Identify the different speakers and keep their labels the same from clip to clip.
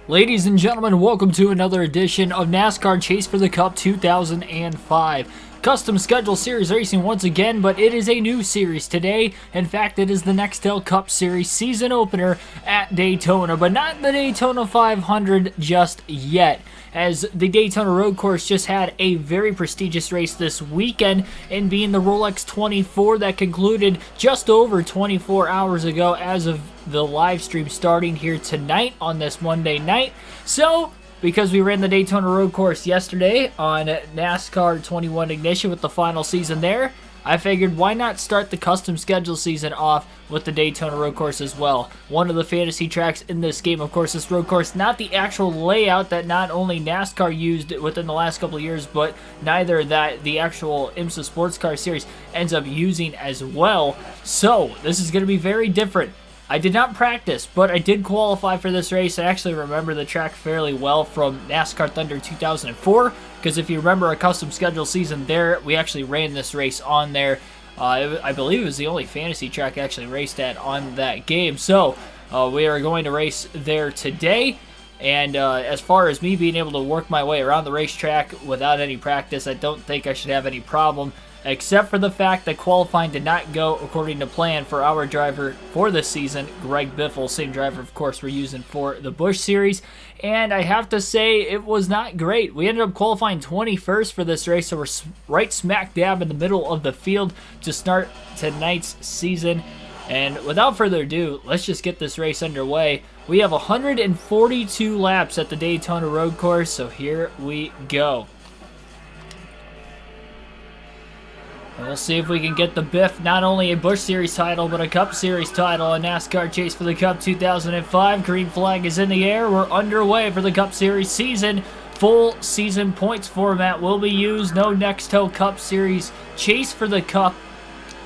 Speaker 1: Ladies and gentlemen, welcome to another edition of NASCAR Chase for the Cup 2005. Custom Schedule Series Racing once again, but it is a new series today. In fact, it is the Nextel Cup Series season opener at Daytona, but not the Daytona 500 just yet, as the Daytona Road Course just had a very prestigious race this weekend, in being the Rolex 24 that concluded just over 24 hours ago as of the live stream starting here tonight on this Monday night. So, because we ran the Daytona Road Course yesterday on NASCAR 21 Ignition with the final season there, I figured why not start the custom schedule season off with the Daytona Road Course as well. One of the fantasy tracks in this game, of course, this road course, not the actual layout that not only NASCAR used within the last couple of years, but neither that the actual IMSA Sports Car Series ends up using as well. So, this is going to be very different. I did not practice, but I did qualify for this race. I actually remember the track fairly well from NASCAR Thunder 2004, because if you remember a custom schedule season there, we actually ran this race on there. I believe it was the only fantasy track I actually raced at on that game. So, we are going to race there today. And as far as me being able to work my way around the racetrack without any practice, I don't think I should have any problem, except for the fact that qualifying did not go according to plan for our driver for this season, Greg Biffle, same driver, of course, we're using for the Busch Series. And I have to say, it was not great. We ended up qualifying 21st for this race, so we're right smack dab in the middle of the field to start tonight's season. And without further ado, let's just get this race underway. We have 142 laps at the Daytona Road Course, so here we go. And we'll see if we can get the Biff not only a Busch Series title, but a Cup Series title in NASCAR Chase for the Cup 2005. Green flag is in the air. We're underway for the Cup Series season. Full season points format will be used. No Nextel Cup Series Chase for the Cup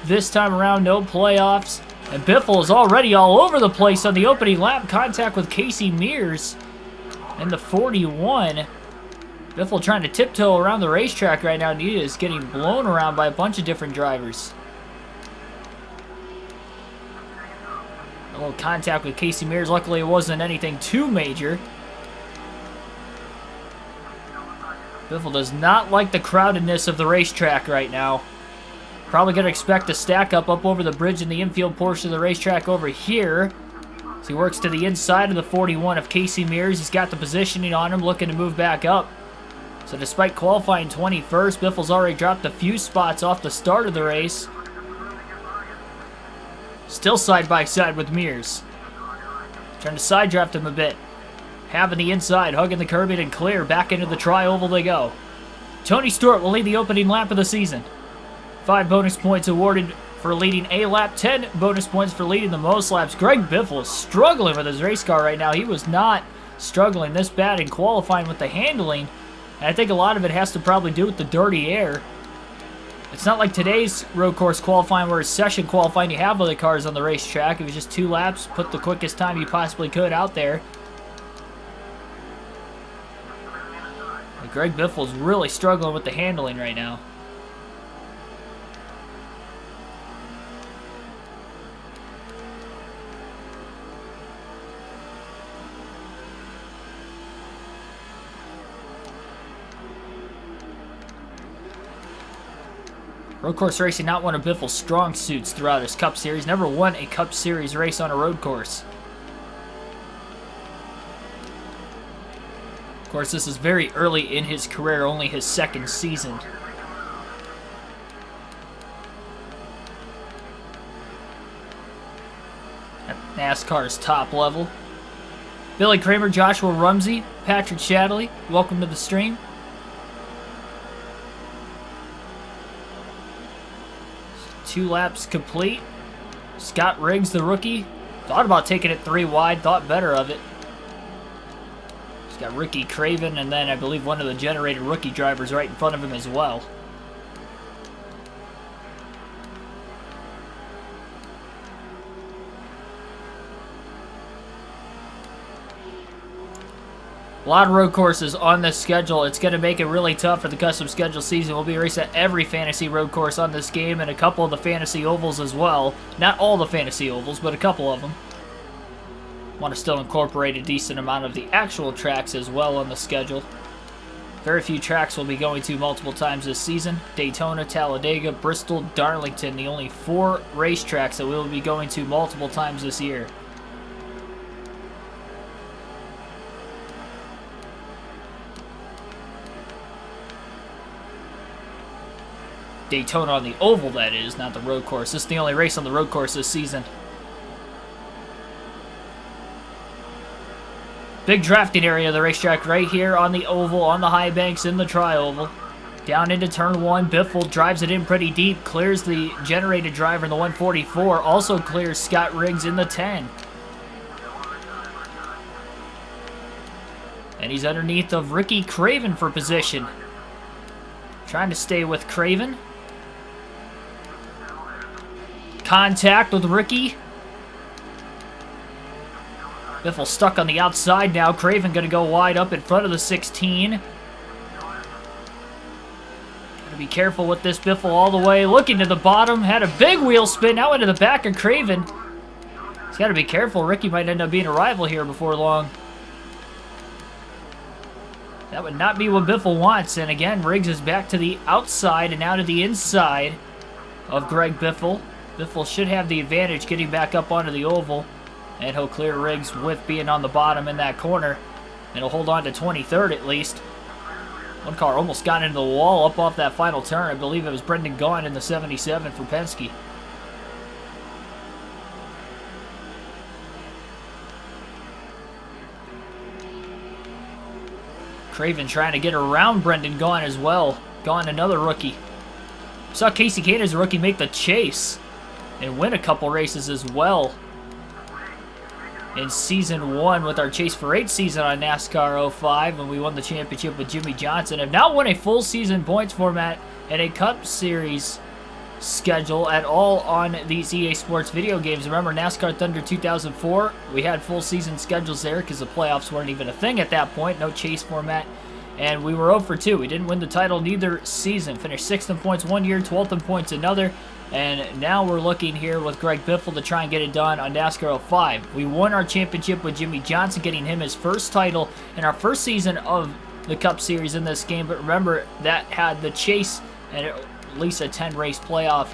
Speaker 1: this time around. No playoffs. And Biffle is already all over the place on the opening lap. Contact with Casey Mears in the 41. Biffle trying to tiptoe around the racetrack right now, and he is getting blown around by a bunch of different drivers. A little contact with Casey Mears. Luckily, it wasn't anything too major. Biffle does not like the crowdedness of the racetrack right now. Probably going to expect a stack up over the bridge in the infield portion of the racetrack over here. So he works to the inside of the 41 of Casey Mears. He's got the positioning on him, looking to move back up. So despite qualifying 21st, Biffle's already dropped a few spots off the start of the race. Still side by side with Mears. Trying to side draft him a bit. Having the inside, hugging the curbing and clear. Back into the tri-oval they go. Tony Stewart will lead the opening lap of the season. 5 bonus points awarded for leading a lap, 10 bonus points for leading the most laps. Greg Biffle is struggling with his race car right now. He was not struggling this bad in qualifying with the handling. And I think a lot of it has to probably do with the dirty air. It's not like today's road course qualifying where it's session qualifying. You have other cars on the racetrack. It was just 2 laps. Put the quickest time you possibly could out there. But Greg Biffle's really struggling with the handling right now. Road course racing, not one of Biffle's strong suits throughout his Cup Series. Never won a Cup Series race on a road course. Of course, this is very early in his career, only his 2nd season. At NASCAR's top level. Billy Kramer, Joshua Rumsey, Patrick Shadley, welcome to the stream. Two laps complete. Scott Riggs, the rookie, thought about taking it 3 wide, thought better of it. He's got Ricky Craven, and then I believe one of the generated rookie drivers right in front of him as well. A lot of road courses on this schedule. It's going to make it really tough for the custom schedule season. We'll be racing at every fantasy road course on this game and a couple of the fantasy ovals as well. Not all the fantasy ovals, but a couple of them. Want to still incorporate a decent amount of the actual tracks as well on the schedule. Very few tracks we'll be going to multiple times this season. Daytona, Talladega, Bristol, Darlington, the only 4 racetracks that we will be going to multiple times this year. Daytona on the oval, that is, not the road course. This is the only race on the road course this season. Big drafting area of the racetrack right here on the oval, on the high banks in the tri-oval. Down into turn 1, Biffle drives it in pretty deep, clears the generated driver in the 144, also clears Scott Riggs in the 10. And he's underneath of Ricky Craven for position. Trying to stay with Craven. Contact with Ricky. Biffle stuck on the outside now. Craven going to go wide up in front of the 16. Got to be careful with this Biffle all the way. Looking to the bottom. Had a big wheel spin. Now into the back of Craven. He's got to be careful. Ricky might end up being a rival here before long. That would not be what Biffle wants. And again, Riggs is back to the outside and now to the inside of Greg Biffle. Biffle should have the advantage getting back up onto the oval. And he'll clear Riggs with being on the bottom in that corner. And he'll hold on to 23rd at least. One car almost got into the wall up off that final turn. I believe it was Brendan Gaughan in the 77 for Penske. Craven trying to get around Brendan Gaughan as well. Gaughan, another rookie. Saw Casey Kane as a rookie make the chase and win a couple races as well in Season 1 with our Chase for 8 season on NASCAR 05 when we won the championship with Jimmy Johnson. Have now won a full season points format and a Cup Series schedule at all on these EA Sports video games. Remember NASCAR Thunder 2004? We had full season schedules there because the playoffs weren't even a thing at that point. No chase format. And we were 0 for 2. We didn't win the title neither season. Finished 6th in points one year, 12th in points another. And now we're looking here with Greg Biffle to try and get it done on NASCAR 05. We won our championship with Jimmy Johnson, getting him his first title in our first season of the Cup Series in this game. But remember, that had the chase and at least a 10-race playoff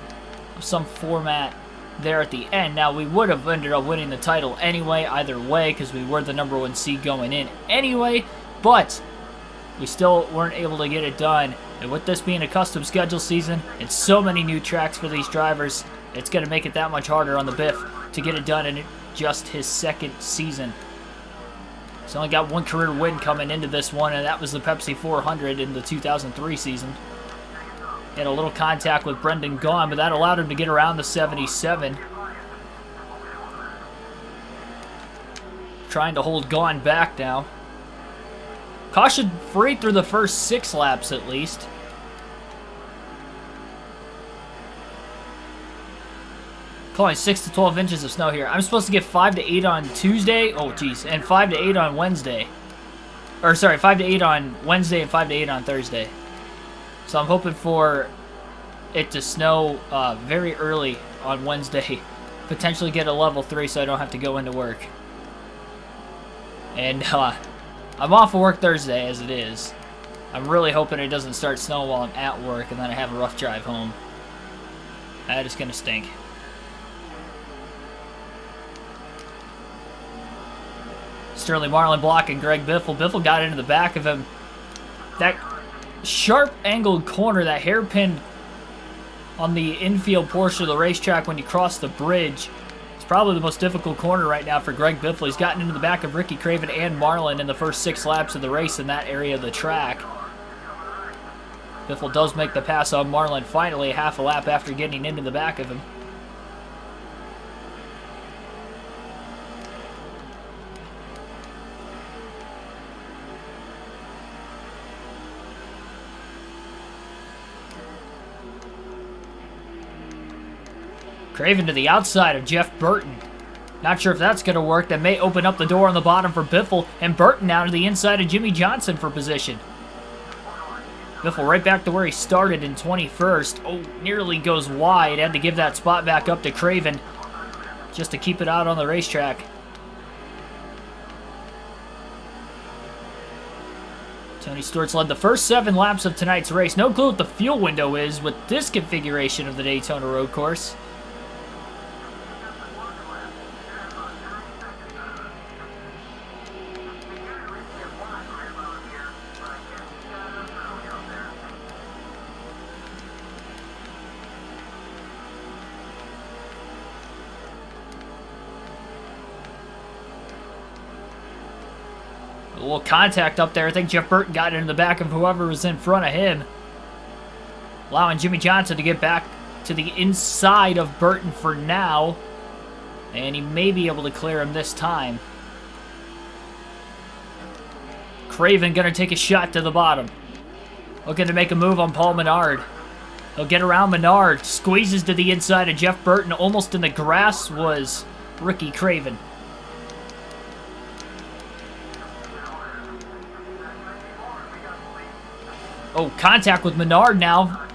Speaker 1: of some format there at the end. Now, we would have ended up winning the title anyway, either way, because we were the #1 seed going in anyway. But we still weren't able to get it done. And with this being a custom schedule season and so many new tracks for these drivers, it's going to make it that much harder on the Biff to get it done in just his second season. He's only got one career win coming into this one, and that was the Pepsi 400 in the 2003 season. He had a little contact with Brendan Gaughan, but that allowed him to get around the 77. Trying to hold Gaughan back now. Caution free through the first 6 laps at least. Calling 6 to 12 inches of snow here. I'm supposed to get 5 to 8 on Tuesday. Oh, geez. And 5 to 8 on Wednesday. Or, sorry, 5 to 8 on Wednesday and 5 to 8 on Thursday. So I'm hoping for it to snow very early on Wednesday. Potentially get a level 3 so I don't have to go into work. And I'm off of work Thursday as it is. I'm really hoping it doesn't start snowing while I'm at work and then I have a rough drive home. That is going to stink. Sterling Marlin blocking Greg Biffle. Biffle got into the back of him. That sharp angled corner, that hairpin on the infield portion of the racetrack when you cross the bridge, it's probably the most difficult corner right now for Greg Biffle. He's gotten into the back of Ricky Craven and Marlin in the first 6 laps of the race in that area of the track. Biffle does make the pass on Marlin finally a half a lap after getting into the back of him. Craven to the outside of Jeff Burton. Not sure if that's going to work. That may open up the door on the bottom for Biffle. And Burton now to the inside of Jimmy Johnson for position. Biffle right back to where he started in 21st. Oh, nearly goes wide. Had to give that spot back up to Craven just to keep it out on the racetrack. Tony Stewart's led the first 7 laps of tonight's race. No clue what the fuel window is with this configuration of the Daytona road course. A little contact up there. I think Jeff Burton got into the back of whoever was in front of him, allowing Jimmy Johnson to get back to the inside of Burton for now, and he may be able to clear him this time. Craven gonna take a shot to the bottom, looking to make a move on Paul Menard. He'll get around Menard, squeezes to the inside of Jeff Burton. Almost in the grass was Ricky Craven. Oh, contact with Menard now.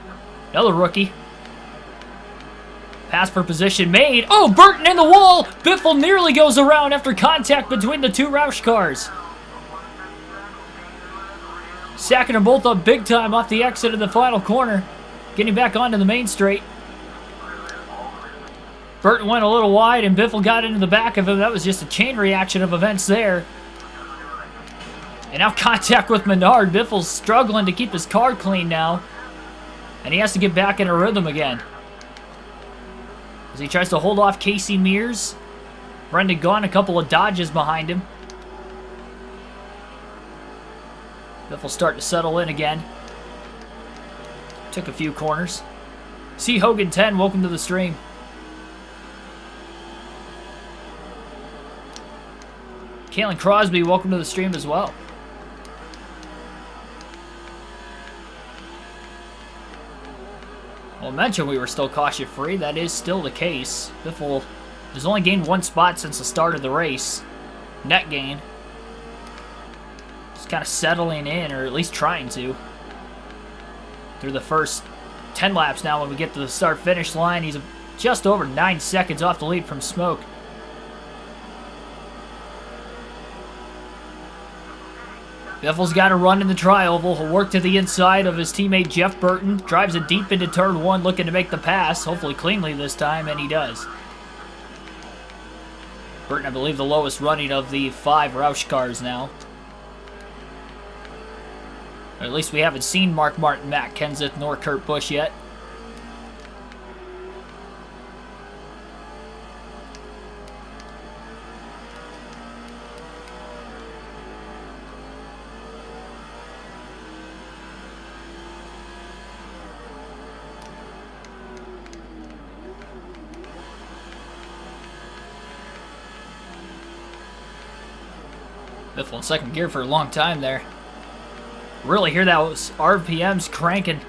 Speaker 1: Another rookie. Pass for position made. Oh, Burton in the wall! Biffle nearly goes around after contact between the 2 Roush cars. Sacking them both up big time off the exit of the final corner. Getting back onto the main straight. Burton went a little wide and Biffle got into the back of him. That was just a chain reaction of events there. And now contact with Menard. Biffle's struggling to keep his car clean now. And he has to get back in a rhythm again, as he tries to hold off Casey Mears. Brendan Gaughan, a couple of dodges behind him. Biffle starting to settle in again. Took a few corners. C. Hogan 10, welcome to the stream. Kalen Crosby, welcome to the stream as well. Well, mentioned we were still caution-free. That is still the case. Biffle has only gained 1 spot since the start of the race. Net gain. Just kind of settling in, or at least trying to, through the first 10 laps now. When we get to the start-finish line, he's just over 9 seconds off the lead from Smoke. Biffle's got a run in the tri-oval. He'll work to the inside of his teammate Jeff Burton. Drives it deep into turn 1, looking to make the pass. Hopefully cleanly this time, and he does. Burton, I believe, the lowest running of the 5 Roush cars now. Or at least we haven't seen Mark Martin, Matt Kenseth, nor Kurt Busch yet. Biffle in second gear for a long time there. Really hear those RPMs cranking.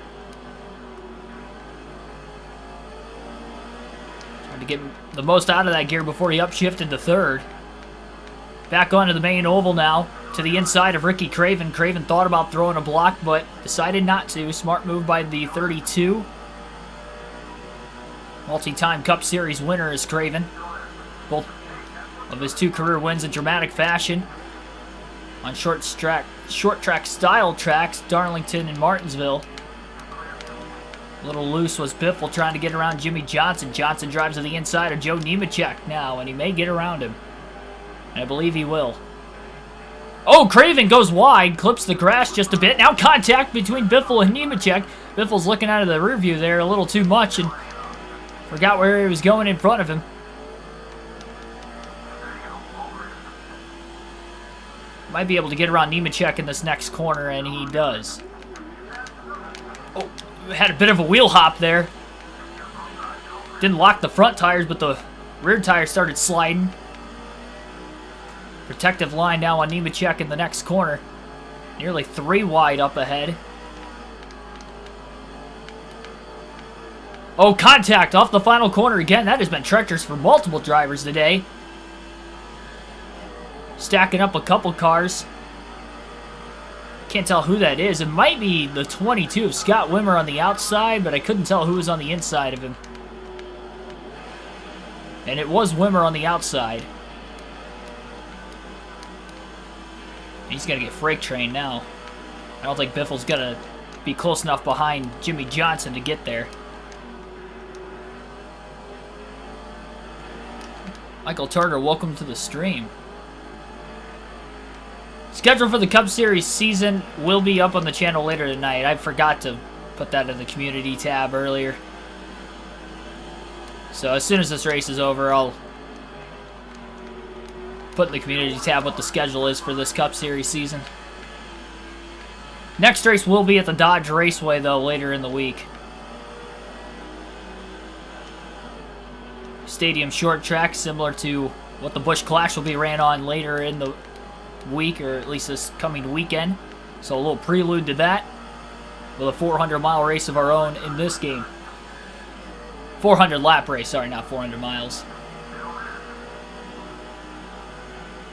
Speaker 1: Trying to get the most out of that gear before he upshifted to third. Back onto the main oval now, to the inside of Ricky Craven. Craven thought about throwing a block, but decided not to. Smart move by the 32. Multi-time Cup Series winner is Craven. Both of his 2 career wins in dramatic fashion on short track style tracks, Darlington and Martinsville. A little loose was Biffle trying to get around Jimmy Johnson. Johnson drives to the inside of Joe Nemechek now, and he may get around him. And I believe he will. Oh, Craven goes wide, clips the grass just a bit. Now contact between Biffle and Nemechek. Biffle's looking out of the rear view there a little too much and forgot where he was going in front of him. Might be able to get around Nemechek in this next corner, and he does. Oh, had a bit of a wheel hop there. Didn't lock the front tires, but the rear tires started sliding. Protective line now on Nemechek in the next corner. Nearly 3 wide up ahead. Oh, contact off the final corner again. That has been treacherous for multiple drivers today. Stacking up a couple cars. Can't tell who that is. It might be the 22 of Scott Wimmer on the outside, but I couldn't tell who was on the inside of him. And it was Wimmer on the outside. He's going to get freight trained now. I don't think Biffle's going to be close enough behind Jimmy Johnson to get there. Michael Turner, welcome to the stream. Schedule for the Cup Series season will be up on the channel later tonight. I forgot to put that in the community tab earlier. So as soon as this race is over, I'll put in the community tab what the schedule is for this Cup Series season. Next race will be at the Dodge Raceway, though, later in the week. Stadium short track, similar to what the Busch Clash will be ran on later in the week, or at least this coming weekend. So a little prelude to that, with a 400-mile race of our own in this game. 400-lap race, sorry, not 400 miles.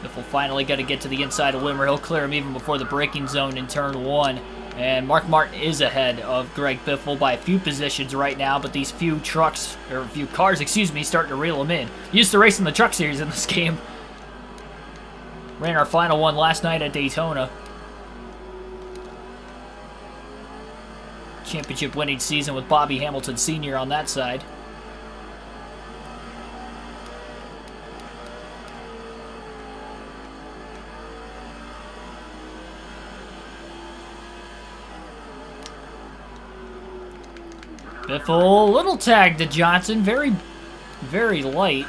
Speaker 1: If we'll finally got to get to the inside of Wimmer, he'll clear him even before the braking zone in turn 1. And Mark Martin is ahead of Greg Biffle by a few positions right now, but these few trucks, or few cars, excuse me, starting to reel him in. Used to racing the Truck Series in this game. Ran our final one last night at Daytona. Championship winning season with Bobby Hamilton Sr. on that side. Biffle, little tag to Johnson, very, very light.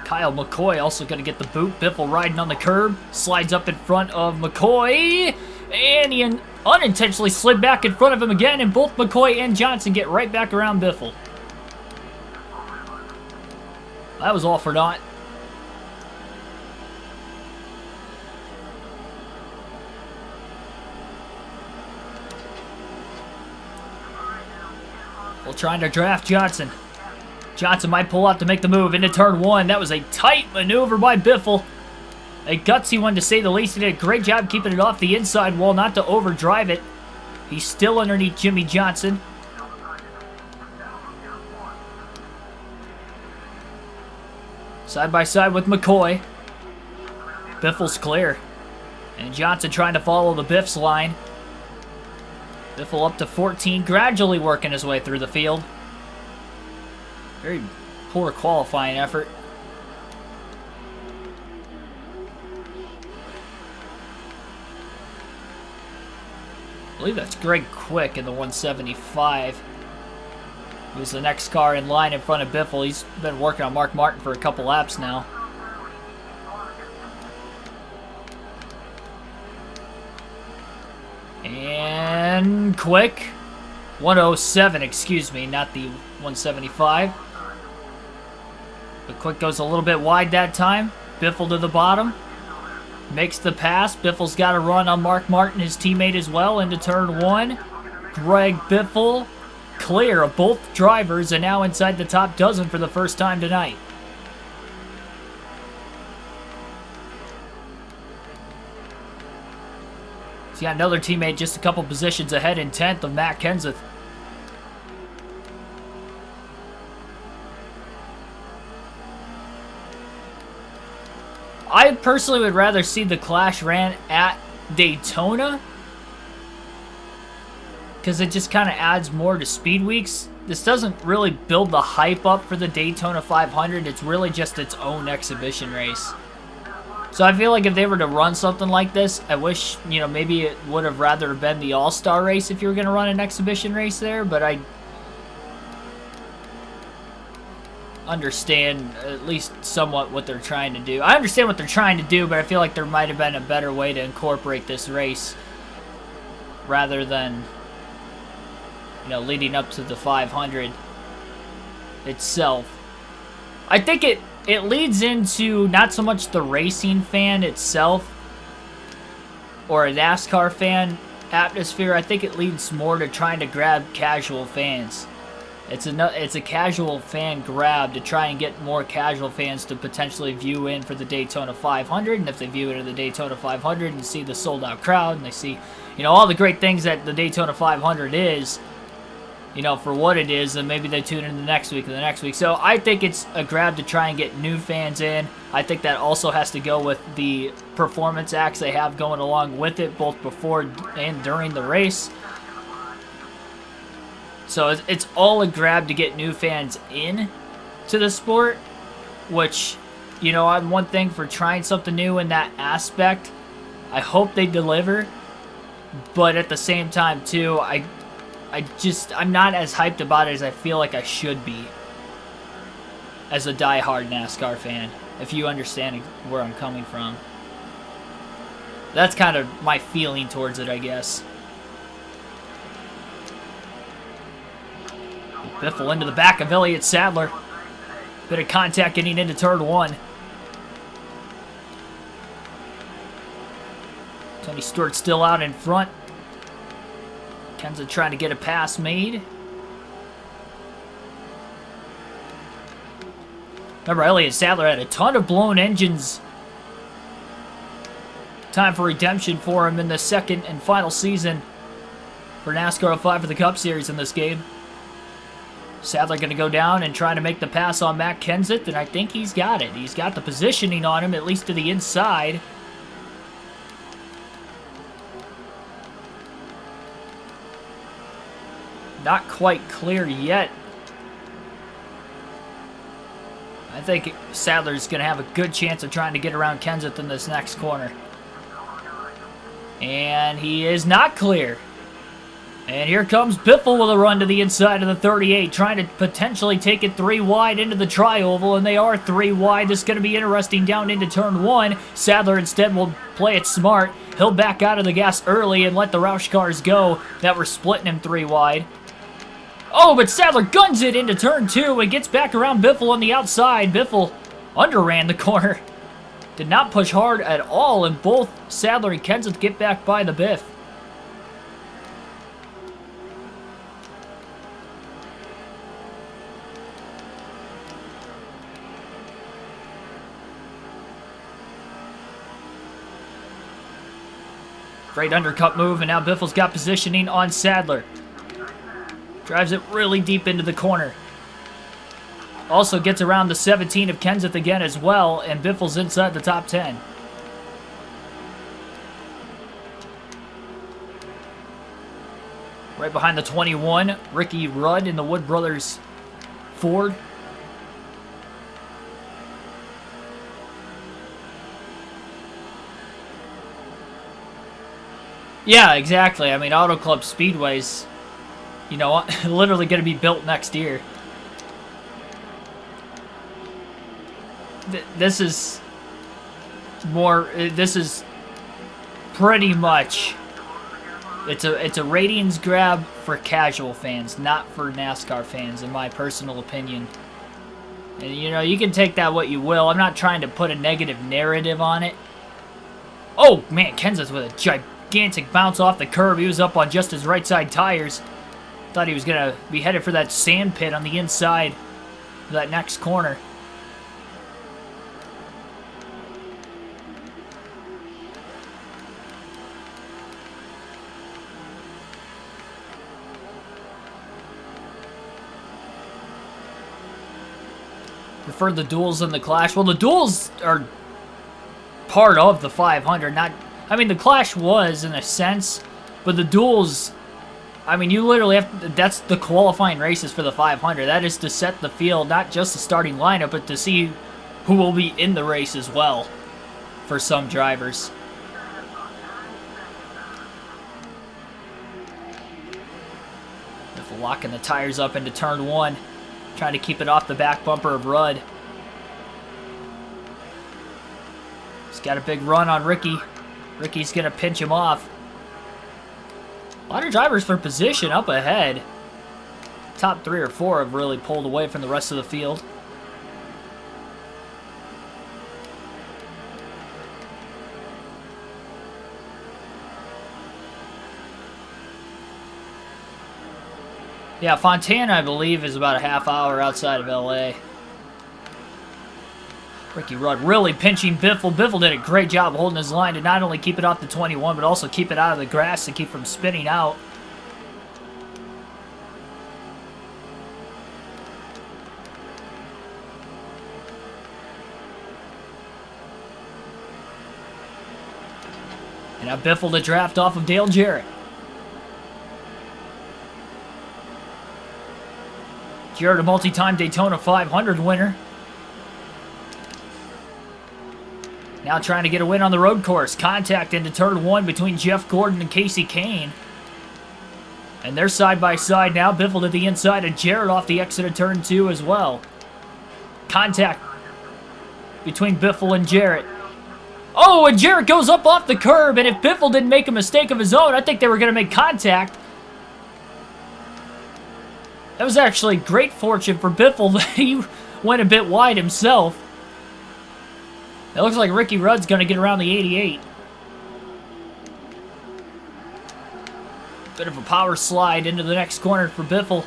Speaker 1: Kyle McCoy also going to get the boot. Biffle riding on the curb, slides up in front of McCoy, and he unintentionally slid back in front of him again, and both McCoy and Johnson get right back around Biffle. That was all for naught. Well, trying to draft Johnson. Johnson might pull out to make the move into turn 1. That was a tight maneuver by Biffle. A gutsy one, to say the least. He did a great job keeping it off the inside wall, not to overdrive it. He's still underneath Jimmy Johnson. Side by side with McCoy. Biffle's clear. And Johnson trying to follow the Biff's line. Biffle up to 14, gradually working his way through the field. Very poor qualifying effort. I believe that's Greg Quick in the 175. Who's the next car in line in front of Biffle. He's been working on Mark Martin for a couple laps now. And Quick. 107, excuse me, not the 175. But Quick goes a little bit wide that time. Biffle to the bottom. Makes the pass. Biffle's got a run on Mark Martin, his teammate as well, into turn 1. Greg Biffle clear of both drivers and now inside the top dozen for the first time tonight. He's got another teammate just a couple positions ahead in 10th of Matt Kenseth. I personally would rather see the Clash ran at Daytona, because it just kind of adds more to speed weeks. This doesn't really build the hype up for the Daytona 500. It's really just its own exhibition race. So I feel like if they were to run something like this, I wish, you know, maybe it would have rather been the All-Star race if you were going to run an exhibition race there, but I understand at least somewhat what they're trying to do. I understand what they're trying to do, but I feel like there might have been a better way to incorporate this race rather than, you know, leading up to the 500 itself. I think it leads into not so much the racing fan itself or a NASCAR fan atmosphere. I think it leads more to trying to grab casual fans. It's a casual fan grab to try and get more casual fans to potentially view in for the Daytona 500, and if they view it in the Daytona 500 and see the sold-out crowd, and they see, you know, all the great things that the Daytona 500 is, you know, for what it is, and maybe they tune in the next week and the next week. So I think it's a grab to try and get new fans in. I think that also has to go with the performance acts they have going along with it, both before and during the race. So it's all a grab to get new fans in to the sport, which, you know, I'm one thing for trying something new in that aspect. I hope they deliver, but at the same time, too, I'm not as hyped about it as I feel like I should be as a diehard NASCAR fan, if you understand where I'm coming from. That's kind of my feeling towards it, I guess. Biffle into the back of Elliott Sadler. Bit of contact getting into turn 1. Tony Stewart still out in front. Kenseth trying to get a pass made. Remember, Elliott Sadler had a ton of blown engines. Time for redemption for him in the second and final season for NASCAR 05 for the Cup Series in this game. Sadler going to go down and try to make the pass on Matt Kenseth, and I think he's got it. He's got the positioning on him, at least to the inside. Not quite clear yet. I think Sadler's going to have a good chance of trying to get around Kenseth in this next corner. And he is not clear. And here comes Biffle with a run to the inside of the 38, trying to potentially take it 3 wide into the tri-oval, and they are 3 wide. This is going to be interesting down into turn 1. Sadler instead will play it smart. He'll back out of the gas early and let the Roush cars go that were splitting him 3 wide. Oh, but Sadler guns it into turn 2 and gets back around Biffle on the outside. Biffle underran the corner. Did not push hard at all, and both Sadler and Kenseth get back by the Biff. Great undercut move, and now Biffle's got positioning on Sadler. Drives it really deep into the corner. Also gets around the 17 of Kenseth again as well, and Biffle's inside the top 10. Right behind the 21, Ricky Rudd in the Wood Brothers Ford. Yeah, exactly. I mean, Auto Club Speedway's, you know, literally going to be built next year. This is pretty much, it's a ratings grab for casual fans, not for NASCAR fans, in my personal opinion. And, you know, you can take that what you will. I'm not trying to put a negative narrative on it. Oh, man, Kenseth with a gigantic bounce off the curb. He was up on just his right side tires. Thought he was going to be headed for that sand pit on the inside of that next corner. Prefer the duels in the Clash. Well, the duels are part of the 500. Not, I mean, the Clash was in a sense, but the duels, I mean, you literally have to, that's the qualifying races for the 500. That is to set the field, not just the starting lineup, but to see who will be in the race as well for some drivers. If locking the tires up into turn 1. Trying to keep it off the back bumper of Rudd. He's got a big run on Ricky. Ricky's going to pinch him off. A lot of drivers for position up ahead. Top 3 or 4 have really pulled away from the rest of the field. Yeah, Fontana, I believe, is about a half hour outside of LA. Ricky Rudd really pinching Biffle. Biffle did a great job holding his line to not only keep it off the 21, but also keep it out of the grass to keep from spinning out. And now Biffle to draft off of Dale Jarrett. Jarrett, a multi-time Daytona 500 winner. Now trying to get a win on the road course. Contact into turn 1 between Jeff Gordon and Casey Kane. And they're side by side now. Biffle to the inside and Jarrett off the exit of turn 2 as well. Contact between Biffle and Jarrett. Oh, and Jarrett goes up off the curb, and if Biffle didn't make a mistake of his own, I think they were going to make contact. That was actually great fortune for Biffle that he went a bit wide himself. It looks like Ricky Rudd's going to get around the 88. Bit of a power slide into the next corner for Biffle.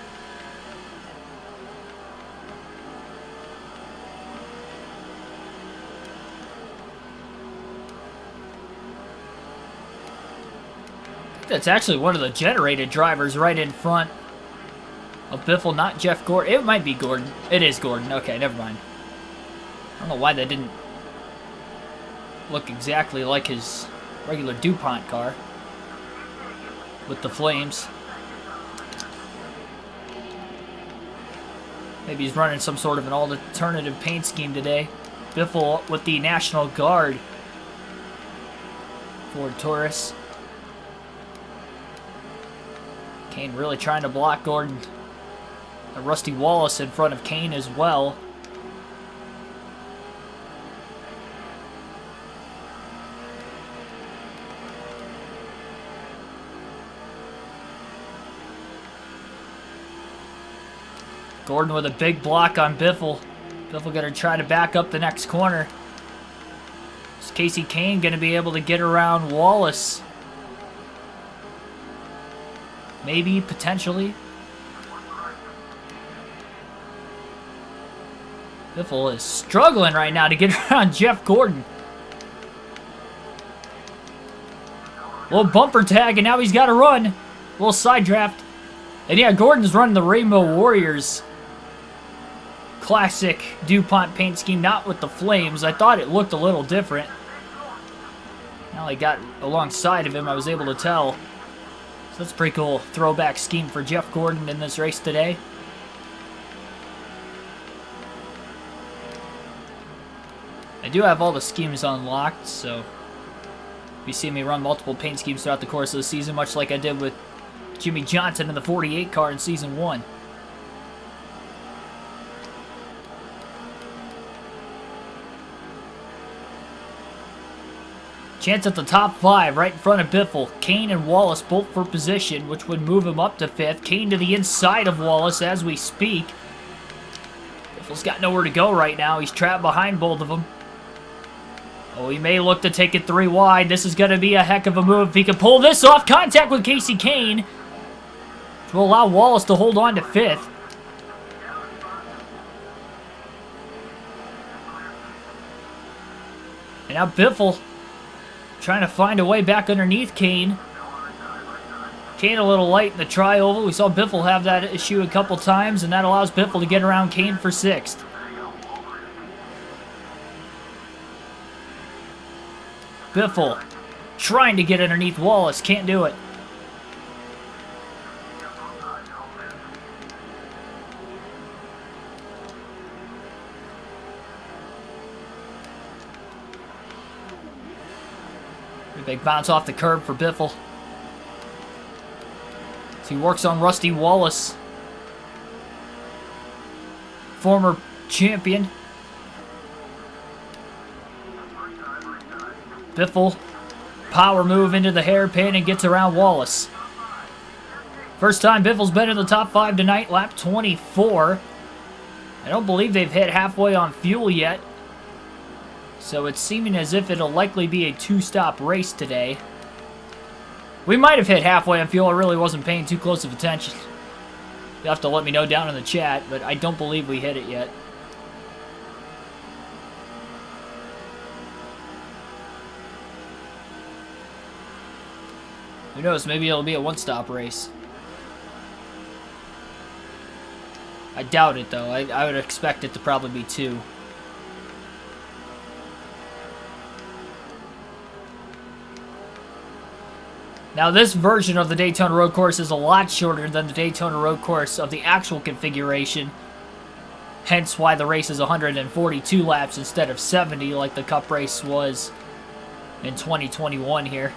Speaker 1: That's actually one of the generated drivers right in front of Biffle, not Jeff Gordon. It might be Gordon. It is Gordon. Okay, never mind. I don't know why that didn't look exactly like his regular DuPont car with the flames. Maybe he's running some sort of an alternative paint scheme today. Biffle with the National Guard Ford Taurus. Kane really trying to block Gordon. And Rusty Wallace in front of Kane as well. Gordon with a big block on Biffle. Biffle going to try to back up the next corner. Is Casey Kane going to be able to get around Wallace? Maybe, potentially. Biffle is struggling right now to get around Jeff Gordon. Little bumper tag, and now he's got to run. Little side draft. And yeah, Gordon's running the Rainbow Warriors classic DuPont paint scheme, not with the flames. I thought it looked a little different. Now I got alongside of him, I was able to tell. So that's a pretty cool throwback scheme for Jeff Gordon in this race today. I do have all the schemes unlocked, so you see me run multiple paint schemes throughout the course of the season, much like I did with Jimmy Johnson in the 48 car in Season 1. Chance at the top 5 right in front of Biffle. Kane and Wallace both for position, which would move him up to 5th. Kane to the inside of Wallace as we speak. Biffle's got nowhere to go right now. He's trapped behind both of them. Oh, he may look to take it 3 wide. This is going to be a heck of a move. If he can pull this off, contact with Casey Kane, which will allow Wallace to hold on to 5th. And now Biffle trying to find a way back underneath Kane. Kane a little light in the tri-oval. We saw Biffle have that issue a couple times, and that allows Biffle to get around Kane for 6th. Biffle trying to get underneath Wallace. Can't do it. Big bounce off the curb for Biffle. So he works on Rusty Wallace. Former champion. Biffle, power move into the hairpin and gets around Wallace. First time Biffle's been in the top 5 tonight, lap 24. I don't believe they've hit halfway on fuel yet. So it's seeming as if it'll likely be a 2-stop race today. We might have hit halfway on fuel. I really wasn't paying too close of attention. You'll have to let me know down in the chat, but I don't believe we hit it yet. Who knows? Maybe it'll be a 1-stop race. I doubt it, though. I would expect it to probably be 2. Now, this version of the Daytona road course is a lot shorter than the Daytona road course of the actual configuration. Hence why the race is 142 laps instead of 70 like the Cup race was in 2021 here.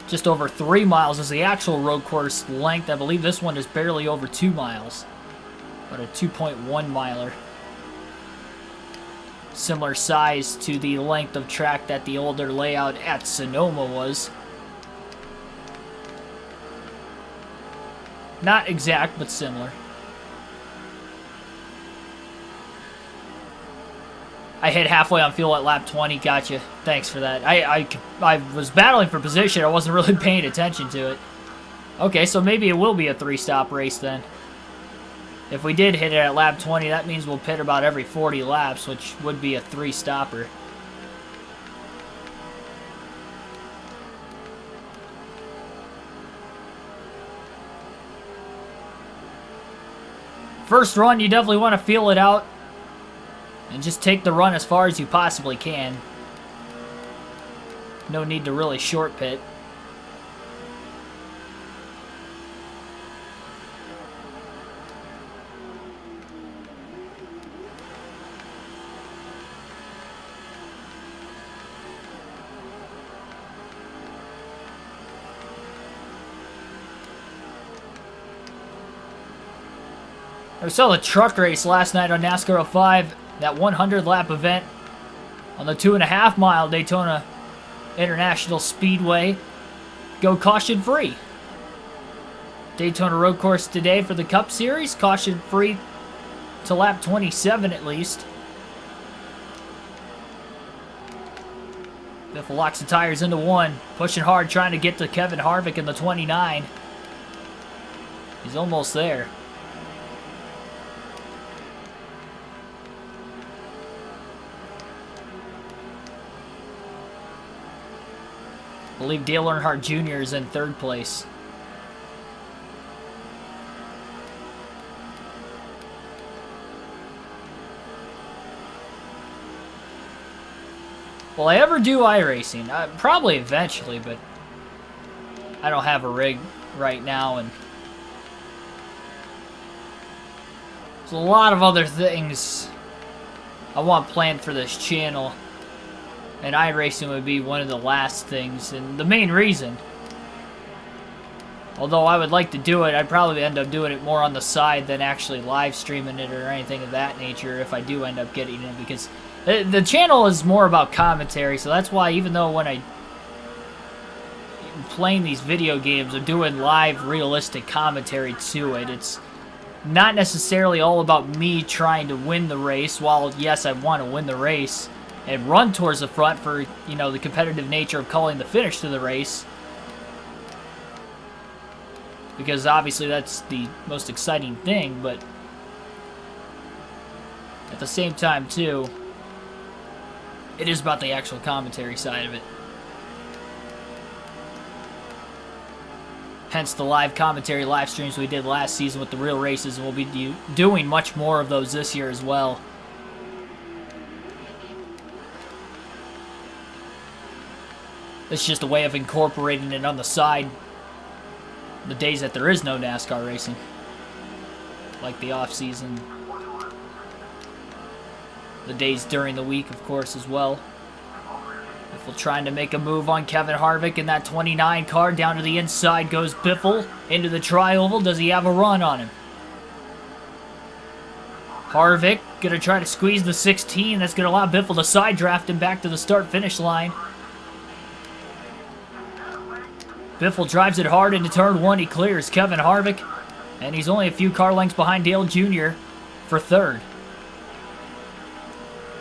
Speaker 1: Just over 3 miles is the actual road course length. I believe this one is barely over 2 miles, but a 2.1 miler. Similar size to the length of track that the older layout at Sonoma was. Not exact, but similar. I hit halfway on fuel at lap 20. Gotcha. Thanks for that. I was battling for position. I wasn't really paying attention to it. Okay, so maybe it will be a 3-stop race then. If we did hit it at lap 20, that means we'll pit about every 40 laps, which would be a 3-stopper. First run, you definitely want to feel it out and just take the run as far as you possibly can. No need to really short pit. I saw the truck race last night on NASCAR 05, that 100-lap event on the 2.5-mile Daytona International Speedway. Go caution-free. Daytona road course today for the Cup Series, caution-free to lap 27 at least. Biffle locks the tires into one, pushing hard, trying to get to Kevin Harvick in the 29. He's almost there. I believe Dale Earnhardt Jr. is in 3rd place. Will I ever do iRacing? Probably eventually, but I don't have a rig right now, and there's a lot of other things I want planned for this channel. And iRacing would be one of the last things, and the main reason. Although I would like to do it, I'd probably end up doing it more on the side than actually live streaming it or anything of that nature if I do end up getting it, because the channel is more about commentary, so that's why even though when I'm playing these video games, I'm doing live realistic commentary to it, it's not necessarily all about me trying to win the race. While yes, I want to win the race and run towards the front for, you know, the competitive nature of calling the finish to the race. Because obviously that's the most exciting thing, but at the same time too, it is about the actual commentary side of it. Hence the live commentary, live streams we did last season with the real races, and we'll be doing much more of those this year as well. It's just a way of incorporating it on the side the days that there is no NASCAR racing. Like the off-season. The days during the week, of course, as well. Biffle trying to make a move on Kevin Harvick in that 29 car. Down to the inside goes Biffle into the tri-oval. Does he have a run on him? Harvick going to try to squeeze the 16. That's going to allow Biffle to side draft him back to the start-finish line. Biffle drives it hard into turn 1. He clears Kevin Harvick, and he's only a few car lengths behind Dale Jr. for 3rd.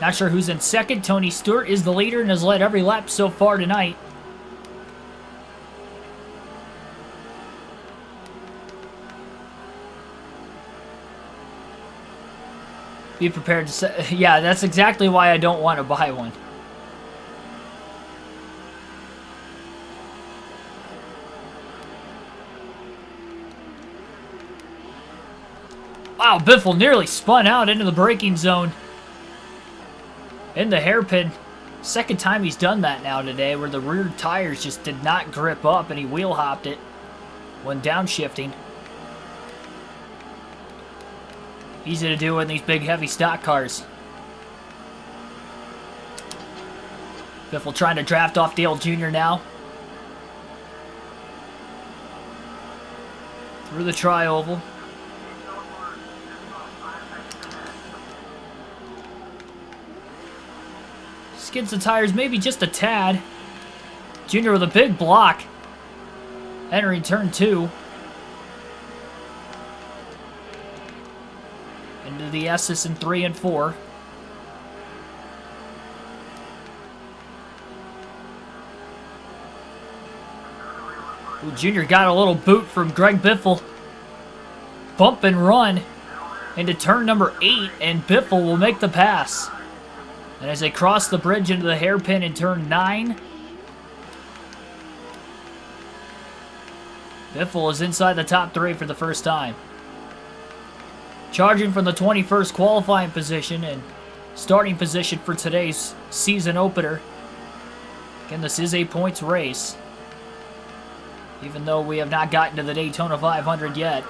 Speaker 1: Not sure who's in 2nd. Tony Stewart is the leader and has led every lap so far tonight. Be prepared to say, yeah, that's exactly why I don't want to buy one. Wow, Biffle nearly spun out into the braking zone. in the hairpin. Second time he's done that now today, where the rear tires just did not grip up and he wheel hopped it when downshifting. Easy to do in these big heavy stock cars. Biffle trying to draft off Dale Jr. now. Through the tri-oval. Skids the tires maybe just a tad. Junior with a big block. Entering turn 2. Into the S's in 3 and 4. Ooh, Junior got a little boot from Greg Biffle. Bump and run into turn number 8, and Biffle will make the pass. And as they cross the bridge into the hairpin in turn 9, Biffle is inside the top 3 for the first time. Charging from the 21st qualifying position and starting position for today's season opener. Again, this is a points race, even though we have not gotten to the Daytona 500 yet.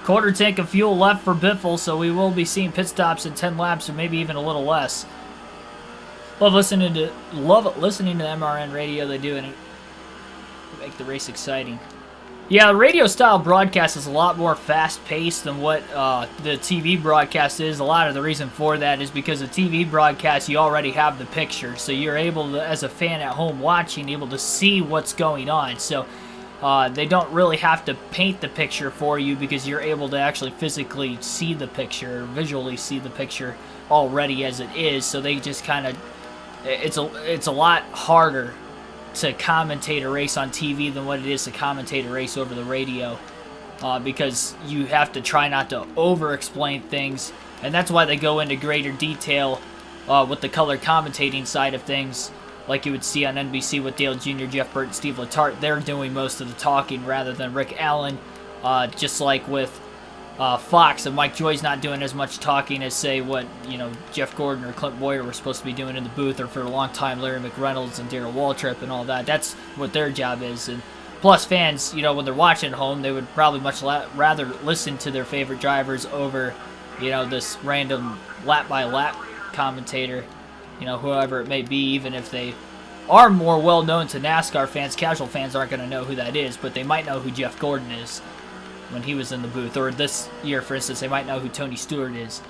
Speaker 1: Quarter tank of fuel left for Biffle, so we will be seeing pit stops in 10 laps or maybe even a little less. Love listening to MRN radio. They do, and it make the race exciting. Yeah, the radio style broadcast is a lot more fast paced than what the TV broadcast is. A lot of the reason for that is because the TV broadcast, you already have the picture, so you're able to, as a fan at home watching, able to see what's going on. So they don't really have to paint the picture for you because you're able to actually physically see the picture, visually see the picture already as it is. So they just kind of, it's a lot harder to commentate a race on TV than what it is to commentate a race over the radio, because you have to try not to over-explain things, and that's why they go into greater detail with the color commentating side of things, like you would see on NBC with Dale Jr., Jeff Burt, and Steve Letarte. They're doing most of the talking rather than Rick Allen, just like with Fox, and Mike Joy's not doing as much talking as, say, what, you know, Jeff Gordon or Clint Boyer were supposed to be doing in the booth, or for a long time Larry McReynolds and Darrell Waltrip and all that. That's what their job is. And plus, fans, you know, when they're watching at home, they would probably much rather listen to their favorite drivers over, you know, this random lap-by-lap commentator, you know, whoever it may be. Even if they are more well-known to NASCAR fans, casual fans aren't going to know who that is, but they might know who Jeff Gordon is when he was in the booth. Or this year, for instance, they might know who Tony Stewart is,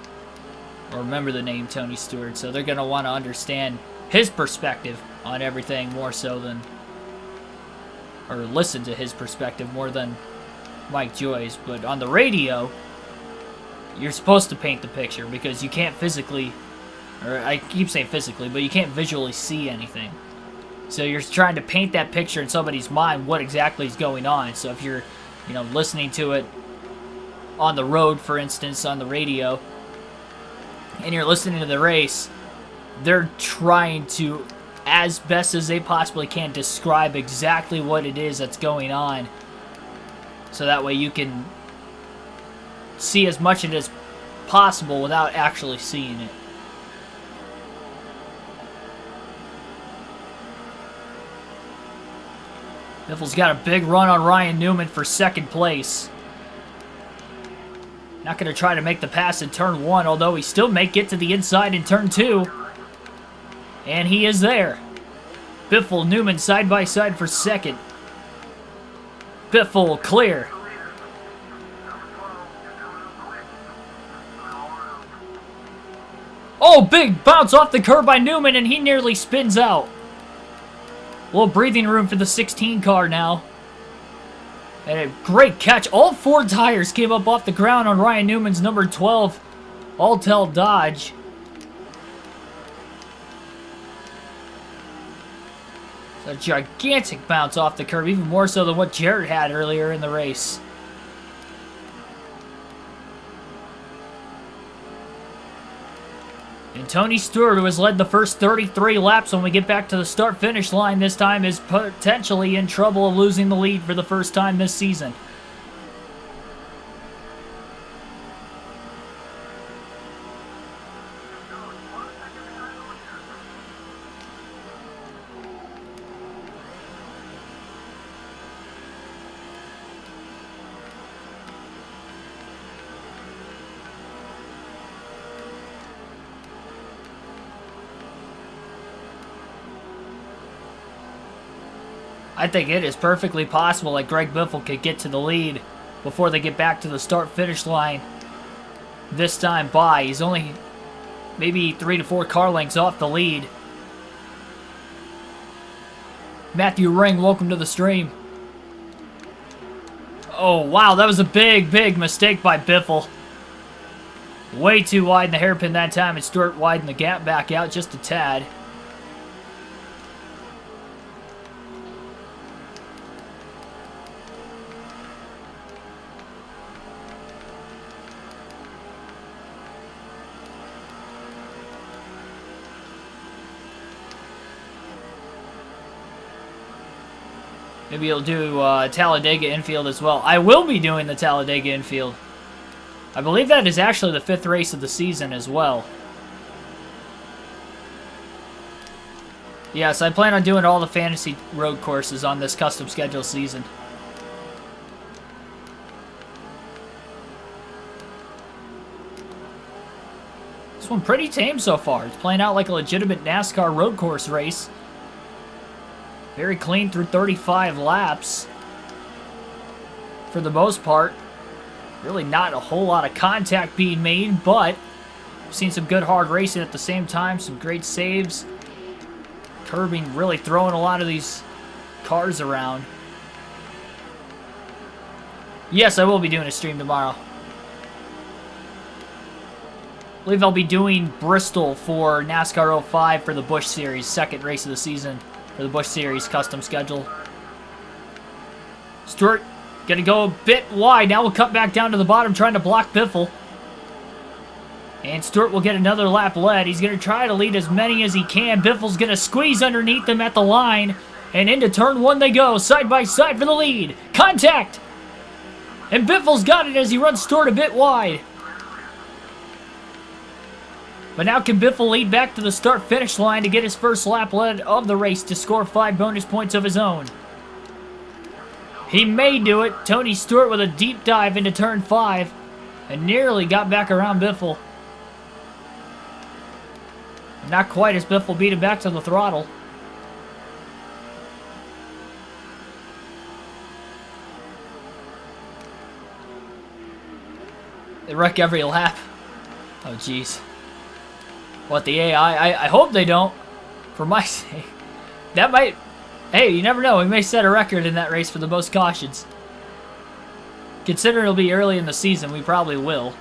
Speaker 1: or remember the name Tony Stewart. So they're going to want to understand his perspective on everything more so than, or listen to his perspective more than Mike Joy's. But on the radio, you're supposed to paint the picture because you can't physically, or I keep saying physically, but you can't visually see anything. So you're trying to paint that picture in somebody's mind what exactly is going on. So if you're, you know, listening to it on the road, for instance, on the radio, and you're listening to the race, they're trying to, as best as they possibly can, describe exactly what it is that's going on, so that way you can see as much of it as possible without actually seeing it. Biffle's got a big run on Ryan Newman for second place. Not going to try to make the pass in turn 1, although he still may get to the inside in turn 2. And he is there. Biffle, Newman side by side for second. Biffle clear. Oh, big bounce off the curb by Newman, and he nearly spins out. A little breathing room for the 16 car now. And a great catch. All 4 tires came up off the ground on Ryan Newman's number 12 Alltel Dodge. It's a gigantic bounce off the curb, even more so than what Jarrett had earlier in the race. And Tony Stewart, who has led the first 33 laps when we get back to the start-finish line this time, is potentially in trouble of losing the lead for the first time this season. I think it is perfectly possible that Greg Biffle could get to the lead before they get back to the start-finish line this time by. He's only maybe 3 to 4 car lengths off the lead. Matthew Ring, welcome to the stream. Oh, wow, that was a big, big mistake by Biffle. Way too wide in the hairpin that time, and Stewart widened the gap back out just a tad. Maybe he'll do Talladega infield as well. I will be doing the Talladega infield. I believe that is actually the 5th race of the season as well. Yes, I plan on doing all the fantasy road courses on this custom schedule season. This one pretty tame so far. It's playing out like a legitimate NASCAR road course race. Very clean through 35 laps. For the most part. Really not a whole lot of contact being made, but we've seen some good hard racing at the same time. Some great saves. Curbing, really throwing a lot of these cars around. Yes, I will be doing a stream tomorrow. I believe I'll be doing Bristol for NASCAR 05 for the Busch Series, 2nd race of the season. For the Busch Series custom schedule. Stewart gonna go a bit wide. Now we'll cut back down to the bottom trying to block Biffle. And Stewart will get another lap led. He's gonna try to lead as many as he can. Biffle's gonna squeeze underneath them at the line. And into turn 1 they go. Side by side for the lead. Contact! And Biffle's got it as he runs Stewart a bit wide. But now can Biffle lead back to the start-finish line to get his first lap led of the race to score 5 bonus points of his own. He may do it. Tony Stewart with a deep dive into turn 5 and nearly got back around Biffle. Not quite as Biffle beat him back to the throttle. They wreck every lap. Oh, jeez. What, the AI? I hope they don't. For my sake. That might... Hey, you never know. We may set a record in that race for the most cautions. Considering it'll be early in the season, we probably will.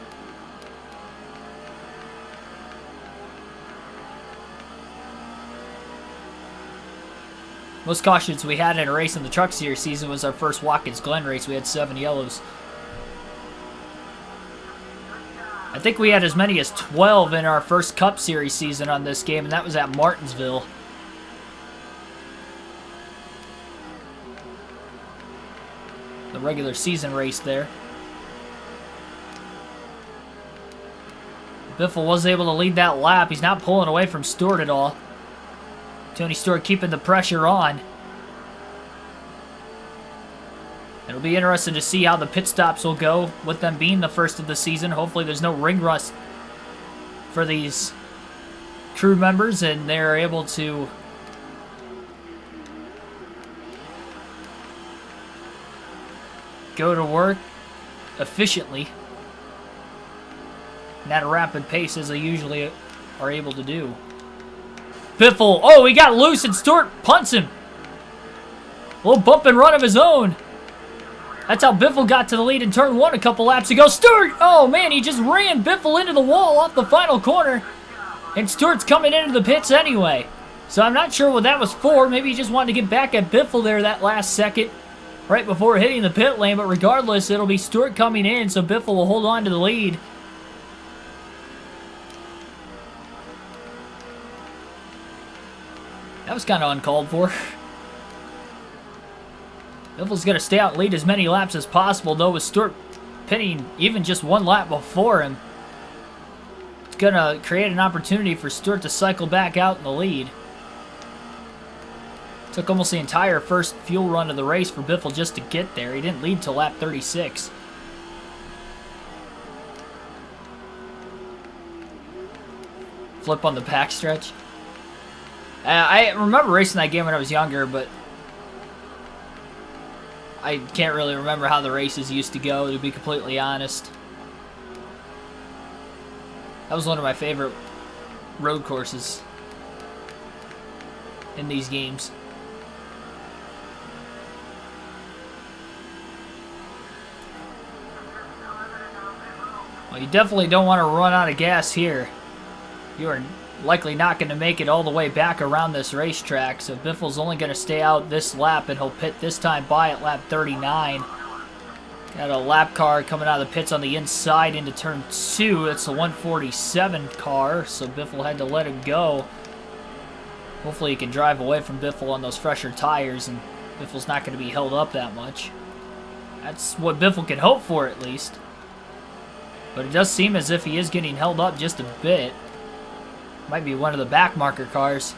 Speaker 1: Most cautions we had in a race in the Truck Series season was our first Watkins Glen race. We had 7 yellows. I think we had as many as 12 in our first Cup Series season on this game, and that was at Martinsville. The regular season race there. Biffle was able to lead that lap. He's not pulling away from Stewart at all. Tony Stewart keeping the pressure on. It'll be interesting to see how the pit stops will go with them being the first of the season. Hopefully there's no ring rust for these crew members and they're able to go to work efficiently and at a rapid pace as they usually are able to do. Biffle, oh, he got loose and Stewart punts him. A little bump and run of his own. That's how Biffle got to the lead in turn 1 a couple laps ago. Stewart, oh man, he just ran Biffle into the wall off the final corner. And Stewart's coming into the pits anyway. So I'm not sure what that was for. Maybe he just wanted to get back at Biffle there that last second, right before hitting the pit lane. But regardless, it'll be Stewart coming in, so Biffle will hold on to the lead. That was kind of uncalled for. Biffle's going to stay out and lead as many laps as possible, though, with Stewart pitting even just 1 lap before him. It's going to create an opportunity for Stewart to cycle back out in the lead. Took almost the entire first fuel run of the race for Biffle just to get there. He didn't lead till lap 36. Flip on the backstretch. I remember racing that game when I was younger, but I can't really remember how the races used to go, to be completely honest. That was one of my favorite road courses in these games. Well, you definitely don't want to run out of gas here. You are likely not going to make it all the way back around this racetrack, so Biffle's only going to stay out this lap, and he'll pit this time by at lap 39. Got a lap car coming out of the pits on the inside into turn 2. It's the 147 car, so Biffle had to let him go. Hopefully he can drive away from Biffle on those fresher tires, and Biffle's not going to be held up that much. That's what Biffle can hope for, at least. But it does seem as if he is getting held up just a bit. Might be one of the back marker cars.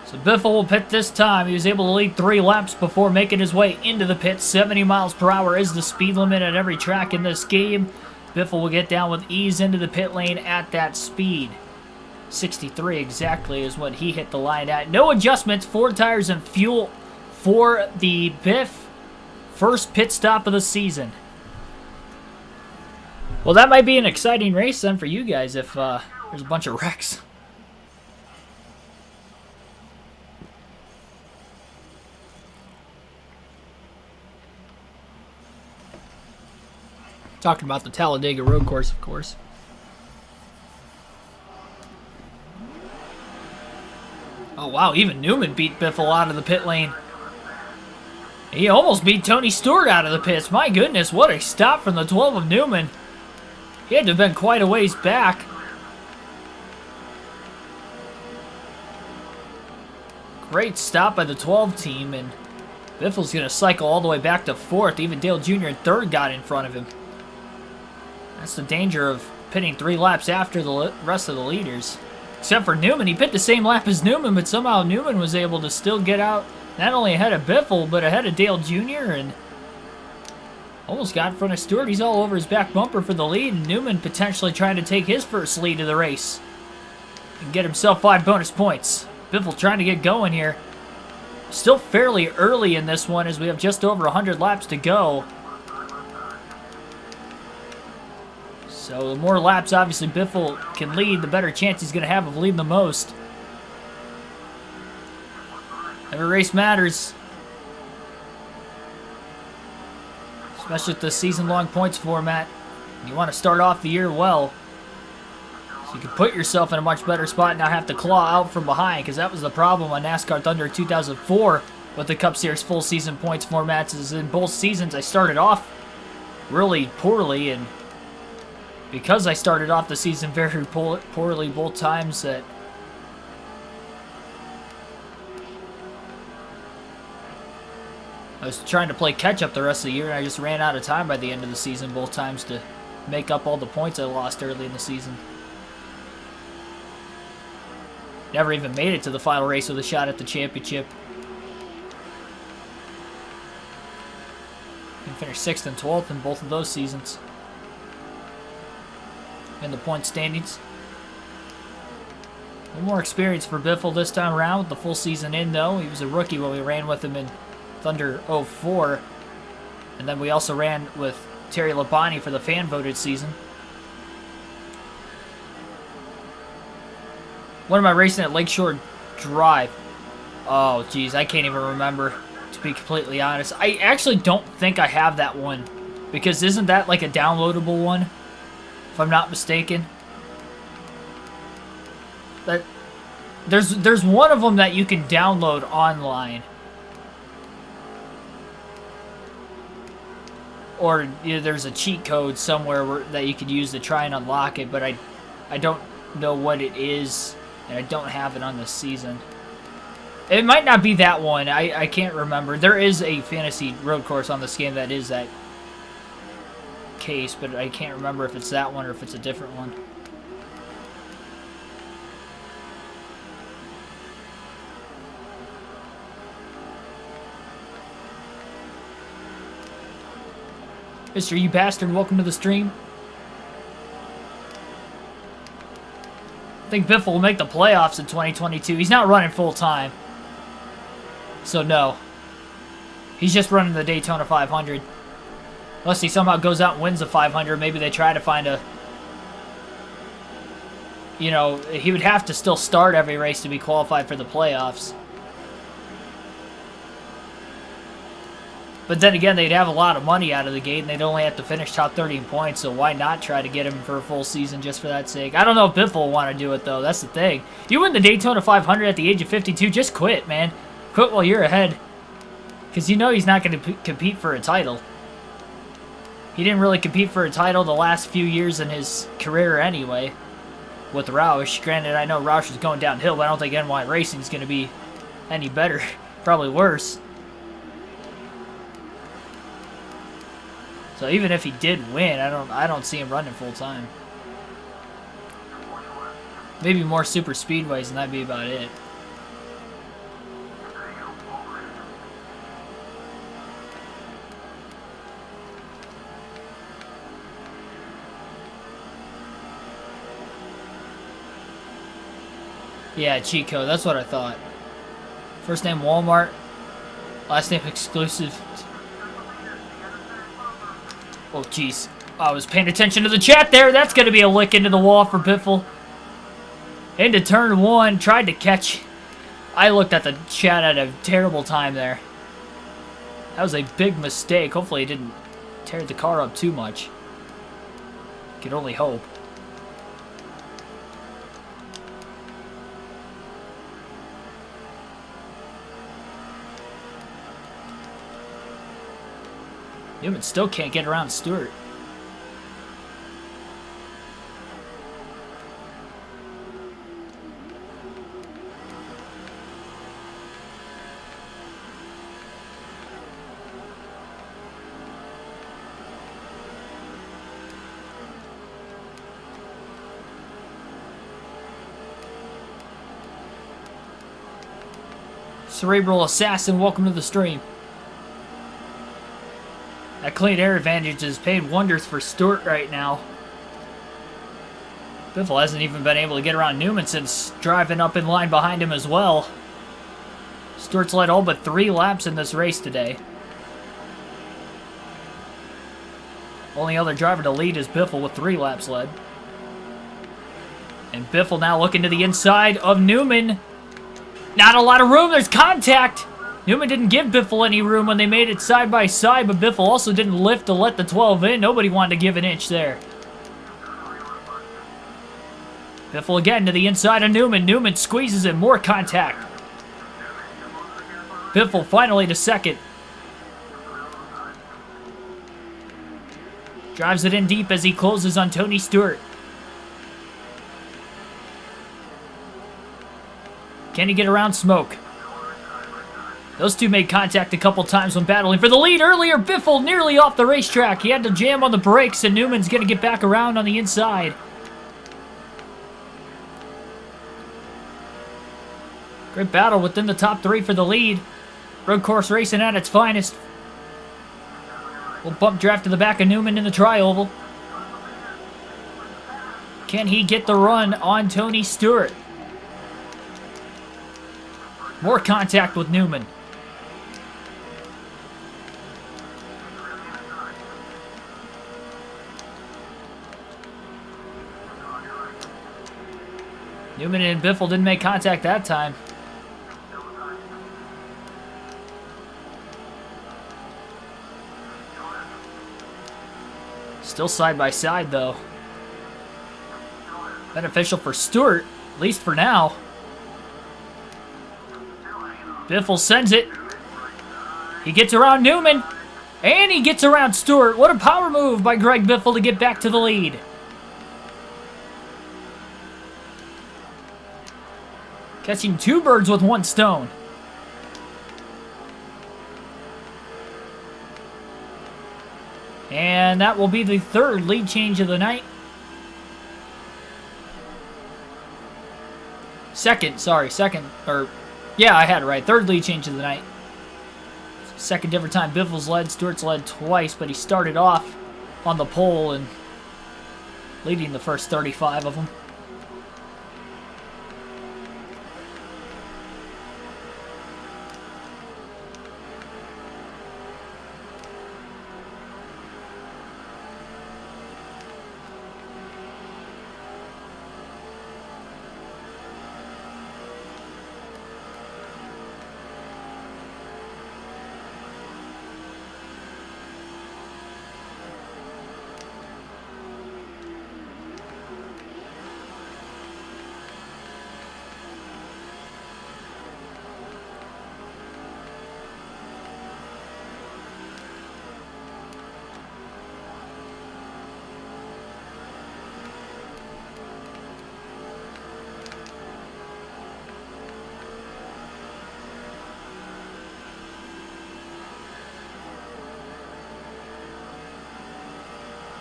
Speaker 1: So Biffle will pit this time. He was able to lead 3 laps before making his way into the pit. 70 miles per hour is the speed limit at every track in this game. Biffle will get down with ease into the pit lane at that speed. 63 exactly is what he hit the line at. No adjustments, 4 tires and fuel for the Biff first pit stop of the season. Well, that might be an exciting race then for you guys if there's a bunch of wrecks. Talking about the Talladega road course, of course. Oh, wow. Even Newman beat Biffle out of the pit lane. He almost beat Tony Stewart out of the pits. My goodness, what a stop from the 12 of Newman. He had to have been quite a ways back. Great stop by the 12 team, and Biffle's going to cycle all the way back to 4th. Even Dale Jr. in 3rd got in front of him. That's the danger of pitting 3 laps after the rest of the leaders. Except for Newman. He pit the same lap as Newman, but somehow Newman was able to still get out not only ahead of Biffle, but ahead of Dale Jr. and almost got in front of Stewart. He's all over his back bumper for the lead, and Newman potentially trying to take his first lead of the race and get himself 5 bonus points. Biffle trying to get going here. Still fairly early in this one as we have just over 100 laps to go. So the more laps, obviously, Biffle can lead, the better chance he's going to have of leading the most. Every race matters. Especially with the season-long points format. You want to start off the year well. So you can put yourself in a much better spot and not have to claw out from behind, because that was the problem on NASCAR Thunder 2004 with the Cup Series full season points formats. Is in both seasons I started off really poorly, and because I started off the season very poorly both times, that I was trying to play catch-up the rest of the year, and I just ran out of time by the end of the season both times to make up all the points I lost early in the season. Never even made it to the final race with a shot at the championship. And finished 6th and 12th in both of those seasons in the point standings. A little more experience for Biffle this time around with the full season in, though. He was a rookie when we ran with him in Thunder 04. And then we also ran with Terry Labonte for the fan-voted season. When am I racing at Lakeshore Drive? Oh, geez, I can't even remember, to be completely honest. I actually don't think I have that one, because isn't that like a downloadable one, if I'm not mistaken? But there's one of them that you can download online. Or there's a cheat code somewhere that you could use to try and unlock it, but I don't know what it is, and I don't have it on this season. It might not be that one. I can't remember. There is a fantasy road course on this game that is that case, but I can't remember if it's that one or if it's a different one. Mr. You Bastard, welcome to the stream. I think Biffle will make the playoffs in 2022. He's not running full time. So no. He's just running the Daytona 500. Unless he somehow goes out and wins the 500, maybe they try to find a... You know, he would have to still start every race to be qualified for the playoffs. But then again, they'd have a lot of money out of the gate, and they'd only have to finish top 30 in points, so why not try to get him for a full season just for that sake? I don't know if Biffle will want to do it, though. That's the thing. If you win the Daytona 500 at the age of 52, just quit, man. Quit while you're ahead. Because you know he's not going to compete for a title. He didn't really compete for a title the last few years in his career anyway. With Roush. Granted, I know Roush is going downhill, but I don't think NY Racing is going to be any better. Probably worse. So even if he did win, I don't see him running full time. Maybe more super speedways, and that'd be about it. Yeah, cheat code. That's what I thought. First name Walmart. Last name exclusive. Oh, jeez. I was paying attention to the chat there. That's going to be a lick into the wall for Biffle. Into turn one. Tried to catch. I looked at the chat at a terrible time there. That was a big mistake. Hopefully it didn't tear the car up too much. Could only hope. Newman still can't get around Stewart. Cerebral Assassin, welcome to the stream. That clean air advantage is paying wonders for Stewart right now. Biffle hasn't even been able to get around Newman since driving up in line behind him as well. Stewart's led all but 3 laps in this race today. Only other driver to lead is Biffle with 3 laps led. And Biffle now looking to the inside of Newman. Not a lot of room, there's contact! Newman didn't give Biffle any room when they made it side by side, but Biffle also didn't lift to let the 12 in. Nobody wanted to give an inch there. Biffle again to the inside of Newman. Newman squeezes in, more contact. Biffle finally to second. Drives it in deep as he closes on Tony Stewart. Can he get around Smoke? Those two made contact a couple times when battling for the lead earlier. Biffle nearly off the racetrack. He had to jam on the brakes, and Newman's going to get back around on the inside. Great battle within the top 3 for the lead. Road course racing at its finest. Little bump draft to the back of Newman in the tri-oval. Can he get the run on Tony Stewart? More contact with Newman. Newman and Biffle didn't make contact that time. Still side by side though. Beneficial for Stewart, at least for now. Biffle sends it. He gets around Newman. And he gets around Stewart. What a power move by Greg Biffle to get back to the lead. Catching 2 birds with 1 stone. And that will be the 3rd lead change of the night. Second, yeah, I had it right. 3rd lead change of the night. Second different time Biffle's led. Stewart's led twice, but he started off on the pole and leading the first 35 of them.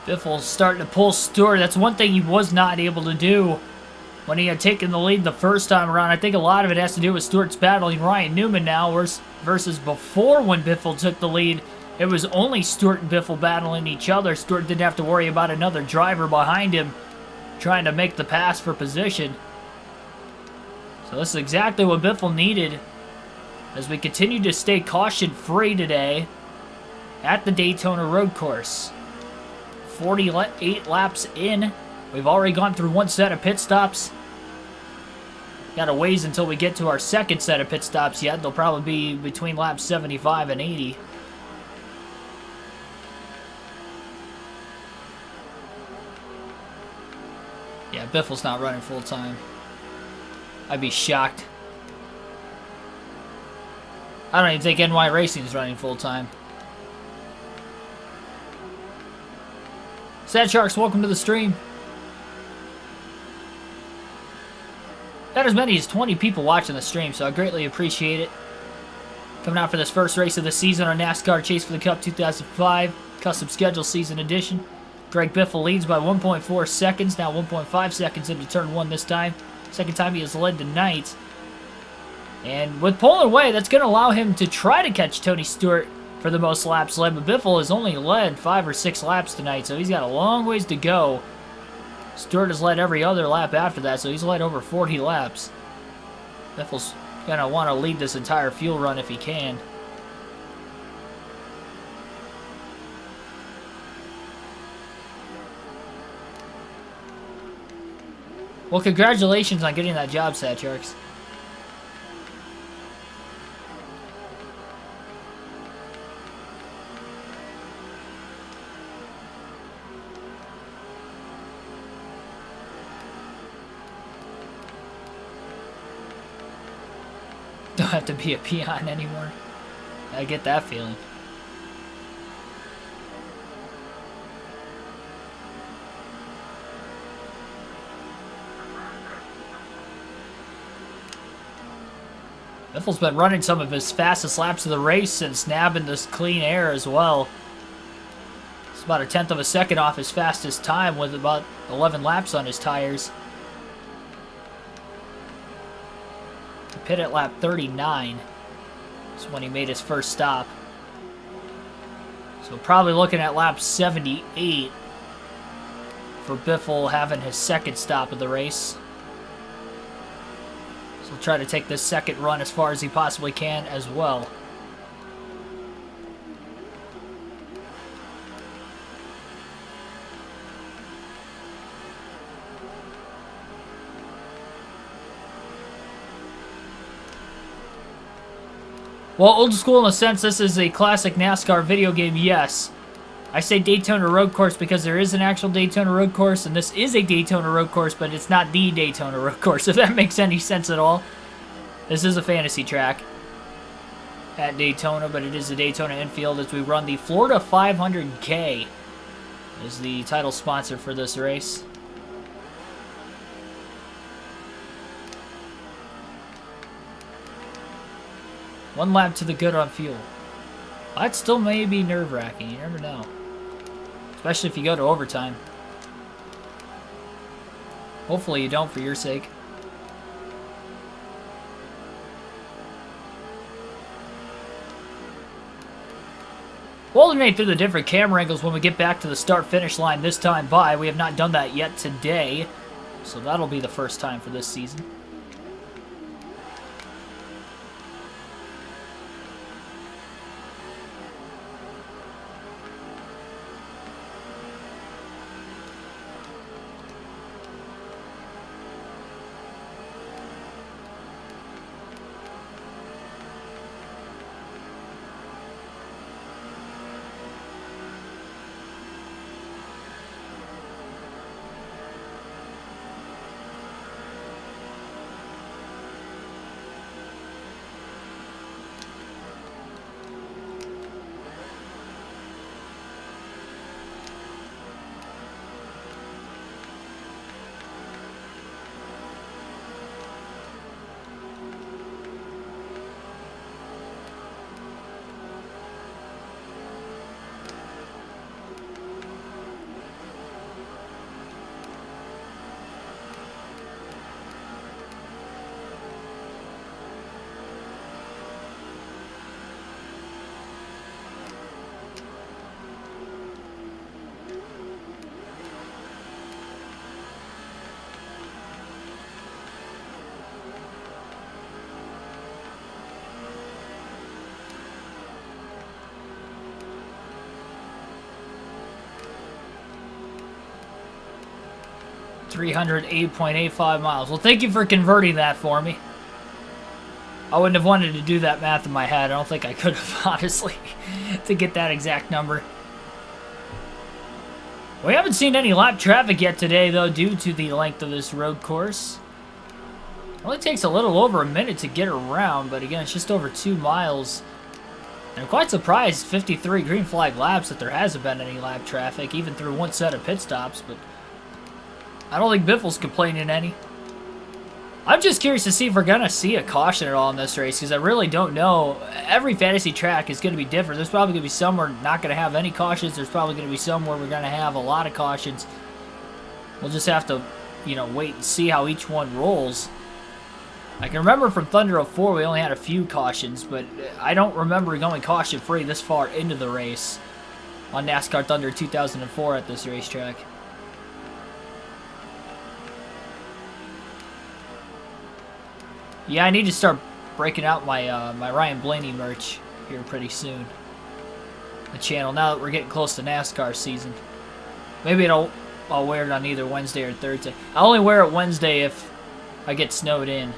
Speaker 1: Biffle's starting to pull Stewart. That's one thing he was not able to do when he had taken the lead the first time around. I think a lot of it has to do with Stewart's battling Ryan Newman now versus before when Biffle took the lead. It was only Stewart and Biffle battling each other. Stewart didn't have to worry about another driver behind him trying to make the pass for position. So this is exactly what Biffle needed as we continue to stay caution-free today at the Daytona road course. 48 laps in. We've already gone through one set of pit stops. Got a ways until we get to our second set of pit stops yet. They'll probably be between laps 75 and 80. Yeah, Biffle's not running full time. I'd be shocked. I don't even think NY Racing is running full time. Sad Sharks, welcome to the stream. Got as many as 20 people watching the stream, so I greatly appreciate it. Coming out for this first race of the season on NASCAR Chase for the Cup 2005 Custom Schedule Season Edition. Greg Biffle leads by 1.4 seconds, now 1.5 seconds into turn 1 this time. Second time he has led tonight. And with pulling away, that's going to allow him to try to catch Tony Stewart for the most laps led, but Biffle has only led 5 or 6 laps tonight, so he's got a long ways to go. Stewart has led every other lap after that, so he's led over 40 laps. Biffle's going to want to lead this entire fuel run if he can. Well, congratulations on getting that job, Sad Sharks. Don't have to be a peon anymore. I get that feeling. Biffle's been running some of his fastest laps of the race since nabbing this clean air as well. It's about 1/10 of a second off his fastest time with about 11 laps on his tires. Pit at lap 39 is when he made his first stop. So probably looking at lap 78 for Biffle having his second stop of the race. So he'll try to take this second run as far as he possibly can as well. Well, old school in a sense, this is a classic NASCAR video game, yes. I say Daytona Road Course because there is an actual Daytona Road Course, and this is a Daytona Road Course, but it's not the Daytona Road Course, if that makes any sense at all. This is a fantasy track at Daytona, but it is the Daytona infield as we run the Florida 500K is the title sponsor for this race. One lap to the good on fuel. That still may be nerve-wracking. You never know. Especially if you go to overtime. Hopefully you don't for your sake. We'll alternate through the different camera angles when we get back to the start-finish line this time by. We have not done that yet today, so that'll be the first time for this season. $308.85 miles. Well, thank you for converting that for me. I wouldn't have wanted to do that math in my head. I don't think I could have, honestly, to get that exact number. We haven't seen any lap traffic yet today, though, due to the length of this road course. It only takes a little over a minute to get around, but again, it's just over 2 miles. And I'm quite surprised, 53 green flag laps, that there hasn't been any lap traffic, even through one set of pit stops, but I don't think Biffle's complaining any. I'm just curious to see if we're going to see a caution at all in this race, because I really don't know. Every fantasy track is going to be different. There's probably going to be some we're not going to have any cautions. There's probably going to be some where we're going to have a lot of cautions. We'll just have to, you know, wait and see how each one rolls. I can remember from Thunder 04 we only had a few cautions, but I don't remember going caution-free this far into the race on NASCAR Thunder 2004 at this racetrack. Yeah, I need to start breaking out my my Ryan Blaney merch here pretty soon. The channel, now that we're getting close to NASCAR season. Maybe I'll wear it on either Wednesday or Thursday. I only wear it Wednesday if I get snowed in.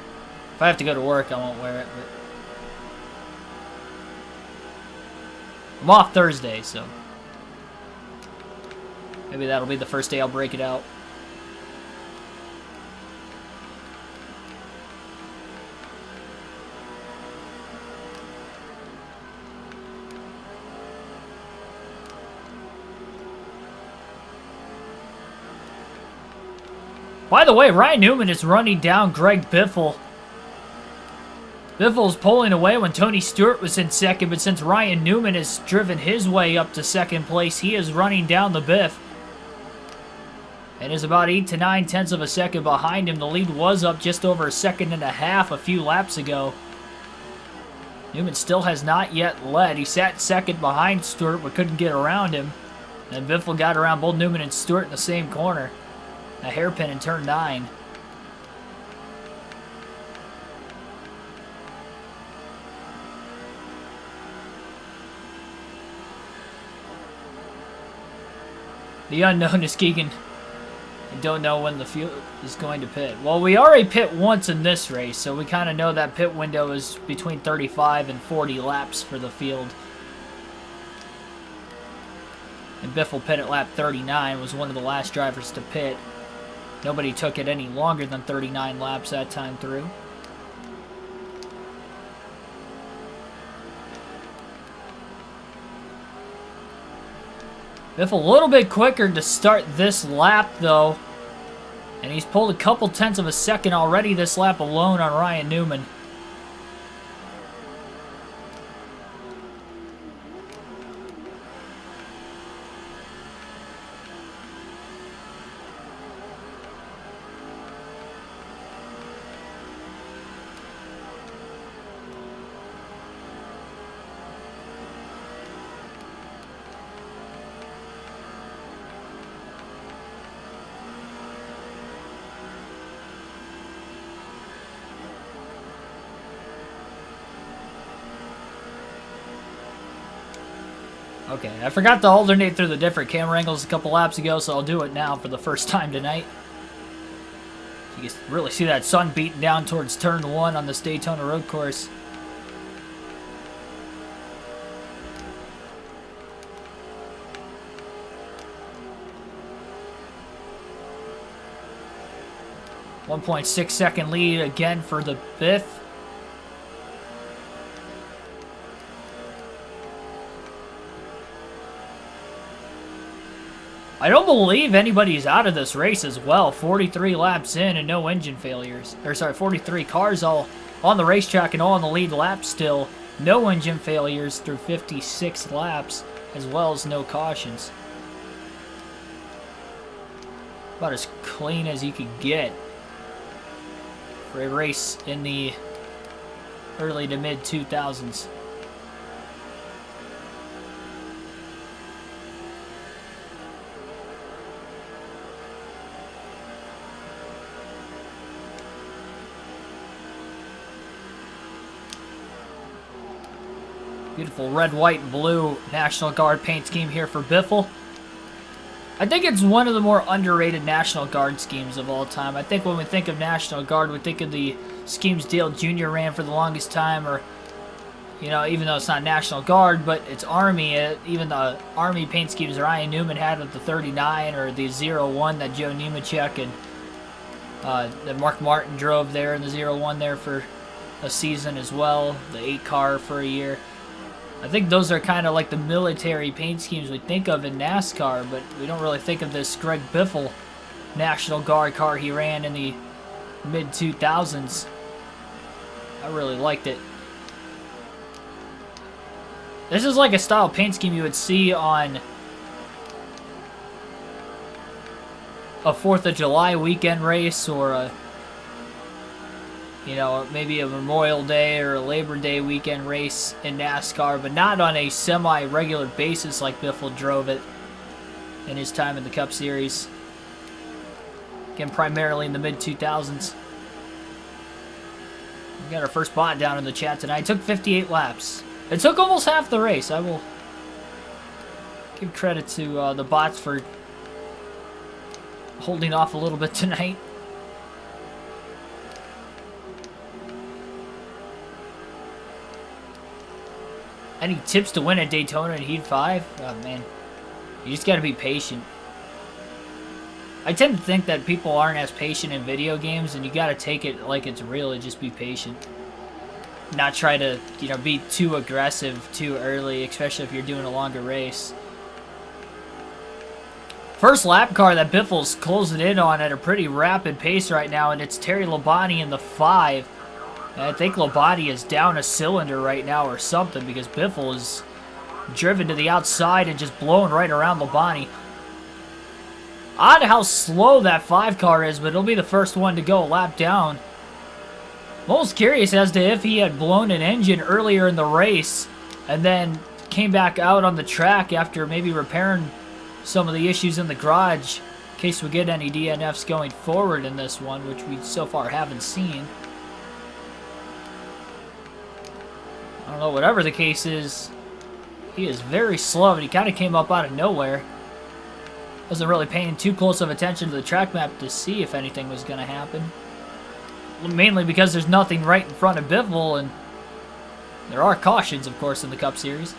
Speaker 1: If I have to go to work, I won't wear it. But I'm off Thursday, so maybe that'll be the first day I'll break it out. By the way, Ryan Newman is running down Greg Biffle. Biffle's pulling away when Tony Stewart was in second, but since Ryan Newman has driven his way up to second place, he is running down the Biff. And is about 8 to 9 tenths of a second behind him. The lead was up just over a second and a half a few laps ago. Newman still has not yet led. He sat second behind Stewart, but couldn't get around him. And Biffle got around both Newman and Stewart in the same corner. A hairpin in turn 9. The unknown is Keegan. I don't know when the field is going to pit. Well, we already pit once in this race, so we kind of know that pit window is between 35 and 40 laps for the field. And Biffle pit at lap 39, was one of the last drivers to pit. Nobody took it any longer than 39 laps that time through. Biff a little bit quicker to start this lap, though. And he's pulled a couple tenths of a second already this lap alone on Ryan Newman. Okay, I forgot to alternate through the different camera angles a couple laps ago, so I'll do it now for the first time tonight. You can really see that sun beating down towards turn 1 on this Daytona road course. .6-second lead again for the Biff. I don't believe anybody's out of this race as well. 43 laps in and no engine failures. Or sorry, 43 cars all on the racetrack and all on the lead lap still. No engine failures through 56 laps, as well as no cautions. About as clean as you could get for a race in the early to mid 2000s. Beautiful red, white, and blue National Guard paint scheme here for Biffle. I think it's one of the more underrated National Guard schemes of all time. I think when we think of National Guard, we think of the schemes Dale Jr. ran for the longest time, or, you know, even though it's not National Guard, but it's Army. Even the Army paint schemes Ryan Newman had with the 39, or the 01 that Joe Nemechek and that Mark Martin drove there in the 01 there for a season as well. The 8 car for a year. I think those are kind of like the military paint schemes we think of in NASCAR, but we don't really think of this Greg Biffle National Guard car he ran in the mid-2000s. I really liked it. This is like a style paint scheme you would see on a 4th of July weekend race, or a, you know, maybe a Memorial Day or a Labor Day weekend race in NASCAR, but not on a semi-regular basis like Biffle drove it in his time in the Cup Series. Again, primarily in the mid-2000s. We got our first bot down in the chat tonight. It took 58 laps. It took almost half the race. I will give credit to the bots for holding off a little bit tonight. Any tips to win at Daytona in Heat 5? Oh, man. You just gotta be patient. I tend to think that people aren't as patient in video games, and you gotta take it like it's real and just be patient. Not try to, you know, be too aggressive too early, especially if you're doing a longer race. First lap car that Biffle's closing in on at a pretty rapid pace right now, and it's Terry Labonte in the 5. And I think Labonte is down a cylinder right now or something, because Biffle is driven to the outside and just blowing right around Labonte. Odd how slow that 5 car is, but it'll be the first one to go a lap down. I'm almost curious as to if he had blown an engine earlier in the race and then came back out on the track after maybe repairing some of the issues in the garage, in case we get any DNFs going forward in this one, which we so far haven't seen. I don't know, whatever the case is, he is very slow, and he kind of came up out of nowhere. Wasn't really paying too close of attention to the track map to see if anything was going to happen. Mainly because there's nothing right in front of Biffle, and there are cautions, of course, in the Cup Series.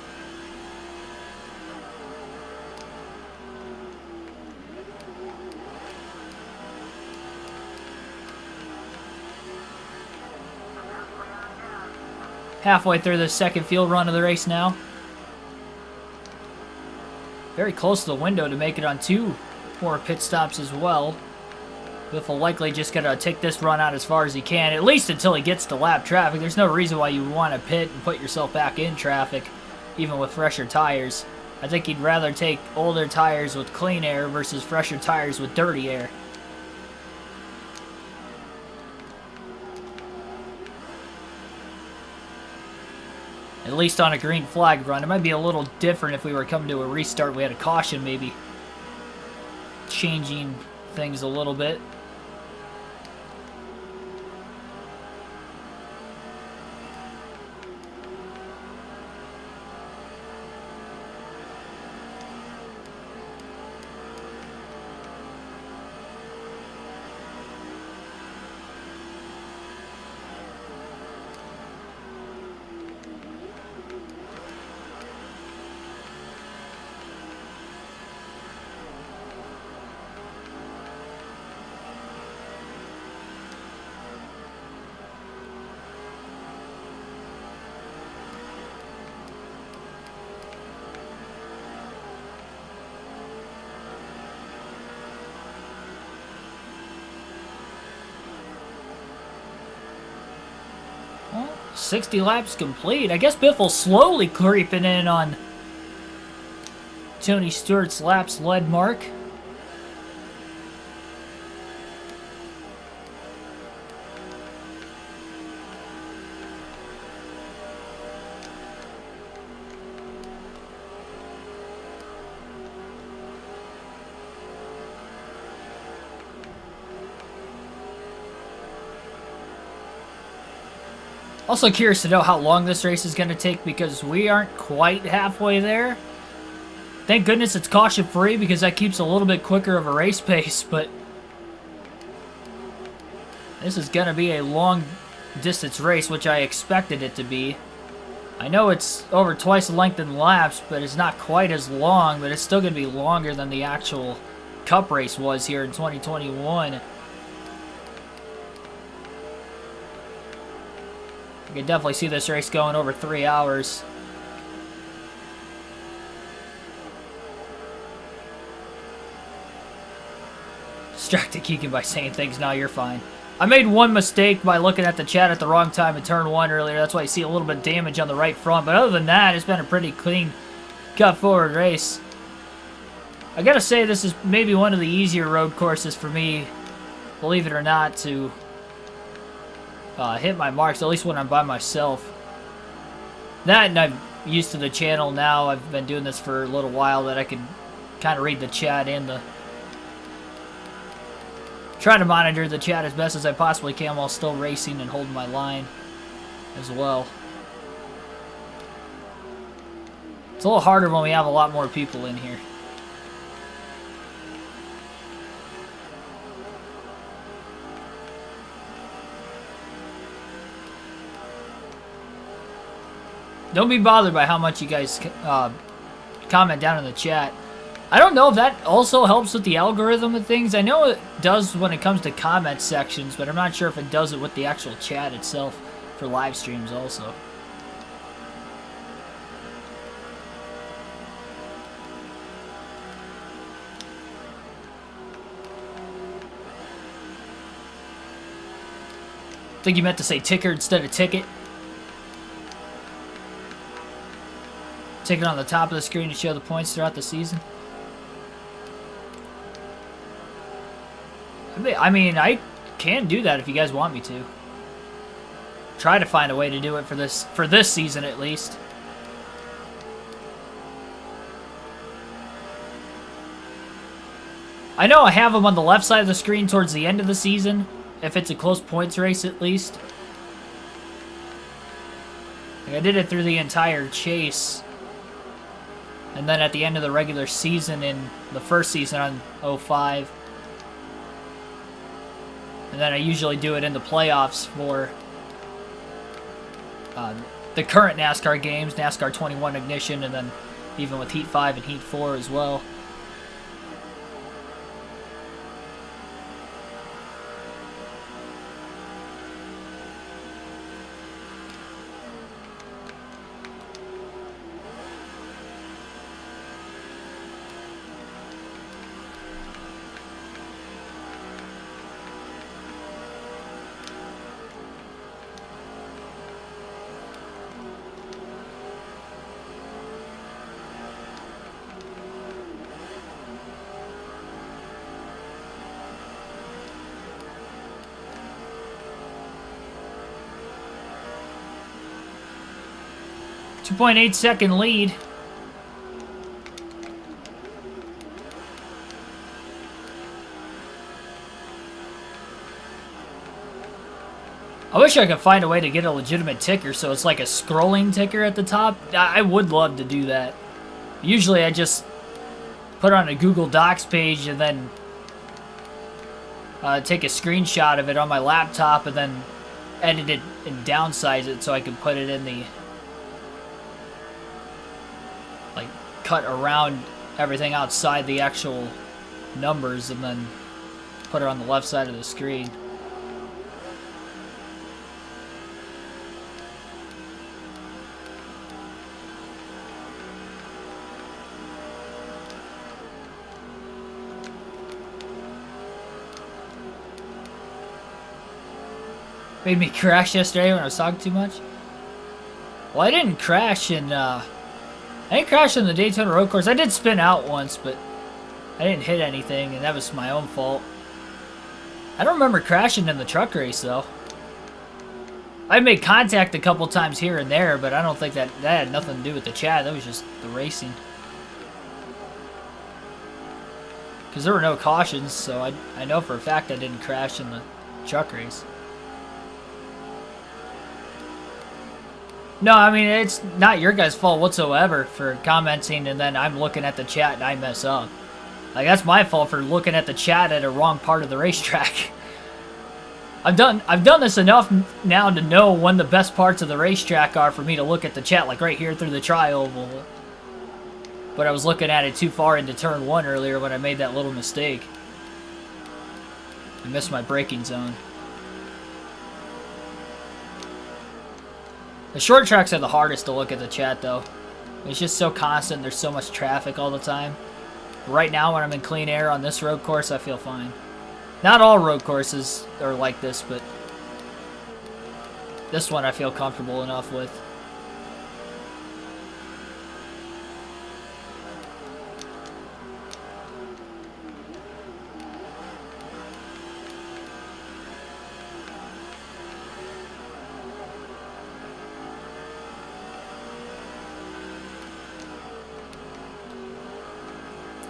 Speaker 1: Halfway through the second field run of the race now. Very close to the window to make it on 2 more pit stops as well. Biffle likely just going to take this run out as far as he can, at least until he gets to lap traffic. There's no reason why you would want to pit and put yourself back in traffic, even with fresher tires. I think he'd rather take older tires with clean air versus fresher tires with dirty air. At least on a green flag run. It might be a little different if we were coming to a restart. We had a caution, maybe changing things a little bit. Well, 60 laps complete. I guess Biffle's slowly creeping in on Tony Stewart's laps led mark. Also curious to know how long this race is going to take because we aren't quite halfway there. Thank goodness it's caution free because that keeps a little bit quicker of a race pace, but this is going to be a long distance race, which I expected it to be. I know it's over twice the length in laps, but it's not quite as long, but it's still going to be longer than the actual Cup race was here in 2021. I can definitely see this race going over 3 hours. Distracted Keegan by saying things. Now you're fine. I made one mistake by looking at the chat at the wrong time in turn 1 earlier. That's why you see a little bit of damage on the right front. But other than that, it's been a pretty clean cut forward race. I gotta say, this is maybe one of the easier road courses for me, believe it or not, to hit my marks, at least when I'm by myself. That, and I'm used to the channel now. I've been doing this for a little while, that I can kind of read the chat and try to monitor the chat as best as I possibly can while still racing and holding my line as well. It's a little harder when we have a lot more people in here. Don't be bothered by how much you guys comment down in the chat. I don't know if that also helps with the algorithm of things. I know it does when it comes to comment sections, but I'm not sure if it does it with the actual chat itself for live streams also. I think you meant to say ticker instead of ticket. Ticket on the top of the screen to show the points throughout the season. I mean, I can do that if you guys want me to. Try to find a way to do it for this season at least. I know I have them on the left side of the screen towards the end of the season, if it's a close points race at least. Like I did it through the entire chase. And then at the end of the regular season in the first season on 05. And then I usually do it in the playoffs for the current NASCAR games, NASCAR 21 Ignition, and then even with Heat 5 and Heat 4 as well. .8-second lead. I wish I could find a way to get a legitimate ticker so it's like a scrolling ticker at the top. I would love to do that. Usually I just put it on a Google Docs page and then take a screenshot of it on my laptop and then edit it and downsize it so I can put it in the cut around everything outside the actual numbers and then put it on the left side of the screen. Made me crash yesterday when I was talking too much. Well, I didn't crash in, I didn't crash in the Daytona road course. I did spin out once, but I didn't hit anything, and that was my own fault. I don't remember crashing in the truck race, though. I made contact a couple times here and there, but I don't think that had nothing to do with the chat. That was just the racing. Because there were no cautions, so I know for a fact I didn't crash in the truck race. No, I mean, it's not your guys' fault whatsoever for commenting and then I'm looking at the chat and I mess up. Like, that's my fault for looking at the chat at a wrong part of the racetrack. I've done this enough now to know when the best parts of the racetrack are for me to look at the chat, like right here through the tri-oval. But I was looking at it too far into turn 1 earlier when I made that little mistake. I missed my braking zone. The short tracks are the hardest to look at the chat, though. It's just so constant. There's so much traffic all the time. Right now, when I'm in clean air on this road course, I feel fine. Not all road courses are like this, but this one I feel comfortable enough with.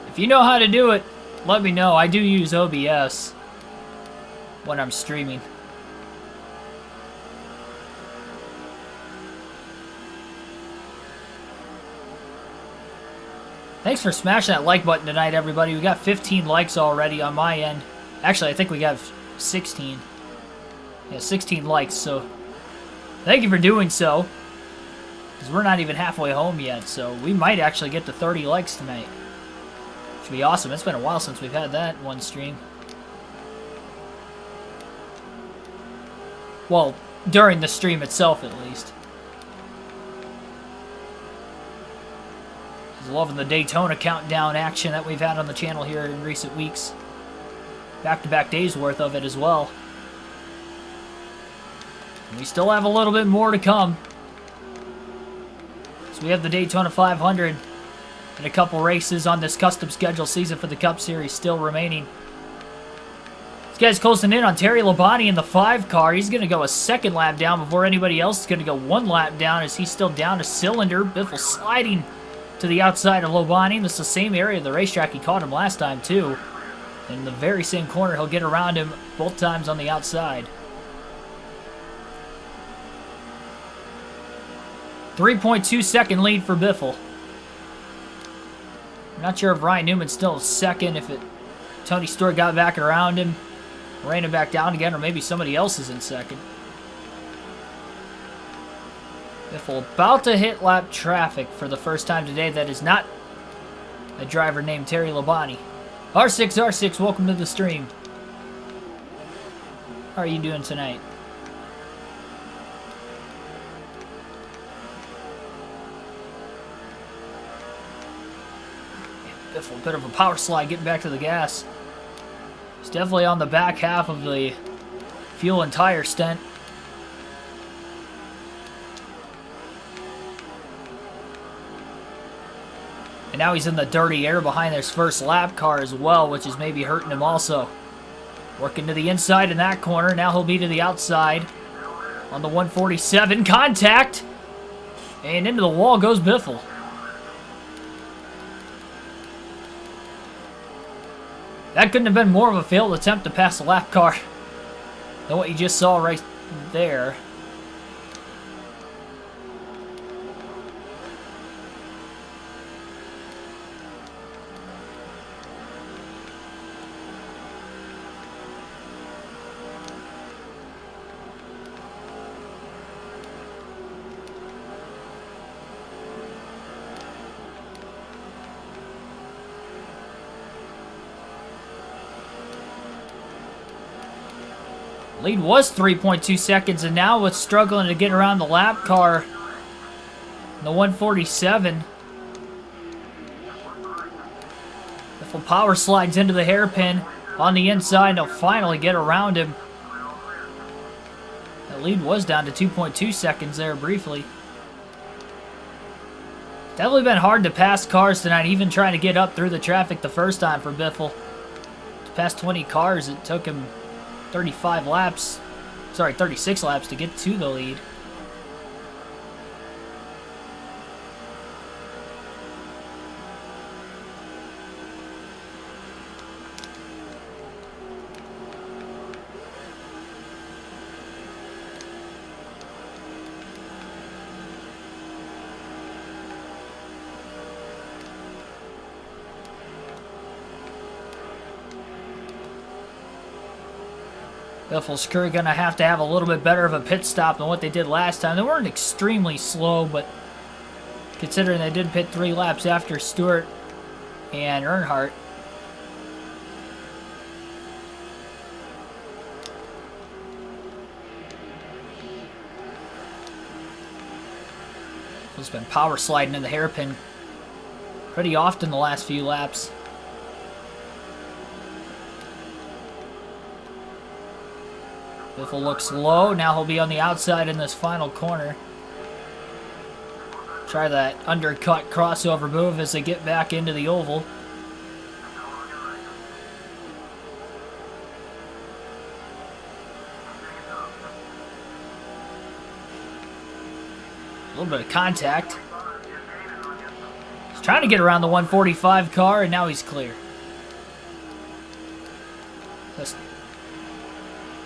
Speaker 1: If you know how to do it, let me know. I do use OBS when I'm streaming. Thanks for smashing that like button tonight, everybody. We got 15 likes already on my end. Actually, I think we got 16. Yeah, 16 likes, so thank you for doing so. Because we're not even halfway home yet, so we might actually get to 30 likes tonight. Should be awesome. It's been a while since we've had that one stream. Well, during the stream itself, at least. I was loving the Daytona countdown action that we've had on the channel here in recent weeks. Back-to-back days worth of it as well. And we still have a little bit more to come. So we have the Daytona 500 and a couple races on this custom schedule season for the Cup Series still remaining. This guy's closing in on Terry Labonte in the 5 car. He's going to go a second lap down before anybody else is going to go 1 lap down as he's still down a cylinder. Biffle sliding to the outside of Labonte. This is the same area of the racetrack he caught him last time too. In the very same corner, he'll get around him both times on the outside. 3.2 second lead for Biffle. I'm not sure if Ryan Newman's still second, if Tony Stewart got back around him, ran him back down again, or maybe somebody else is in second. Biffle about to hit lap traffic for the first time today. That is not a driver named Terry Labonte. R6, welcome to the stream. How are you doing tonight? Biffle, a bit of a power slide getting back to the gas. He's definitely on the back half of the fuel and tire stent. And now he's in the dirty air behind his first lap car as well, which is maybe hurting him also. Working to the inside in that corner. Now he'll be to the outside on the 147. Contact! And into the wall goes Biffle. That couldn't have been more of a failed attempt to pass the lap car than what you just saw right there. Lead was 3.2 seconds, and now it's struggling to get around the lap car. The 147. Biffle power slides into the hairpin on the inside, and he'll finally get around him. That lead was down to 2.2 seconds there briefly. Definitely been hard to pass cars tonight, even trying to get up through the traffic the first time for Biffle. To pass 20 cars, it took him 36 laps to get to the lead. Biffle's crew going to have a little bit better of a pit stop than what they did last time. They weren't extremely slow, but considering they did pit 3 laps after Stewart and Earnhardt. Biffle's been power sliding in the hairpin pretty often the last few laps. Biffle looks low. Now he'll be on the outside in this final corner. Try that undercut crossover move as they get back into the oval. A little bit of contact. He's trying to get around the 145 car, and now he's clear. That's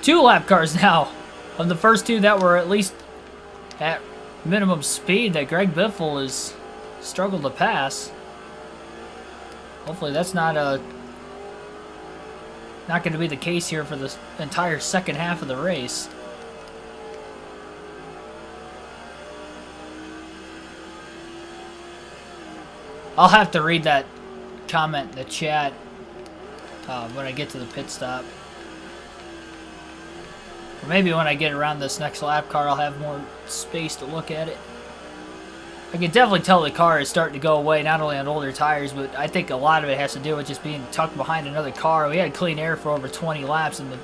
Speaker 1: 2 lap cars now of the first 2 that were at least at minimum speed that Greg Biffle has struggled to pass. Hopefully that's not going to be the case here for the entire second half of the race. I'll have to read that comment in the chat when I get to the pit stop. Or maybe when I get around this next lap car, I'll have more space to look at it. I can definitely tell the car is starting to go away, not only on older tires, but I think a lot of it has to do with just being tucked behind another car. We had clean air for over 20 laps, and the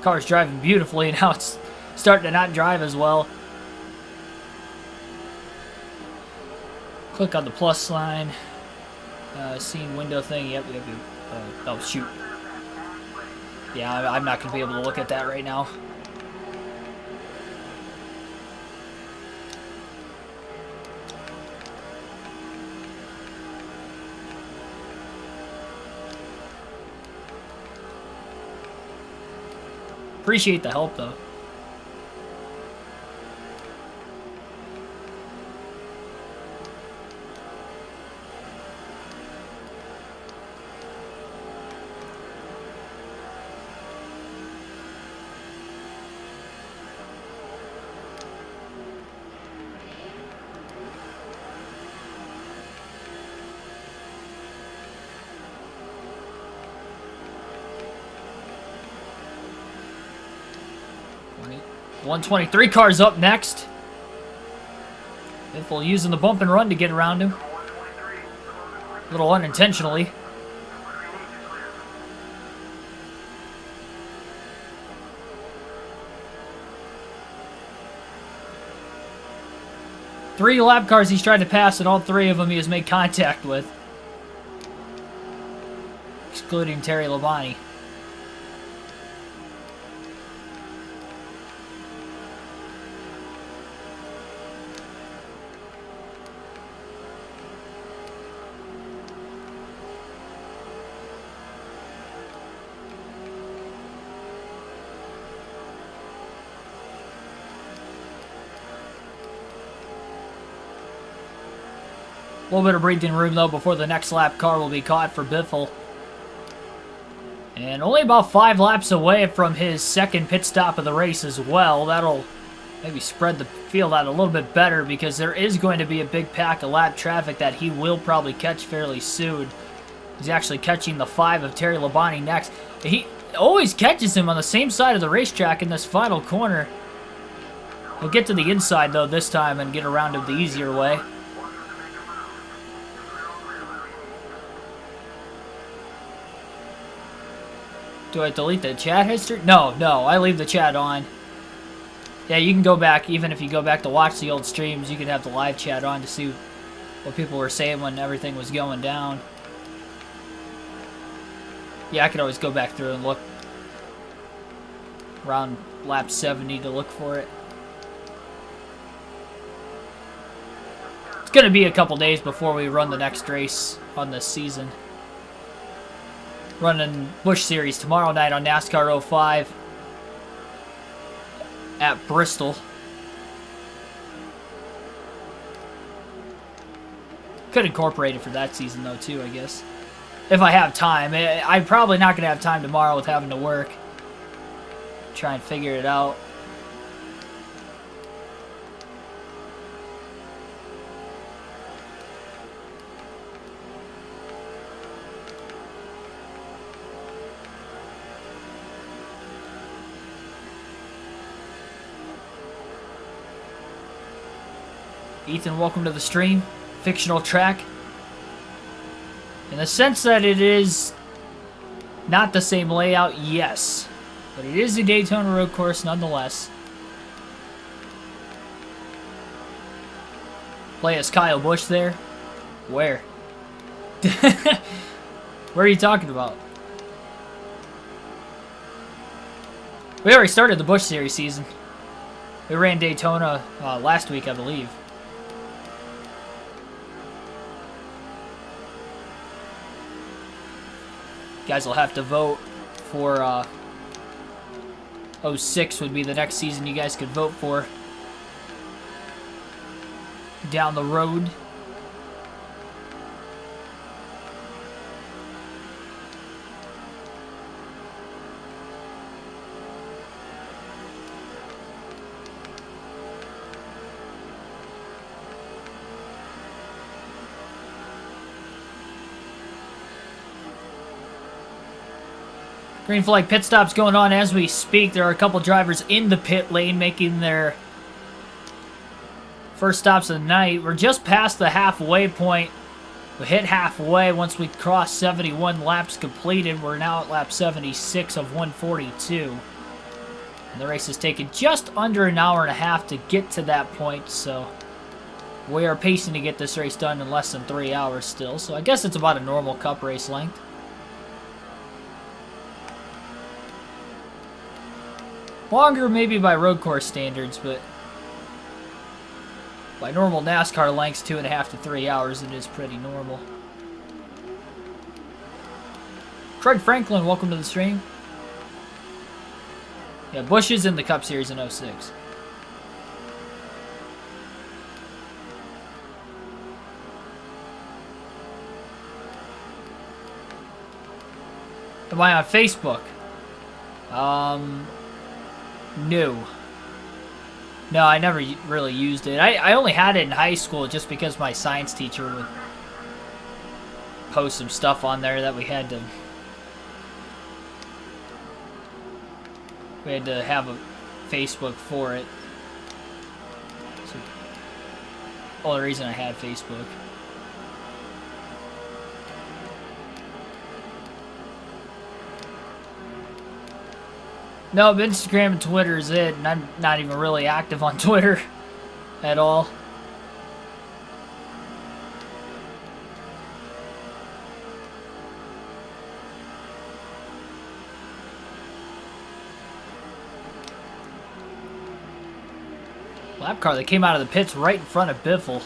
Speaker 1: car's driving beautifully, and now it's starting to not drive as well. Click on the plus sign. Scene window thing. Yep. Oh, shoot. Yeah, I'm not going to be able to look at that right now. Appreciate the help, though. The 123 car's up next. Biffle using the bump and run to get around him. A little unintentionally. Three lap cars he's tried to pass, and all 3 of them he has made contact with. Excluding Terry Labonte. A little bit of breathing room, though, before the next lap car will be caught for Biffle. And only about 5 laps away from his second pit stop of the race as well. That'll maybe spread the field out a little bit better, because there is going to be a big pack of lap traffic that he will probably catch fairly soon. He's actually catching the 5 of Terry Labonte next. He always catches him on the same side of the racetrack in this final corner. He'll get to the inside, though, this time and get around him the easier way. Do I delete the chat history? No, I leave the chat on. Yeah, you can go back, even if you go back to watch the old streams, you can have the live chat on to see what people were saying when everything was going down. Yeah, I could always go back through and look around lap 70 to look for it. It's going to be a couple days before we run the next race on this season. Running Busch Series tomorrow night on NASCAR 05 at Bristol. Could incorporate it for that season though too, I guess. If I have time. I'm probably not going to have time tomorrow with having to work. Try and figure it out. Ethan, welcome to the stream. Fictional track. In the sense that it is not the same layout, yes. But it is a Daytona road course nonetheless. Play as Kyle Busch there? Where? Where are you talking about? We already started the Busch Series season. We ran Daytona last week, I believe. Guys will have to vote for 06 would be the next season you guys could vote for down the road. Green flag pit stops going on as we speak. There are a couple drivers in the pit lane making their first stops of the night. We're just past the halfway point. We hit halfway once we cross 71 laps completed. We're now at lap 76 of 142. And the race has taken just under an hour and a half to get to that point, so we are pacing to get this race done in less than 3 hours still. So I guess it's about a normal Cup race length. Longer maybe by road course standards, but by normal NASCAR lengths, 2.5 to 3 hours, it is pretty normal. Craig Franklin, welcome to the stream. Yeah, Busch is in the Cup Series in 06. Am I on Facebook? No. No, I never really used it. I only had it in high school just because my science teacher would post some stuff on there that we had to have a Facebook for it. So, only reason I had Facebook. No, Instagram and Twitter is it, and I'm not even really active on Twitter at all. Lap car that came out of the pits right in front of Biffle.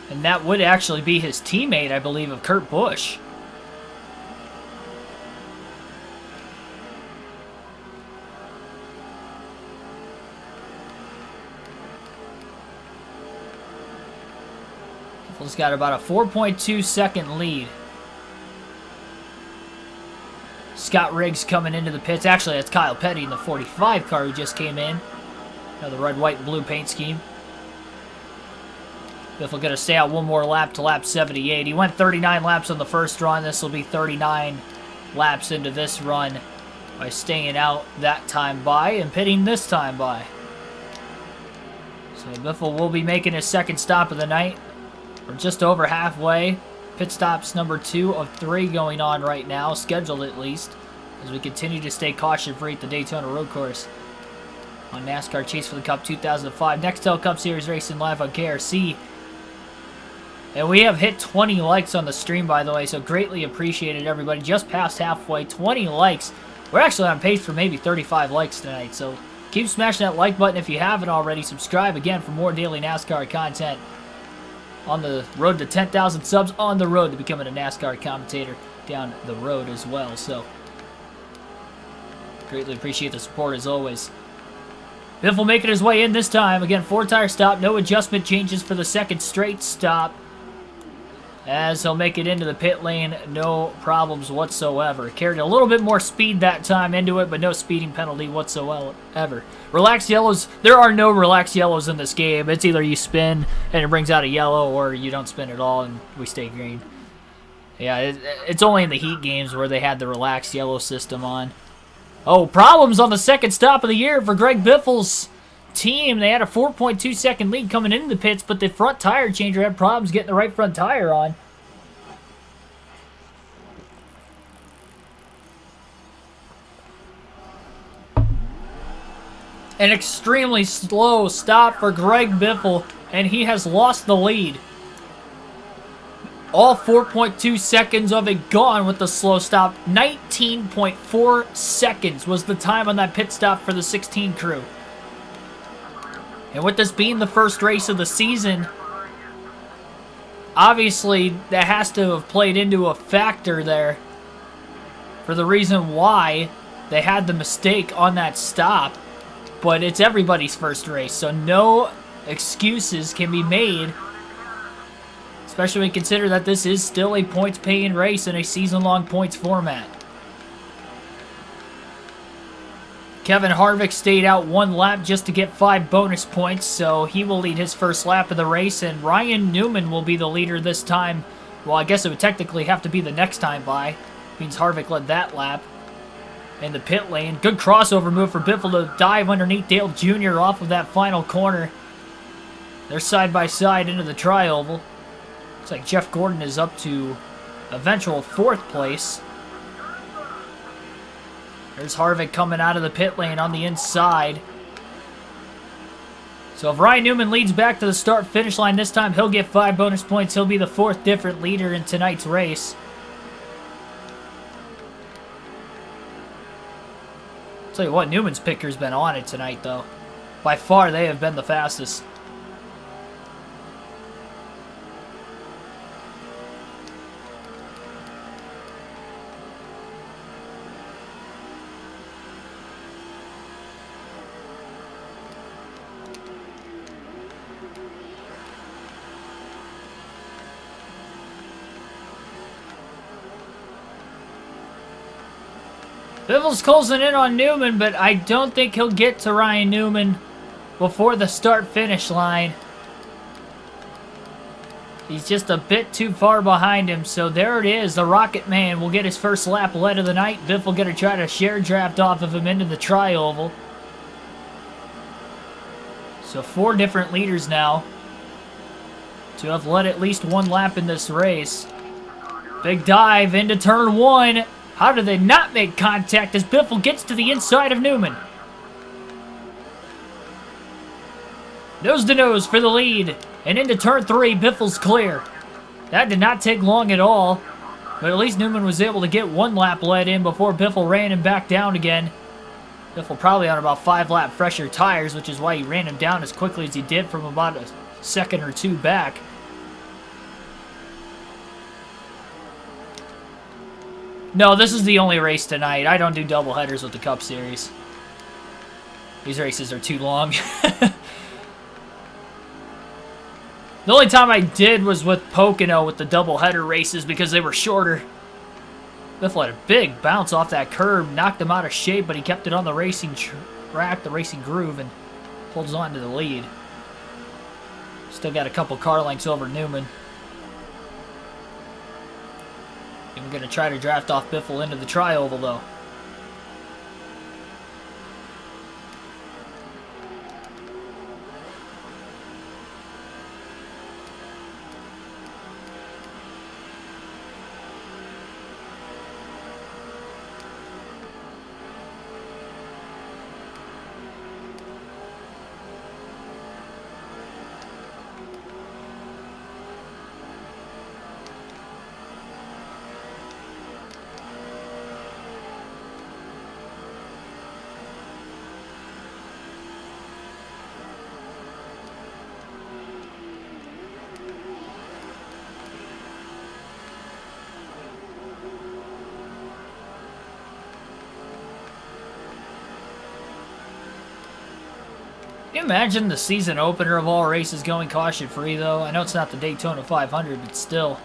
Speaker 1: And that would actually be his teammate, I believe, of Kurt Busch. Biffle's got about a 4.2 second lead. Scott Riggs coming into the pits. Actually, that's Kyle Petty in the 45 car who just came in. The red, white, and blue paint scheme. Biffle going to stay out one more lap to lap 78. He went 39 laps on the first run. This will be 39 laps into this run by staying out that time by and pitting this time by. So Biffle will be making his second stop of the night. We're just over halfway. Pit stops number 2 of 3 going on right now, scheduled at least, as we continue to stay caution-free at the Daytona road course. on NASCAR Chase for the Cup 2005. Nextel Cup Series racing live on KRC. And we have hit 20 likes on the stream, by the way, so greatly appreciated, everybody. Just past halfway, 20 likes. We're actually on pace for maybe 35 likes tonight, so keep smashing that like button if you haven't already. Subscribe, again, for more daily NASCAR content. On the road to 10,000 subs, on the road to becoming a NASCAR commentator down the road as well, so greatly appreciate the support as always. Biffle making his way in this time. Again, 4-tire stop, no adjustment changes for the second straight stop, as he'll make it into the pit lane, no problems whatsoever. Carried a little bit more speed that time into it, but no speeding penalty whatsoever. Relaxed yellows, there are no relaxed yellows in this game. It's either you spin and it brings out a yellow, or you don't spin at all and we stay green. Yeah, it's only in the heat games where they had the relaxed yellow system on. Oh, problems on the second stop of the year for Greg Biffle's team. They had a 4.2 second lead coming into the pits, but the front tire changer had problems getting the right front tire on. An extremely slow stop for Greg Biffle, and he has lost the lead. All 4.2 seconds of it gone with the slow stop. 19.4 seconds was the time on that pit stop for the 16 crew. And with this being the first race of the season, obviously that has to have played into a factor there for the reason why they had the mistake on that stop. But it's everybody's first race, so no excuses can be made, especially when you consider that this is still a points-paying race in a season-long points format. Kevin Harvick stayed out one lap just to get 5 bonus points, so he will lead his first lap of the race, and Ryan Newman will be the leader this time. Well, I guess it would technically have to be the next time by. Means Harvick led that lap. In the pit lane, good crossover move for Biffle to dive underneath Dale Jr. off of that final corner. They're side by side into the tri-oval. Looks like Jeff Gordon is up to eventual 4th place. There's Harvick coming out of the pit lane on the inside. So if Ryan Newman leads back to the start-finish line this time, he'll get 5 bonus points. He'll be the 4th different leader in tonight's race. Tell you what, Newman's picker's been on it tonight, though. By far, they have been the fastest. Biffle's closing in on Newman, but I don't think he'll get to Ryan Newman before the start-finish line. He's just a bit too far behind him, so there it is. The Rocket Man will get his first lap led of the night. Biffle going to try to share draft off of him into the tri-oval. So 4 different leaders now to have led at least 1 lap in this race. Big dive into turn 1. How did they not make contact as Biffle gets to the inside of Newman? Nose to nose for the lead. And into turn 3, Biffle's clear. That did not take long at all. But at least Newman was able to get 1 lap led in before Biffle ran him back down again. Biffle probably on about 5 lap fresher tires, which is why he ran him down as quickly as he did from about a second or 2 back. No, this is the only race tonight. I don't do doubleheaders with the Cup Series. These races are too long. The only time I did was with Pocono with the doubleheader races because they were shorter. Biffle had a big bounce off that curb, knocked him out of shape, but he kept it on the racing track, the racing groove, and holds on to the lead. Still got a couple car lengths over Newman. And we're going to try to draft off Biffle into the tri-oval, though. Can you imagine the season opener of all races going caution-free, though? I know it's not the Daytona 500, but still.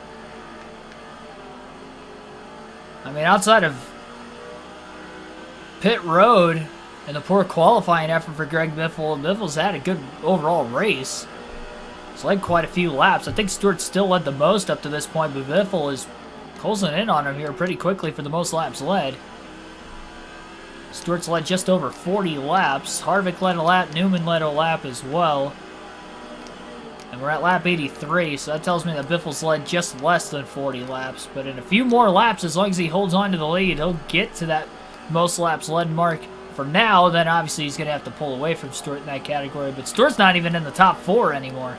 Speaker 1: I mean, outside of pit road and the poor qualifying effort for Greg Biffle, Biffle's had a good overall race. It's led quite a few laps. I think Stewart still led the most up to this point, but Biffle is closing in on him here pretty quickly for the most laps led. Stewart's led just over 40 laps. Harvick led a lap. Newman led a lap as well. And we're at lap 83, so that tells me that Biffle's led just less than 40 laps. But in a few more laps, as long as he holds on to the lead, he'll get to that most laps led mark. For now, then obviously he's going to have to pull away from Stewart in that category. But Stewart's not even in the top 4 anymore.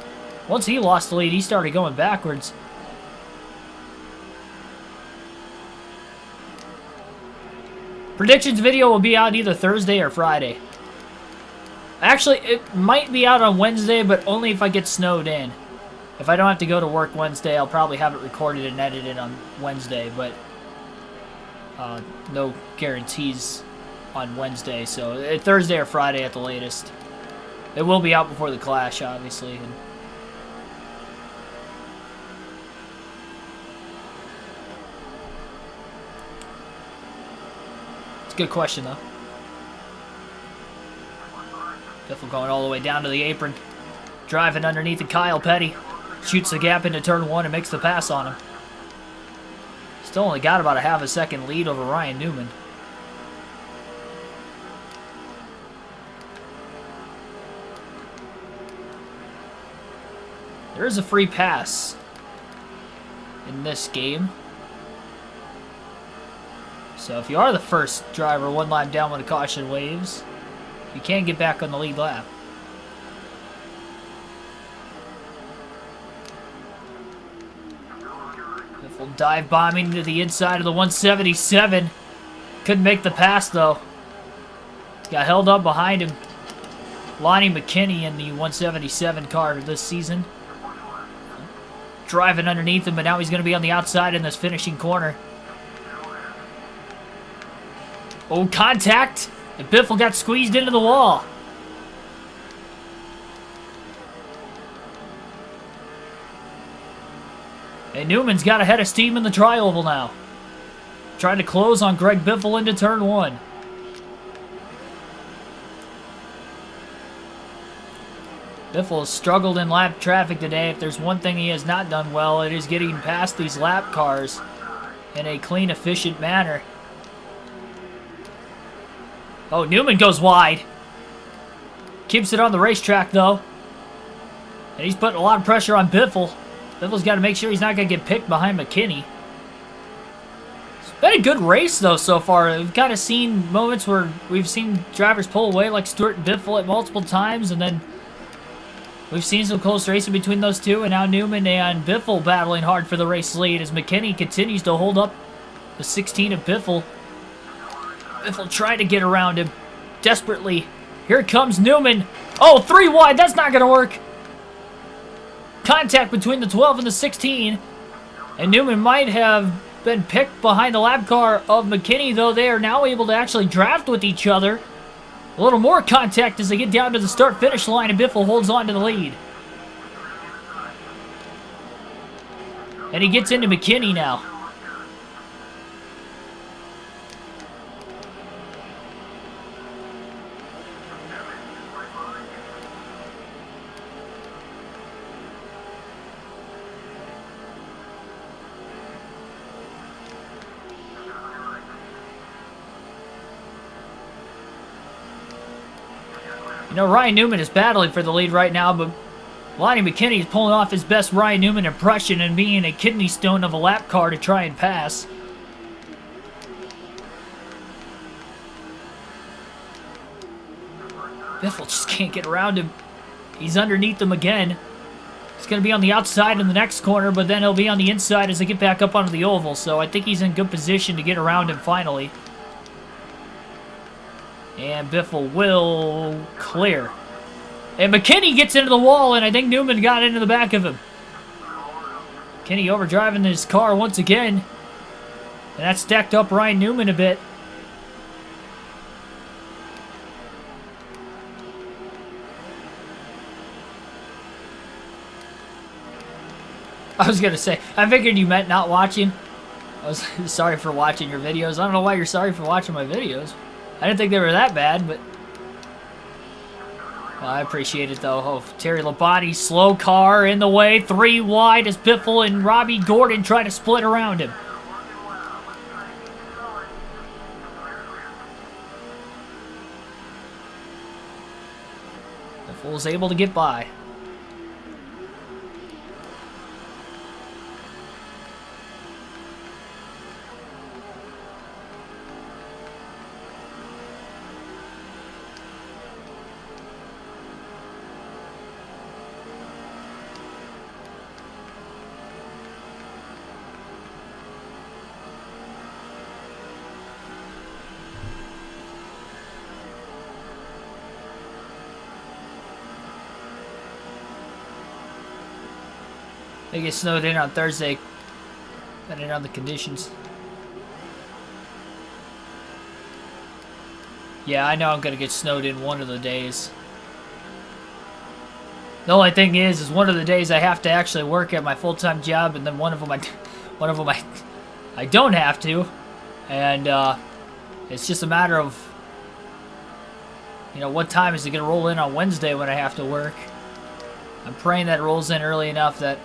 Speaker 1: Once he lost the lead, he started going backwards. Predictions video will be out either Thursday or Friday. Actually, it might be out on Wednesday, but only if I get snowed in. If I don't have to go to work Wednesday, I'll probably have it recorded and edited on Wednesday, but no guarantees on Wednesday, so Thursday or Friday at the latest. It will be out before the Clash, obviously. Good question, though. Biffle going all the way down to the apron. Driving underneath the Kyle Petty. Shoots the gap into turn 1 and makes the pass on him. Still only got about a half a second lead over Ryan Newman. There is a free pass in this game. So if you are the first driver 1 lap down when the caution waves, you can get back on the lead lap. Biffle dive bombing to the inside of the 177. Couldn't make the pass though. Got held up behind him. Lonnie McKinney in the 177 car this season. Driving underneath him, but now he's going to be on the outside in this finishing corner. Oh, contact! And Biffle got squeezed into the wall. And Newman's got a head of steam in the tri-oval now. Trying to close on Greg Biffle into turn 1. Biffle has struggled in lap traffic today. If there's one thing he has not done well, it is getting past these lap cars in a clean, efficient manner. Oh, Newman goes wide. Keeps it on the racetrack, though. And he's putting a lot of pressure on Biffle. Biffle's got to make sure he's not going to get picked behind McKinney. It's been a good race, though, so far. We've kind of seen moments where we've seen drivers pull away, like Stewart and Biffle at multiple times, and then we've seen some close racing between those two, and now Newman and Biffle battling hard for the race lead as McKinney continues to hold up the 16 of Biffle. Biffle trying to get around him desperately. Here comes Newman. Oh, 3 wide. That's not going to work. Contact between the 12 and the 16. And Newman might have been picked behind the lap car of McKinney, though they are now able to actually draft with each other. A little more contact as they get down to the start-finish line, and Biffle holds on to the lead. And he gets into McKinney now. You know, Ryan Newman is battling for the lead right now, but Lonnie McKinney is pulling off his best Ryan Newman impression and being a kidney stone of a lap car to try and pass. Biffle just can't get around him. He's underneath him again. He's going to be on the outside in the next corner, but then he'll be on the inside as they get back up onto the oval, so I think he's in good position to get around him finally. And Biffle will clear. And McKinney gets into the wall, and I think Newman got into the back of him. McKinney overdriving his car once again. And that stacked up Ryan Newman a bit. I was gonna say, I figured you meant not watching. I was sorry for watching your videos. I don't know why you're sorry for watching my videos. I didn't think they were that bad, but I appreciate it though. Oh, Terry Labonte, slow car in the way, 3 wide as Biffle and Robbie Gordon try to split around him. Biffle was able to get by. They get snowed in on Thursday, depending on the conditions. Yeah, I know I'm gonna get snowed in one of the days. The only thing is one of the days I have to actually work at my full-time job, and then one of them I don't have to, and it's just a matter of, you know, what time is it gonna roll in on Wednesday when I have to work. I'm praying that it rolls in early enough that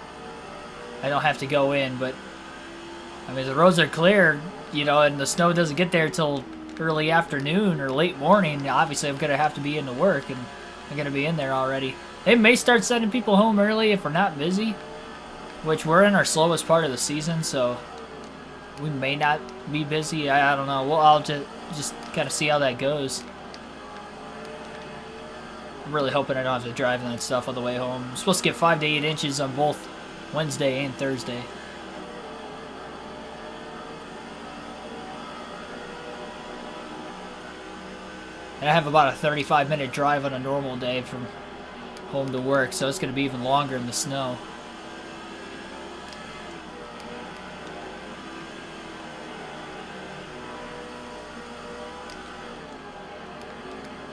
Speaker 1: I don't have to go in, but I mean, the roads are clear, you know, and the snow doesn't get there till early afternoon or late morning. Obviously, I'm going to have to be into work, and I'm going to be in there already. They may start sending people home early if we're not busy, which we're in our slowest part of the season, so we may not be busy. I don't know. Well, I'll just kind of see how that goes. I'm really hoping I don't have to drive that stuff on the way home. I'm supposed to get 5 to 8 inches on both Wednesday and Thursday. And I have about a 35-minute drive on a normal day from home to work, so it's going to be even longer in the snow.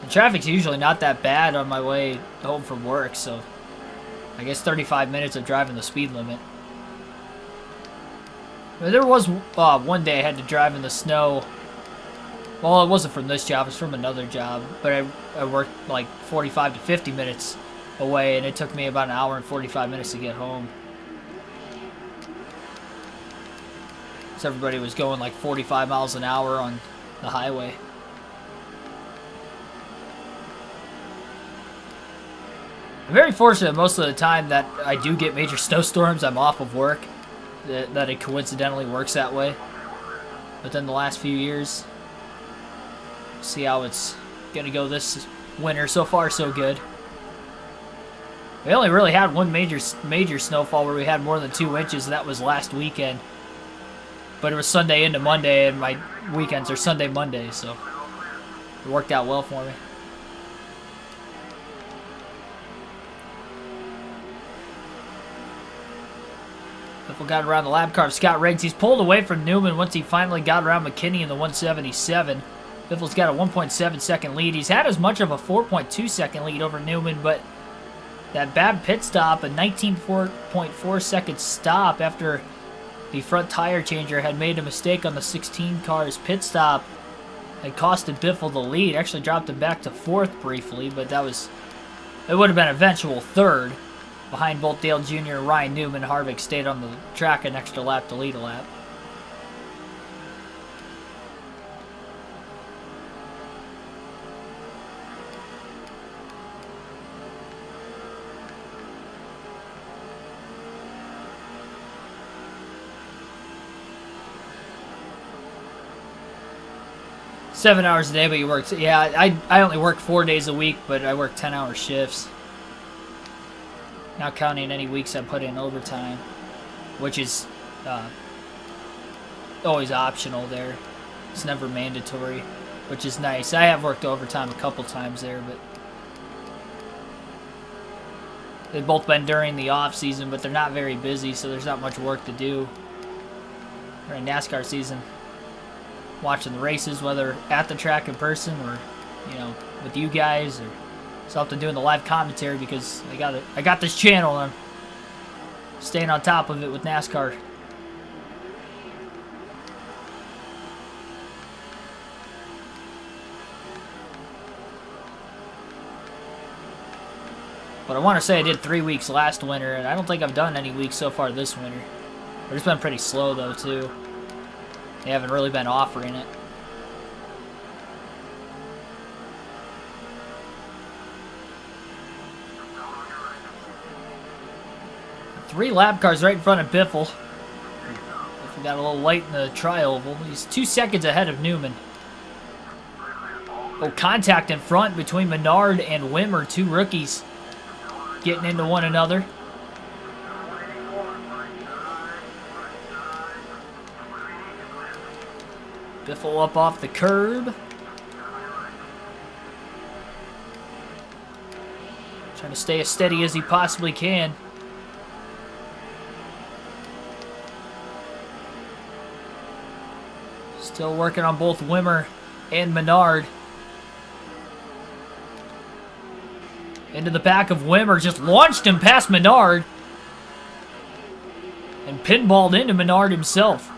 Speaker 1: The traffic's usually not that bad on my way home from work, so I guess 35 minutes of driving the speed limit. I mean, there was one day I had to drive in the snow. Well, it wasn't from this job, it was from another job. But I worked like 45 to 50 minutes away, and it took me about an hour and 45 minutes to get home. So everybody was going like 45 miles an hour on the highway. I'm very fortunate most of the time that I do get major snowstorms, I'm off of work, that it coincidentally works that way. But then the last few years, see how it's going to go this winter. So far, so good. We only really had one major snowfall where we had more than 2 inches, and that was last weekend. But it was Sunday into Monday, and my weekends are Sunday, Monday, so it worked out well for me. Biffle got around the lap car of Scott Riggs. He's pulled away from Newman once he finally got around McKinney in the 177. Biffle's got a 1.7 second lead. He's had as much of a 4.2 second lead over Newman, but that bad pit stop, a 19.4 second stop after the front tire changer had made a mistake on the 16 car's pit stop, had costed Biffle the lead. Actually dropped him back to 4th briefly, but it would have been eventual 3rd. Behind both Dale Jr. and Ryan Newman, Harvick stayed on the track an extra lap to lead a lap. Seven hours a day, but you work. Yeah, I only work 4 days a week, but I work 10-hour shifts. Not counting any weeks I put in overtime, which is always optional there. It's never mandatory, which is nice. I have worked overtime a couple times there, but they've both been during the off season, but they're not very busy, so there's not much work to do during NASCAR season. Watching the races, whether at the track in person or, you know, with you guys, or something, doing the live commentary, because I got this channel and I'm staying on top of it with NASCAR. But I want to say I did 3 weeks last winter, and I don't think I've done any weeks so far this winter. But it's been pretty slow, though, too. They haven't really been offering it. 3 lap cars right in front of Biffle. Biffle got a little light in the tri-oval. He's 2 seconds ahead of Newman. Oh, contact in front between Menard and Wimmer, 2 rookies getting into one another. Biffle up off the curb. Trying to stay as steady as he possibly can. Still working on both Wimmer and Menard. Into the back of Wimmer, just launched him past Menard. And pinballed into Menard himself.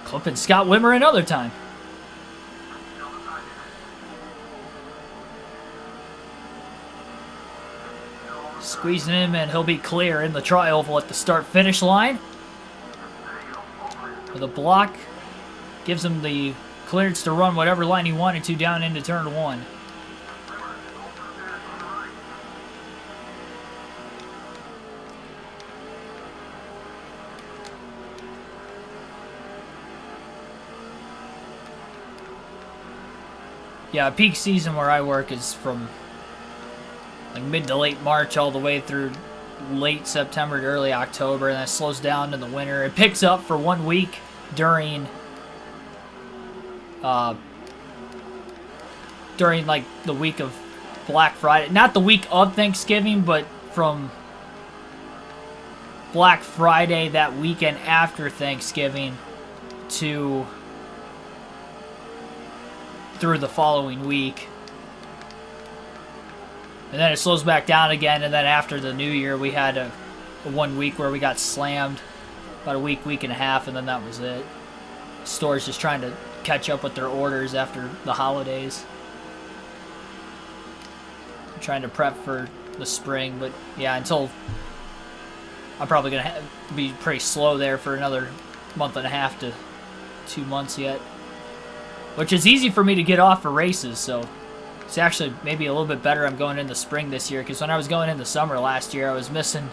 Speaker 1: Clipping Scott Wimmer another time. Squeezing him, and he'll be clear in the tri-oval at the start-finish line. With a block, gives him the clearance to run whatever line he wanted to down into turn 1. Yeah, peak season where I work is from like mid to late March all the way through late September to early October, and then it slows down in the winter. It picks up for 1 week during like the week of Black Friday. Not the week of Thanksgiving, but from Black Friday, that weekend after Thanksgiving, to through the following week. And then it slows back down again, and then after the new year, we had a 1 week where we got slammed. About a week and a half, and then that was it. Stores just trying to catch up with their orders after the holidays. I'm trying to prep for the spring, but yeah, until I'm probably going to be pretty slow there for another month and a half to 2 months yet. Which is easy for me to get off for races, so it's actually maybe a little bit better I'm going in the spring this year, because when I was going in the summer last year, I was missing...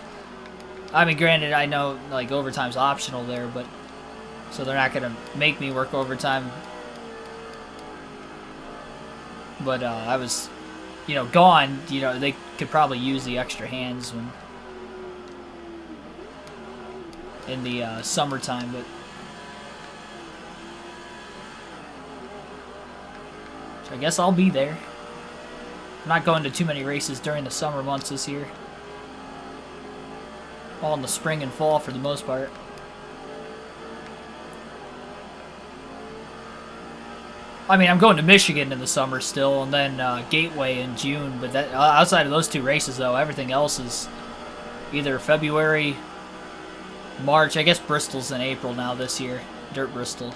Speaker 1: I mean, granted, I know, like, overtime's optional there, but... So they're not going to make me work overtime. But I was, you know, gone. You know, they could probably use the extra hands when... in the summertime, but... So I guess I'll be there. I'm not going to too many races during the summer months this year. All in the spring and fall for the most part. I mean, I'm going to Michigan in the summer still, and then Gateway in June. But that outside of those 2 races, though, everything else is either February, March. I guess Bristol's in April now this year. Dirt Bristol.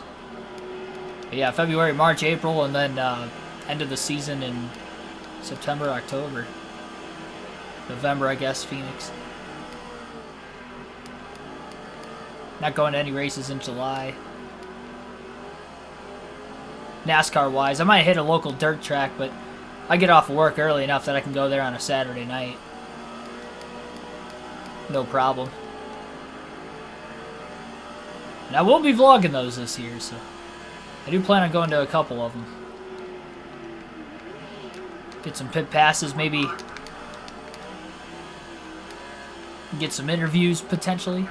Speaker 1: But yeah, February, March, April, and then end of the season in September, October. November, I guess, Phoenix. Not going to any races in July. NASCAR-wise, I might hit a local dirt track, but I get off of work early enough that I can go there on a Saturday night. No problem. And I will be vlogging those this year, so I do plan on going to a couple of them. Get some pit passes, maybe get some interviews potentially.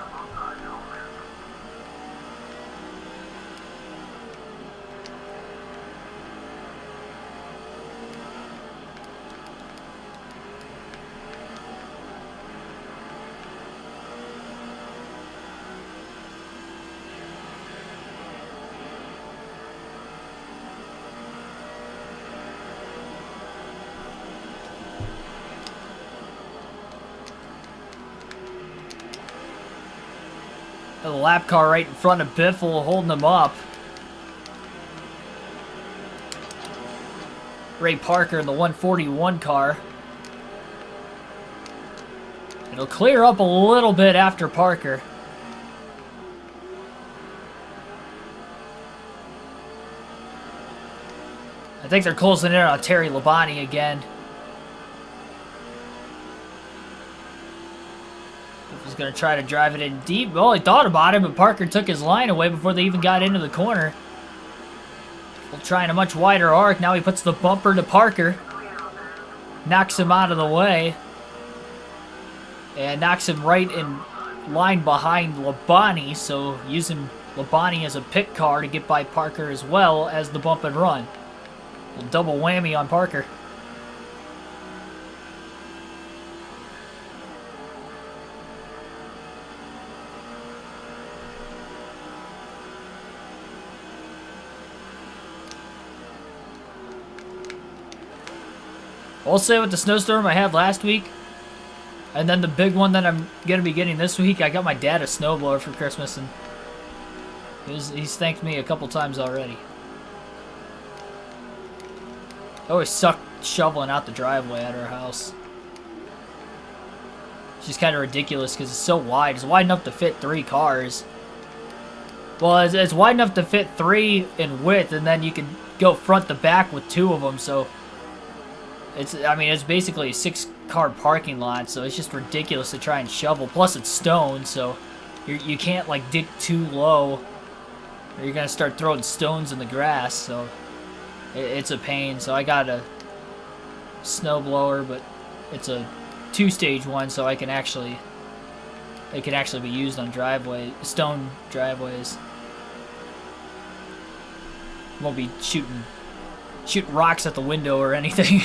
Speaker 1: The lap car right in front of Biffle holding him up. Ray Parker in the 141 car. It'll clear up a little bit after Parker. I think they're closing in on Terry Labonte again. Biffle's going to try to drive it in deep. Well, he thought about it, but Parker took his line away before they even got into the corner. Biffle trying a much wider arc. Now he puts the bumper to Parker. Knocks him out of the way. And knocks him right in line behind Labonte, so using Labonte as a pit car to get by Parker as well as the bump and run. A double whammy on Parker. I'll say with the snowstorm I had last week, and then the big one that I'm going to be getting this week, I got my dad a snowblower for Christmas, and he's thanked me a couple times already. I always suck shoveling out the driveway at our house. It's just kind of ridiculous because it's so wide. It's wide enough to fit 3 cars. Well, it's wide enough to fit 3 in width, and then you can go front to back with 2 of them, so I mean, it's basically a 6-car parking lot, so it's just ridiculous to try and shovel. Plus, it's stone, so you can't, like, dig too low, or you're going to start throwing stones in the grass, so it's a pain. So I got a snowblower, but it's a 2-stage one, so it can actually be used on stone driveways. Won't be shooting rocks at the window or anything.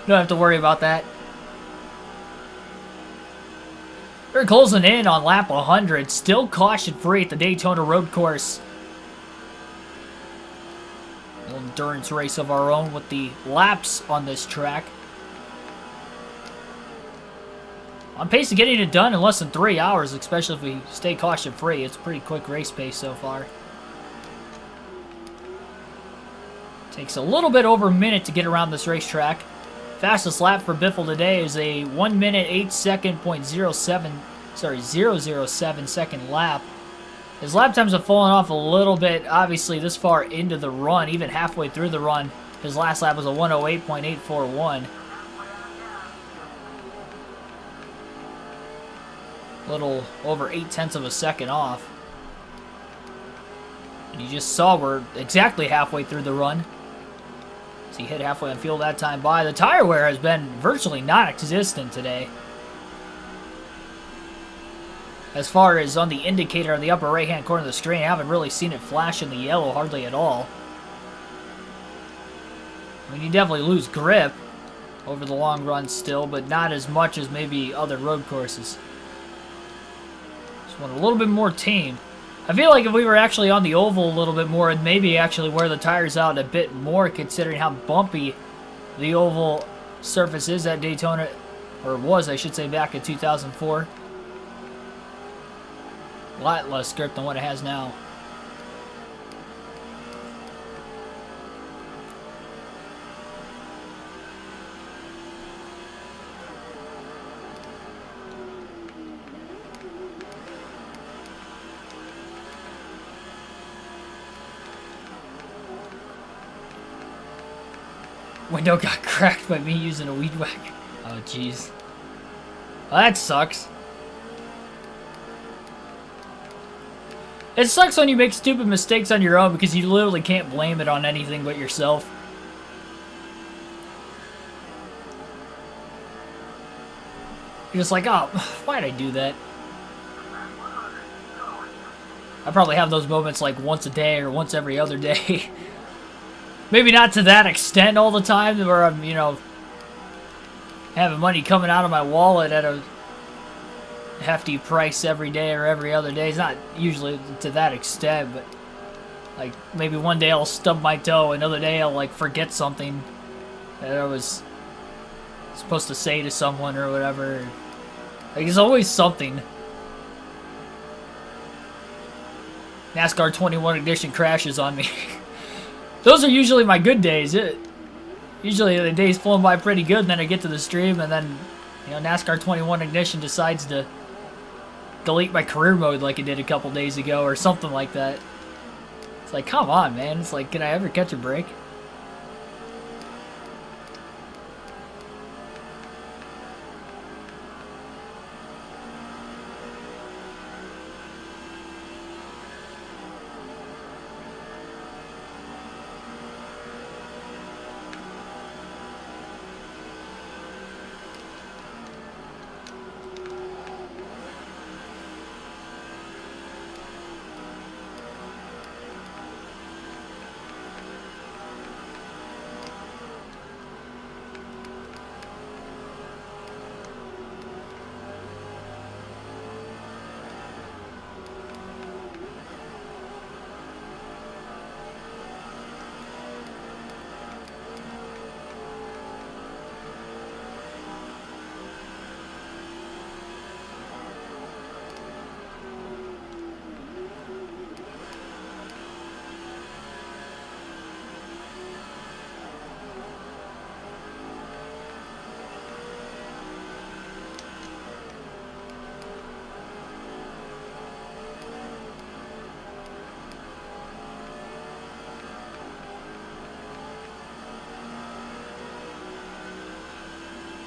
Speaker 1: Don't have to worry about that. We're closing in on lap 100. Still caution-free at the Daytona road course. A little endurance race of our own with the laps on this track. On pace to getting it done in less than 3 hours, especially if we stay caution-free. It's a pretty quick race pace so far. Takes a little bit over a minute to get around this racetrack. Fastest lap for Biffle today is a 1 minute 8 second 007 second lap. His lap times have fallen off a little bit, obviously this far into the run, even halfway through the run. His last lap was a 108.841. Little over 0.8 of a second off. And you just saw we're exactly halfway through the run. So he hit halfway on field that time by. The tire wear has been virtually non-existent today. As far as on the indicator on the upper right-hand corner of the screen, I haven't really seen it flash in the yellow hardly at all. I mean, you definitely lose grip over the long run still, but not as much as maybe other road courses. Just want a little bit more tame. I feel like if we were actually on the oval a little bit more, and maybe actually wear the tires out a bit more, considering how bumpy the oval surface is at Daytona, or was, I should say, back in 2004. A lot less grip than what it has now. Window got cracked by me using a weed whacker. Oh, jeez. Well, that sucks. It sucks when you make stupid mistakes on your own because you literally can't blame it on anything but yourself. You're just like, oh, why'd I do that? I probably have those moments like once a day or once every other day. Maybe not to that extent all the time where I'm, you know, having money coming out of my wallet at a hefty price every day or every other day. It's not usually to that extent, but like maybe one day I'll stub my toe, another day I'll like forget something that I was supposed to say to someone or whatever. Like, there's always something. NASCAR 21 Edition crashes on me. Those are usually my good days. Usually the day's flown by pretty good, and then I get to the stream, and then, you know, NASCAR 21 Ignition decides to delete my career mode like it did a couple days ago, or something like that. It's like, come on, man. It's like, can I ever catch a break?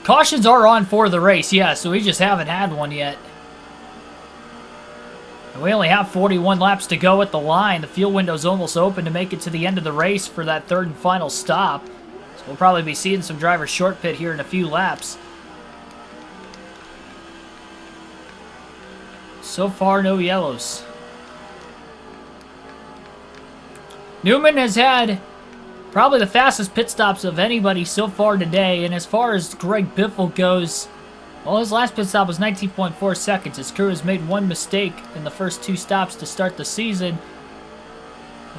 Speaker 1: Cautions are on for the race, yeah, so we just haven't had one yet. And we only have 41 laps to go at the line. The fuel window's almost open to make it to the end of the race for that third and final stop. So we'll probably be seeing some drivers short pit here in a few laps. So far, no yellows. Newman has had probably the fastest pit stops of anybody so far today, and as far as Greg Biffle goes, well, his last pit stop was 19.4 seconds. His crew has made one mistake in the first two stops to start the season.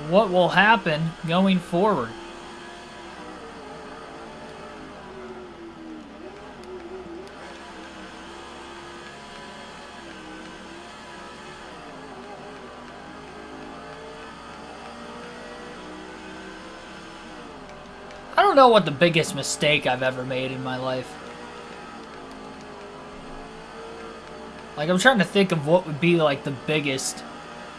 Speaker 1: What will happen going forward? I don't know what the biggest mistake I've ever made in my life. Like, I'm trying to think of what would be, like, the biggest.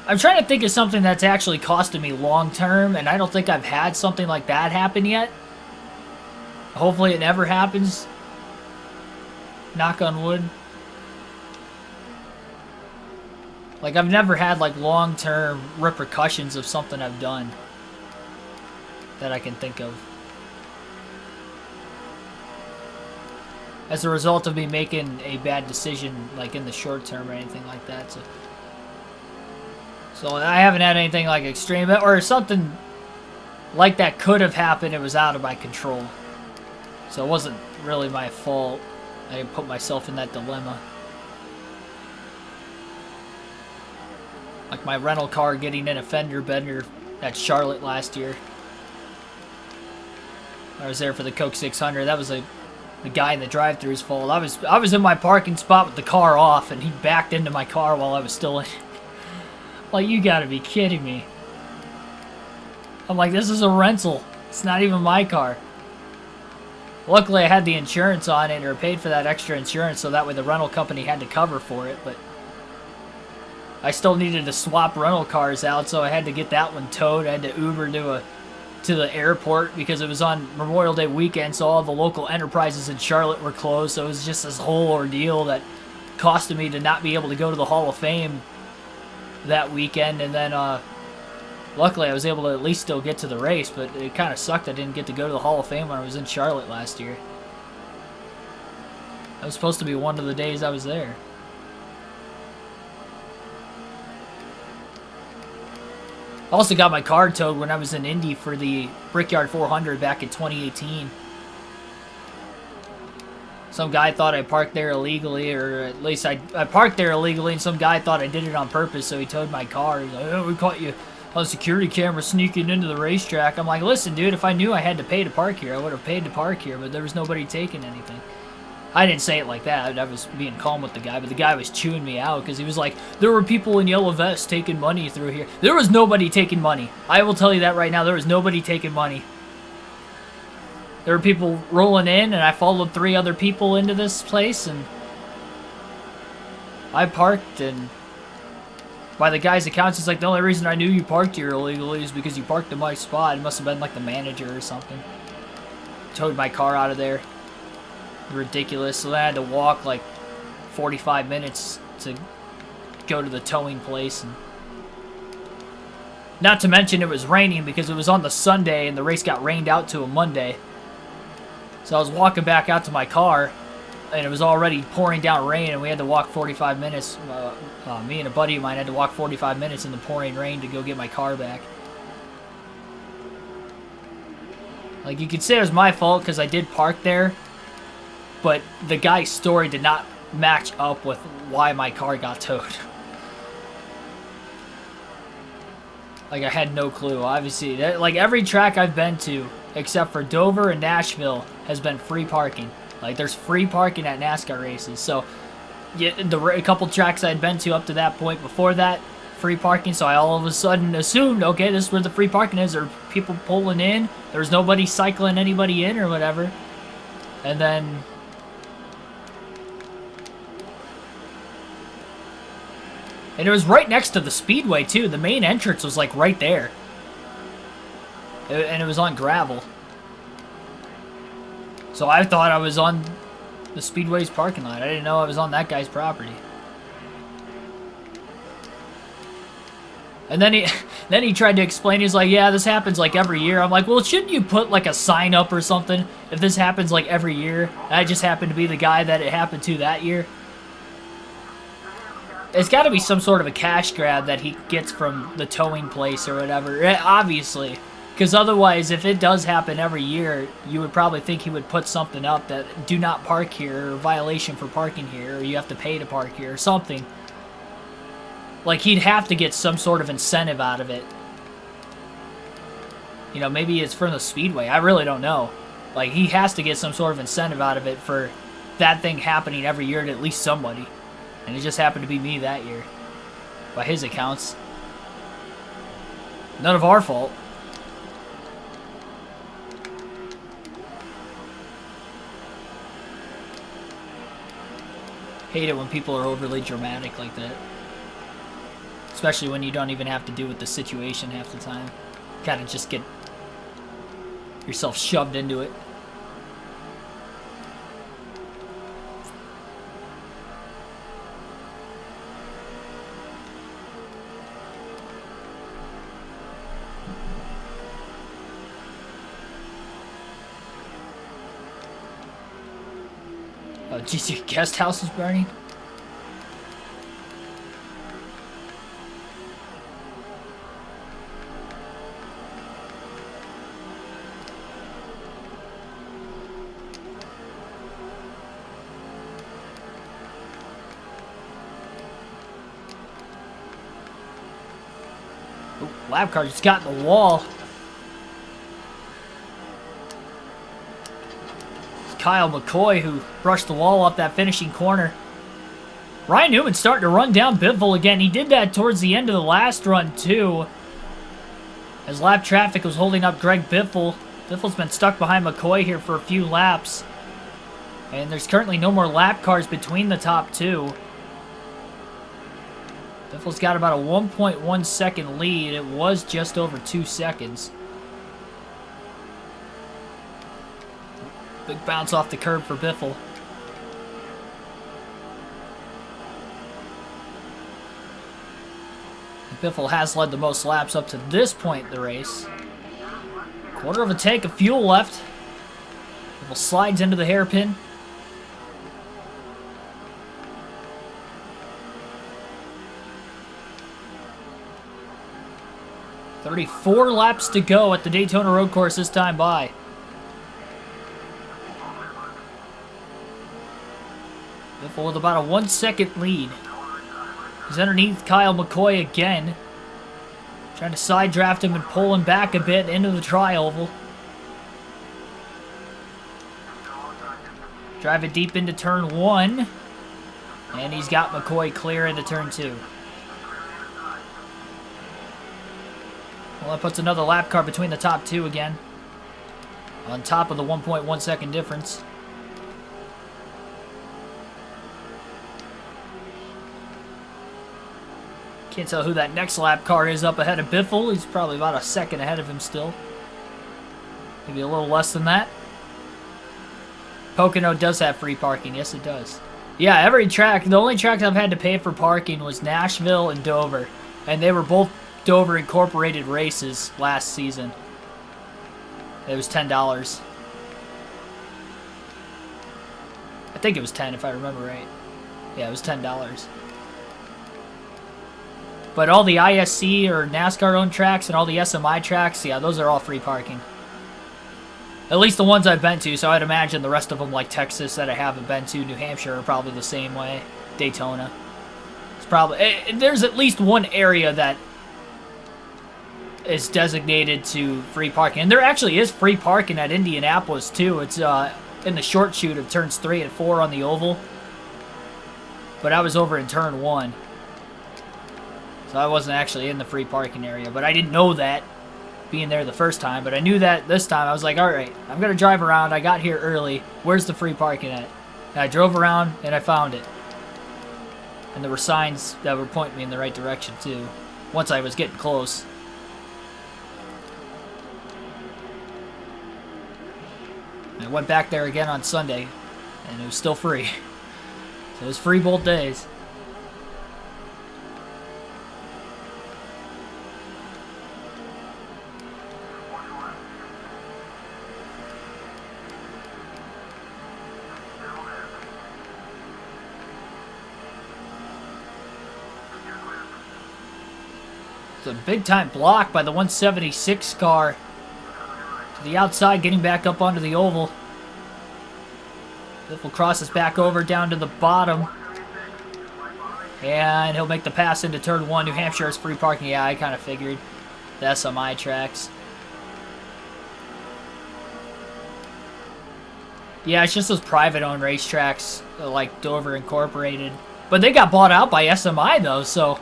Speaker 1: I'm trying to think of something that's actually costed me long term, and I don't think I've had something like that happen yet. Hopefully it never happens. Knock on wood. Like, I've never had, like, long-term repercussions of something I've done that I can think of as a result of me making a bad decision, like, in the short term or anything like that. So I haven't had anything, like, extreme, or something like that could have happened. It was out of my control. So it wasn't really my fault. I didn't put myself in that dilemma. Like my rental car getting in a fender bender at Charlotte last year. I was there for the Coke 600. That was the guy in the drive-thru's fault. I was in my parking spot with the car off, and he backed into my car while I was still in. Like, you gotta be kidding me. I'm like, this is a rental. It's not even my car. Luckily, I had the insurance on it, or paid for that extra insurance, so that way the rental company had to cover for it, but I still needed to swap rental cars out, so I had to get that one towed. I had to Uber to the airport because it was on Memorial Day weekend, so all the local enterprises in Charlotte were closed, so it was just this whole ordeal that costed me to not be able to go to the Hall of Fame that weekend. And then luckily I was able to at least still get to the race, but it kind of sucked I didn't get to go to the Hall of Fame when I was in Charlotte last year. That was supposed to be one of the days I was there. I also got my car towed when I was in Indy for the Brickyard 400 back in 2018. Some guy thought I parked there illegally, or at least I parked there illegally, and some guy thought I did it on purpose, so he towed my car. He's like, oh, we caught you on a security camera sneaking into the racetrack. I'm like, listen, dude, if I knew I had to pay to park here, I would have paid to park here, but there was nobody taking anything. I didn't say it like that. I was being calm with the guy, but the guy was chewing me out because he was like, there were people in yellow vests taking money through here. There was nobody taking money. I will tell you that right now. There was nobody taking money. There were people rolling in, and I followed 3 other people into this place, and I parked, and by the guy's accounts, it's like, the only reason I knew you parked here illegally is because you parked in my spot. It must have been like the manager or something. Towed my car out of there. Ridiculous. So I had to walk like 45 minutes to go to the towing place. And not to mention it was raining because it was on the Sunday and the race got rained out to a Monday. So I was walking back out to my car and it was already pouring down rain and we had to walk 45 minutes. Me and a buddy of mine had to walk 45 minutes in the pouring rain to go get my car back. Like, you could say it was my fault because I did park there, but the guy's story did not match up with why my car got towed. Like, I had no clue. Obviously, like, every track I've been to, except for Dover and Nashville, has been free parking. Like, there's free parking at NASCAR races. So, yeah, a couple tracks I'd been to up to that point before that, free parking. So I all of a sudden assumed, okay, this is where the free parking is. There are people pulling in. There was nobody cycling anybody in or whatever. And then... and it was right next to the speedway, too. The main entrance was, like, right there. And it was on gravel. So I thought I was on the speedway's parking lot. I didn't know I was on that guy's property. And then he tried to explain. He's like, yeah, this happens, like, every year. I'm like, well, shouldn't you put, like, a sign up or something if this happens, like, every year? I just happened to be the guy that it happened to that year. It's got to be some sort of a cash grab that he gets from the towing place or whatever, obviously. Because otherwise, if it does happen every year, you would probably think he would put something up that do not park here, or violation for parking here, or you have to pay to park here, or something. Like, he'd have to get some sort of incentive out of it. You know, maybe it's from the speedway. I really don't know. Like, he has to get some sort of incentive out of it for that thing happening every year to at least somebody. And it just happened to be me that year. By his accounts. None of our fault. Hate it when people are overly dramatic like that. Especially when you don't even have to do with the situation half the time. Kind of just get yourself shoved into it. Oh, geez, your guest house is burning? Oh, lap car just got in the wall. Kyle McCoy, who brushed the wall off that finishing corner. Ryan Newman's starting to run down Bivol again. He did that towards the end of the last run, too. As lap traffic was holding up Greg Biffle. Biffle's been stuck behind McCoy here for a few laps. And there's currently no more lap cars between the top two. Biffle's got about a 1.1 second lead. It was just over 2 seconds. Big bounce off the curb for Biffle. Biffle has led the most laps up to this point in the race. Quarter of a tank of fuel left. Biffle slides into the hairpin. "34 laps to go at the Daytona road course this time by. Biffle with about a 1 second lead. He's underneath Kyle McCoy again. Trying to side draft him and pull him back a bit into the tri-oval. Drive it deep into turn 1. And he's got McCoy clear into turn 2. Well, that puts another lap car between the top 2 again. On top of the 1.1 second difference. Can't tell who that next lap car is up ahead of Biffle. He's probably about a second ahead of him still. Maybe a little less than that. Pocono does have free parking. Yes, it does. Yeah, every track. The only tracks I've had to pay for parking was Nashville and Dover. And they were both Dover Incorporated races last season. It was $10. I think it was 10 if I remember right. Yeah, it was $10. But all the ISC or NASCAR-owned tracks and all the SMI tracks, yeah, those are all free parking. At least the ones I've been to, so I'd imagine the rest of them, like Texas, that I haven't been to, New Hampshire, are probably the same way. Daytona. It's probably... There's at least one area that is designated to free parking. And there actually is free parking at Indianapolis, too. It's in the short chute of turns 3 and 4 on the oval. But I was over in turn 1. So I wasn't actually in the free parking area. But I didn't know that being there the first time. But I knew that this time. I was like, alright, I'm going to drive around. I got here early. Where's the free parking at? And I drove around and I found it. And there were signs that were pointing me in the right direction too. Once I was getting close. I went back there again on Sunday. And it was still free. So it was free both days. It's a big-time block by the 176 car. To the outside, getting back up onto the oval. Biffle crosses back over down to the bottom. And he'll make the pass into turn 1. New Hampshire has free parking. Yeah, I kind of figured. The SMI tracks. Yeah, it's just those private-owned racetracks, like Dover Incorporated. But they got bought out by SMI, though, so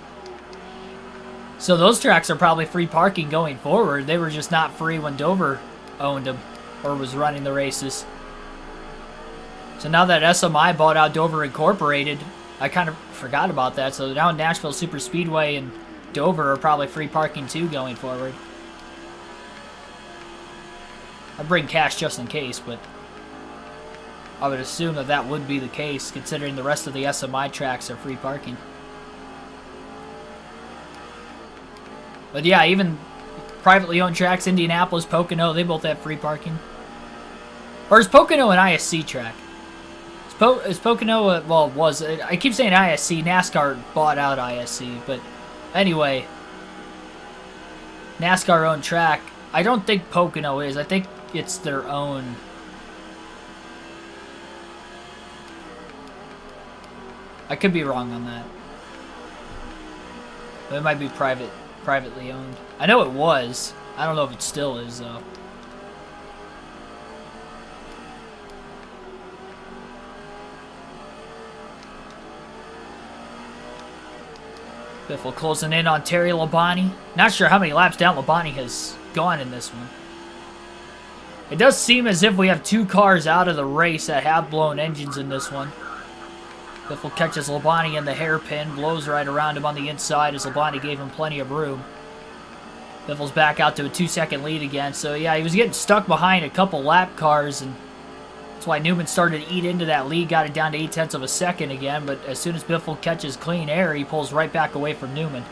Speaker 1: those tracks are probably free parking going forward. They were just not free when Dover owned them or was running the races. So now that SMI bought out Dover Incorporated, I kind of forgot about that. So now Nashville Super Speedway and Dover are probably free parking too going forward. I'd bring cash just in case, but I would assume that that would be the case considering the rest of the SMI tracks are free parking. But yeah, even privately owned tracks, Indianapolis, Pocono, they both have free parking. Or is Pocono an ISC track? Is Pocono, well, I keep saying ISC, NASCAR bought out ISC, but anyway, NASCAR owned track. I don't think Pocono is. I think it's their own. I could be wrong on that. But it might be privately owned. I know it was. I don't know if it still is, though. Biffle closing in on Terry Labonte. Not sure how many laps down Labonte has gone in this one. It does seem as if we have 2 cars out of the race that have blown engines in this one. Biffle catches Labonte in the hairpin, blows right around him on the inside as Labonte gave him plenty of room. Biffle's back out to a 2-second lead again. So yeah, he was getting stuck behind a couple lap cars, and that's why Newman started to eat into that lead, got it down to 0.8 of a second again, but as soon as Biffle catches clean air, he pulls right back away from Newman.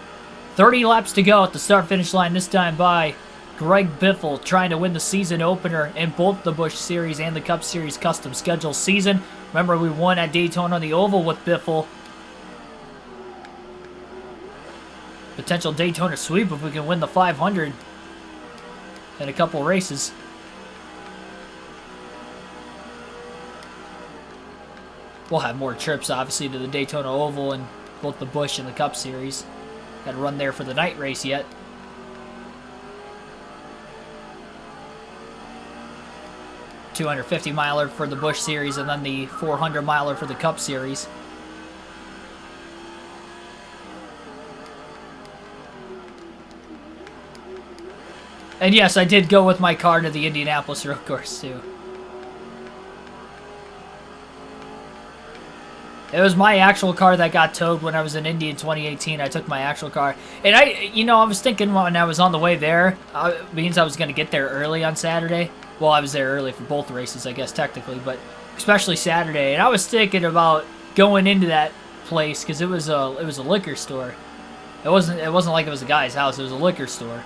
Speaker 1: 30 laps to go at the start-finish line, this time by Greg Biffle, trying to win the season opener in both the Busch Series and the Cup Series custom schedule season. Remember, we won at Daytona on the oval with Biffle. Potential Daytona sweep if we can win the 500 in a couple races. We'll have more trips, obviously, to the Daytona Oval and both the Busch and the Cup Series. Got to run there for the night race yet. 250 miler for the Busch Series and then the 400 miler for the Cup Series. And yes, I did go with my car to the Indianapolis road course too. It was my actual car that got towed when I was in Indy in 2018. I took my actual car. And I was thinking when I was on the way there, means I was going to get there early on Saturday. Well, I was there early for both races, I guess, technically, but especially Saturday. And I was thinking about going into that place because it was a liquor store. It wasn't like it was a guy's house. It was a liquor store.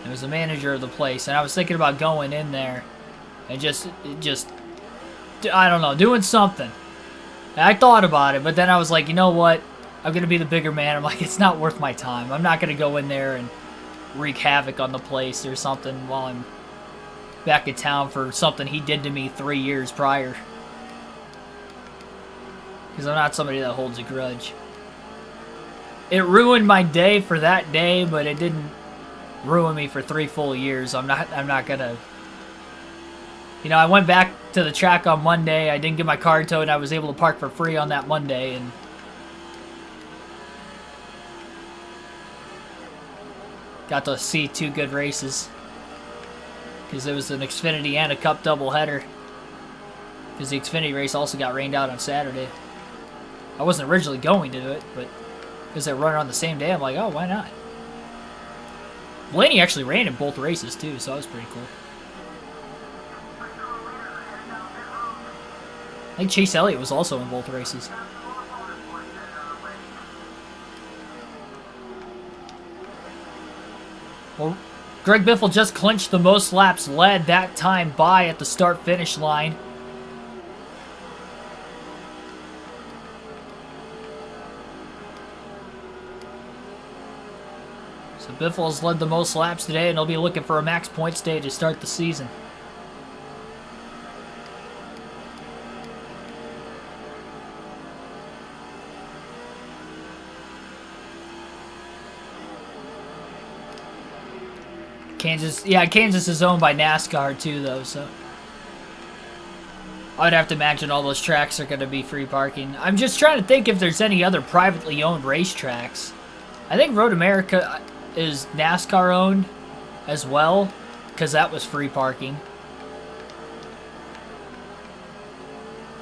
Speaker 1: It was the manager of the place, and I was thinking about going in there and just I don't know, doing something. I thought about it, but then I was like, you know what? I'm going to be the bigger man. I'm like, it's not worth my time. I'm not going to go in there and wreak havoc on the place or something while I'm back in town for something he did to me 3 years prior. Because I'm not somebody that holds a grudge. It ruined my day for that day, but it didn't ruin me for 3 full years. I'm not gonna... You know, I went back to the track on Monday. I didn't get my car towed. I was able to park for free on that Monday, and got to see 2 good races. Because it was an Xfinity and a Cup doubleheader. Because the Xfinity race also got rained out on Saturday. I wasn't originally going to do it, but because they run on the same day, I'm like, oh, why not? Blaney actually ran in both races, too, so that was pretty cool. I think Chase Elliott was also in both races. Well, Greg Biffle just clinched the most laps led that time by at the start-finish line. So Biffle has led the most laps today, and he'll be looking for a max points day to start the season. Kansas, yeah, Kansas is owned by NASCAR too, though, so I'd have to imagine all those tracks are going to be free parking. I'm just trying to think if there's any other privately owned racetracks. I think Road America is NASCAR owned as well, because that was free parking.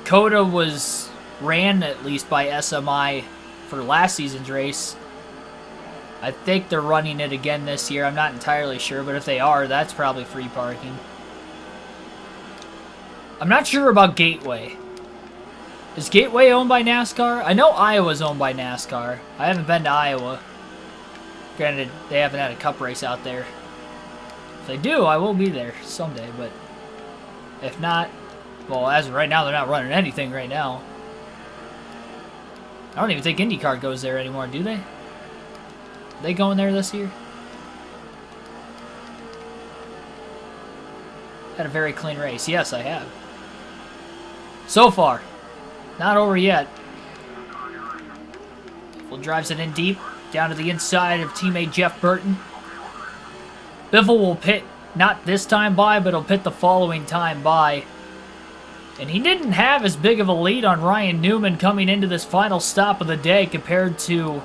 Speaker 1: COTA was ran at least by SMI for last season's race. I think they're running it again this year. I'm not entirely sure, but if they are, that's probably free parking. I'm not sure about Gateway. Is Gateway owned by NASCAR? I know Iowa's owned by NASCAR. I haven't been to Iowa. Granted, they haven't had a cup race out there. If they do, I will be there someday, but if not, well, as of right now, they're not running anything right now. I don't even think IndyCar goes there anymore, do they? Are they going there this year? Had a very clean race. Yes, I have. So far. Not over yet. Biffle drives it in deep, down to the inside of teammate Jeff Burton. Biffle will pit, not this time by, but he'll pit the following time by. And he didn't have as big of a lead on Ryan Newman coming into this final stop of the day compared to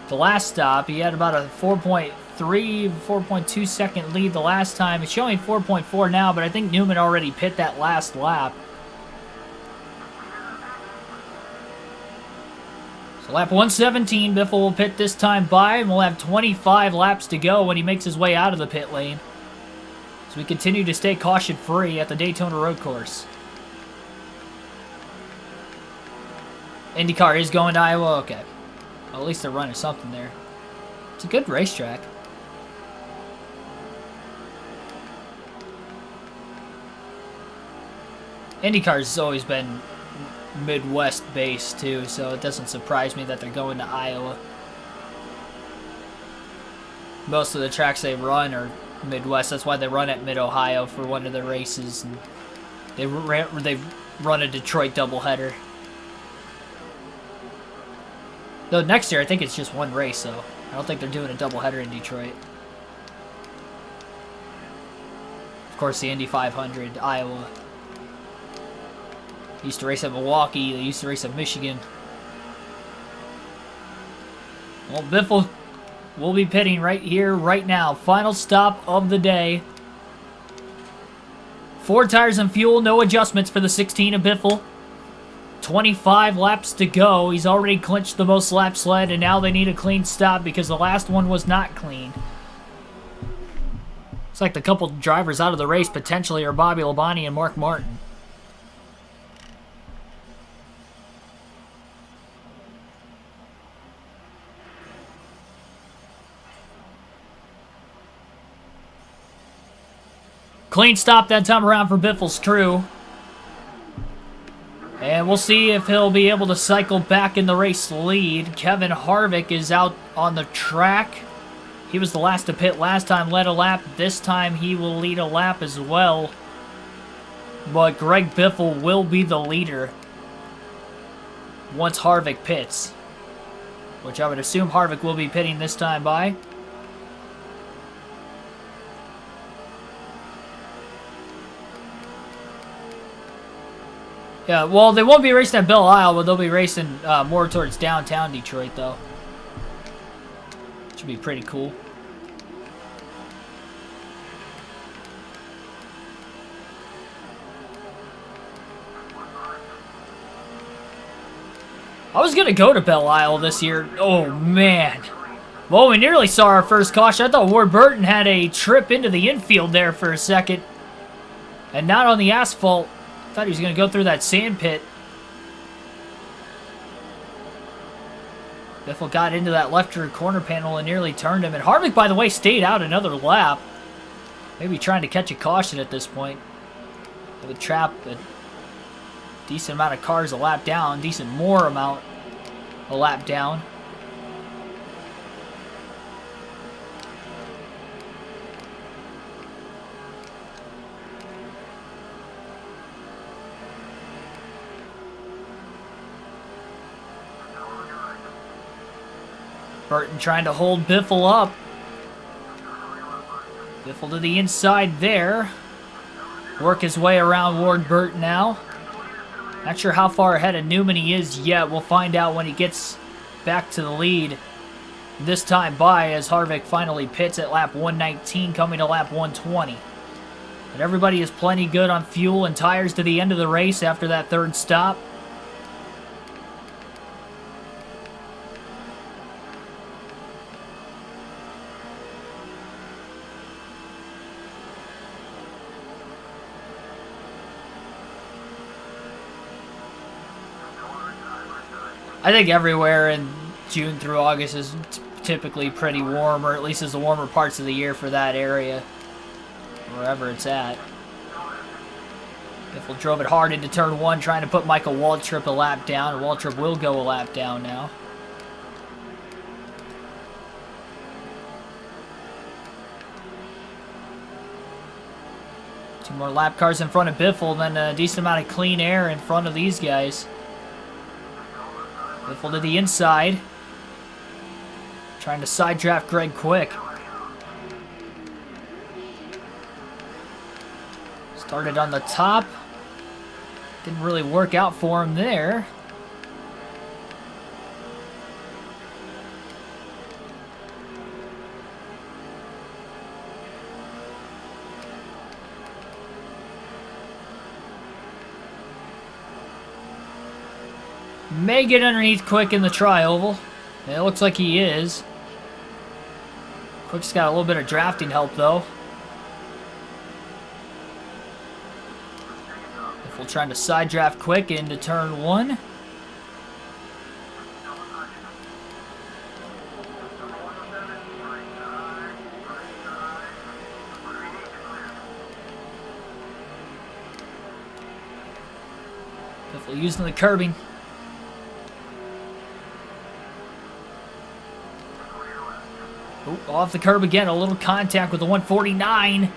Speaker 1: the last stop. He had about a 4.3, 4.2 second lead the last time. It's showing 4.4 now, but I think Newman already pit that last lap. So lap 117, Biffle will pit this time by, and we'll have 25 laps to go when he makes his way out of the pit lane. So we continue to stay caution-free at the Daytona road course. IndyCar is going to Iowa? Okay. Well, at least they're running something there. It's a good racetrack. IndyCar's always been Midwest-based, too, so it doesn't surprise me that they're going to Iowa. Most of the tracks they run are Midwest. That's why they run at Mid-Ohio for one of the races. And they run a Detroit doubleheader. Though next year, I think it's just one race, so I don't think they're doing a doubleheader in Detroit. Of course, the Indy 500, Iowa. He used to race at Milwaukee. They used to race at Michigan. Well, Biffle will be pitting right here, right now. Final stop of the day. 4 tires and fuel, no adjustments for the 16 of Biffle. 25 laps to go. He's already clinched the most laps led, and now they need a clean stop because the last one was not clean. Looks like the couple drivers out of the race potentially are Bobby Labonte and Mark Martin. Clean stop that time around for Biffle's crew. And we'll see if he'll be able to cycle back in the race lead. Kevin Harvick is out on the track. He was the last to pit last time, led a lap. This time he will lead a lap as well. But Greg Biffle will be the leader once Harvick pits. Which I would assume Harvick will be pitting this time by. Yeah, well, they won't be racing at Belle Isle, but they'll be racing more towards downtown Detroit, though. Should be pretty cool. I was going to go to Belle Isle this year. Oh, man. Well, we nearly saw our first caution. I thought Ward Burton had a trip into the infield there for a second. And not on the asphalt. Thought he was going to go through that sand pit. Biffle got into that left rear corner panel and nearly turned him. And Harvick, by the way, stayed out another lap. Maybe trying to catch a caution at this point. It would trap a decent amount of cars a lap down. Decent more amount a lap down. Burton trying to hold Biffle up. Biffle to the inside there. Work his way around Ward Burton now. Not sure how far ahead of Newman he is yet. We'll find out when he gets back to the lead. This time by as Harvick finally pits at lap 119, coming to lap 120. But everybody is plenty good on fuel and tires to the end of the race after that third stop. I think everywhere in June through August is typically pretty warm, or at least is the warmer parts of the year for that area, wherever it's at. Biffle drove it hard into turn 1, trying to put Michael Waltrip a lap down. Waltrip will go a lap down now. Two more lap cars in front of Biffle, and then a decent amount of clean air in front of these guys. Biffle to the inside. Trying to side draft Greg quick. Started on the top. Didn't really work out for him there. May get underneath Quick in the tri-oval. It looks like he is. Quick's got a little bit of drafting help, though. Biffle trying to side draft Quick into turn 1. Biffle using the curbing. Ooh, off the curb again, a little contact with the 149.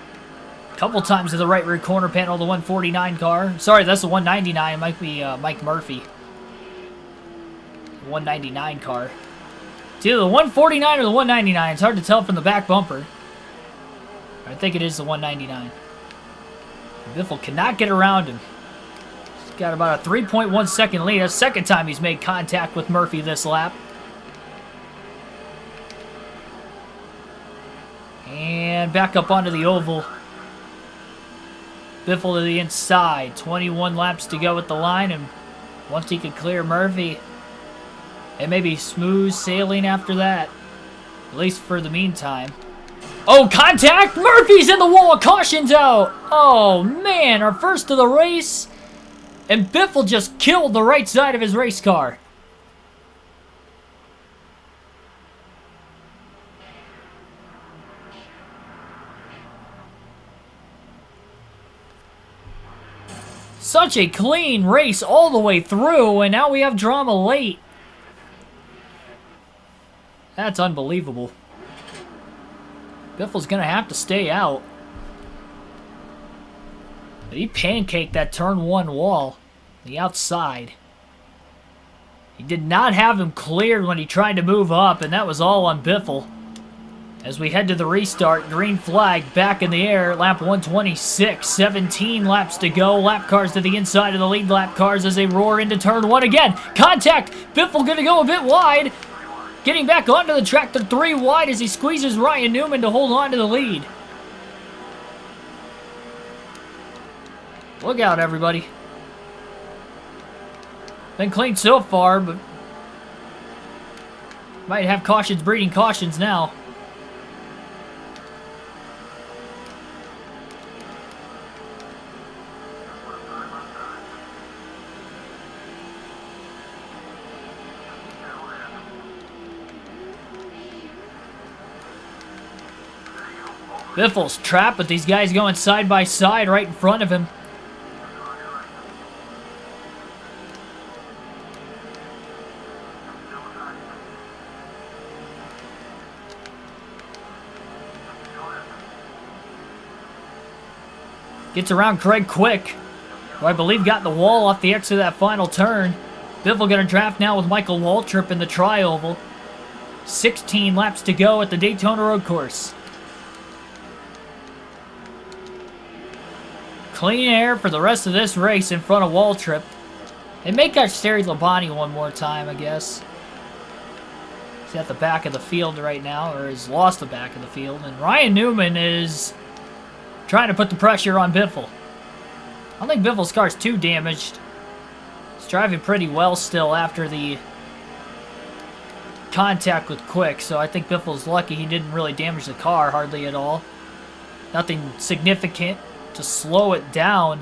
Speaker 1: Couple times to the right rear corner panel, the 149 car. Sorry, that's the 199. It might be Mike Murphy. 199 car. It's either the 149 or the 199. It's hard to tell from the back bumper. I think it is the 199. Biffle cannot get around him. He's got about a 3.1 second lead. That's the second time he's made contact with Murphy this lap. And back up onto the oval. Biffle to the inside. 21 laps to go at the line, and once he could clear Murphy, it may be smooth sailing after that, at least for the meantime. Oh, contact! Murphy's in the wall! Caution's out! Oh, man, our first of the race, and Biffle just killed the right side of his race car. Such a clean race all the way through, and now we have drama late. That's unbelievable. Biffle's going to have to stay out. But he pancaked that turn 1 wall, the outside. He did not have him cleared when he tried to move up, and that was all on Biffle. As we head to the restart, green flag back in the air, lap 126, 17 laps to go. Lap cars to the inside of the lead lap cars as they roar into turn 1 again. Contact! Biffle gonna go a bit wide. Getting back onto the track to 3 wide as he squeezes Ryan Newman to hold on to the lead. Look out, everybody. Been clean so far, but might have cautions breeding cautions now. Biffle's trapped, but these guys going side by side right in front of him. Gets around Craig quick, who I believe got the wall off the exit of that final turn. Biffle gonna draft now with Michael Waltrip in the tri-oval. 16 laps to go at the Daytona road course. Clean air for the rest of this race in front of Waltrip. They may catch Terry Labonte one more time, I guess. He's at the back of the field right now, or has lost the back of the field. And Ryan Newman is trying to put the pressure on Biffle. I don't think Biffle's car's too damaged. He's driving pretty well still after the contact with Quick, so I think Biffle's lucky he didn't really damage the car hardly at all. Nothing significant to slow it down,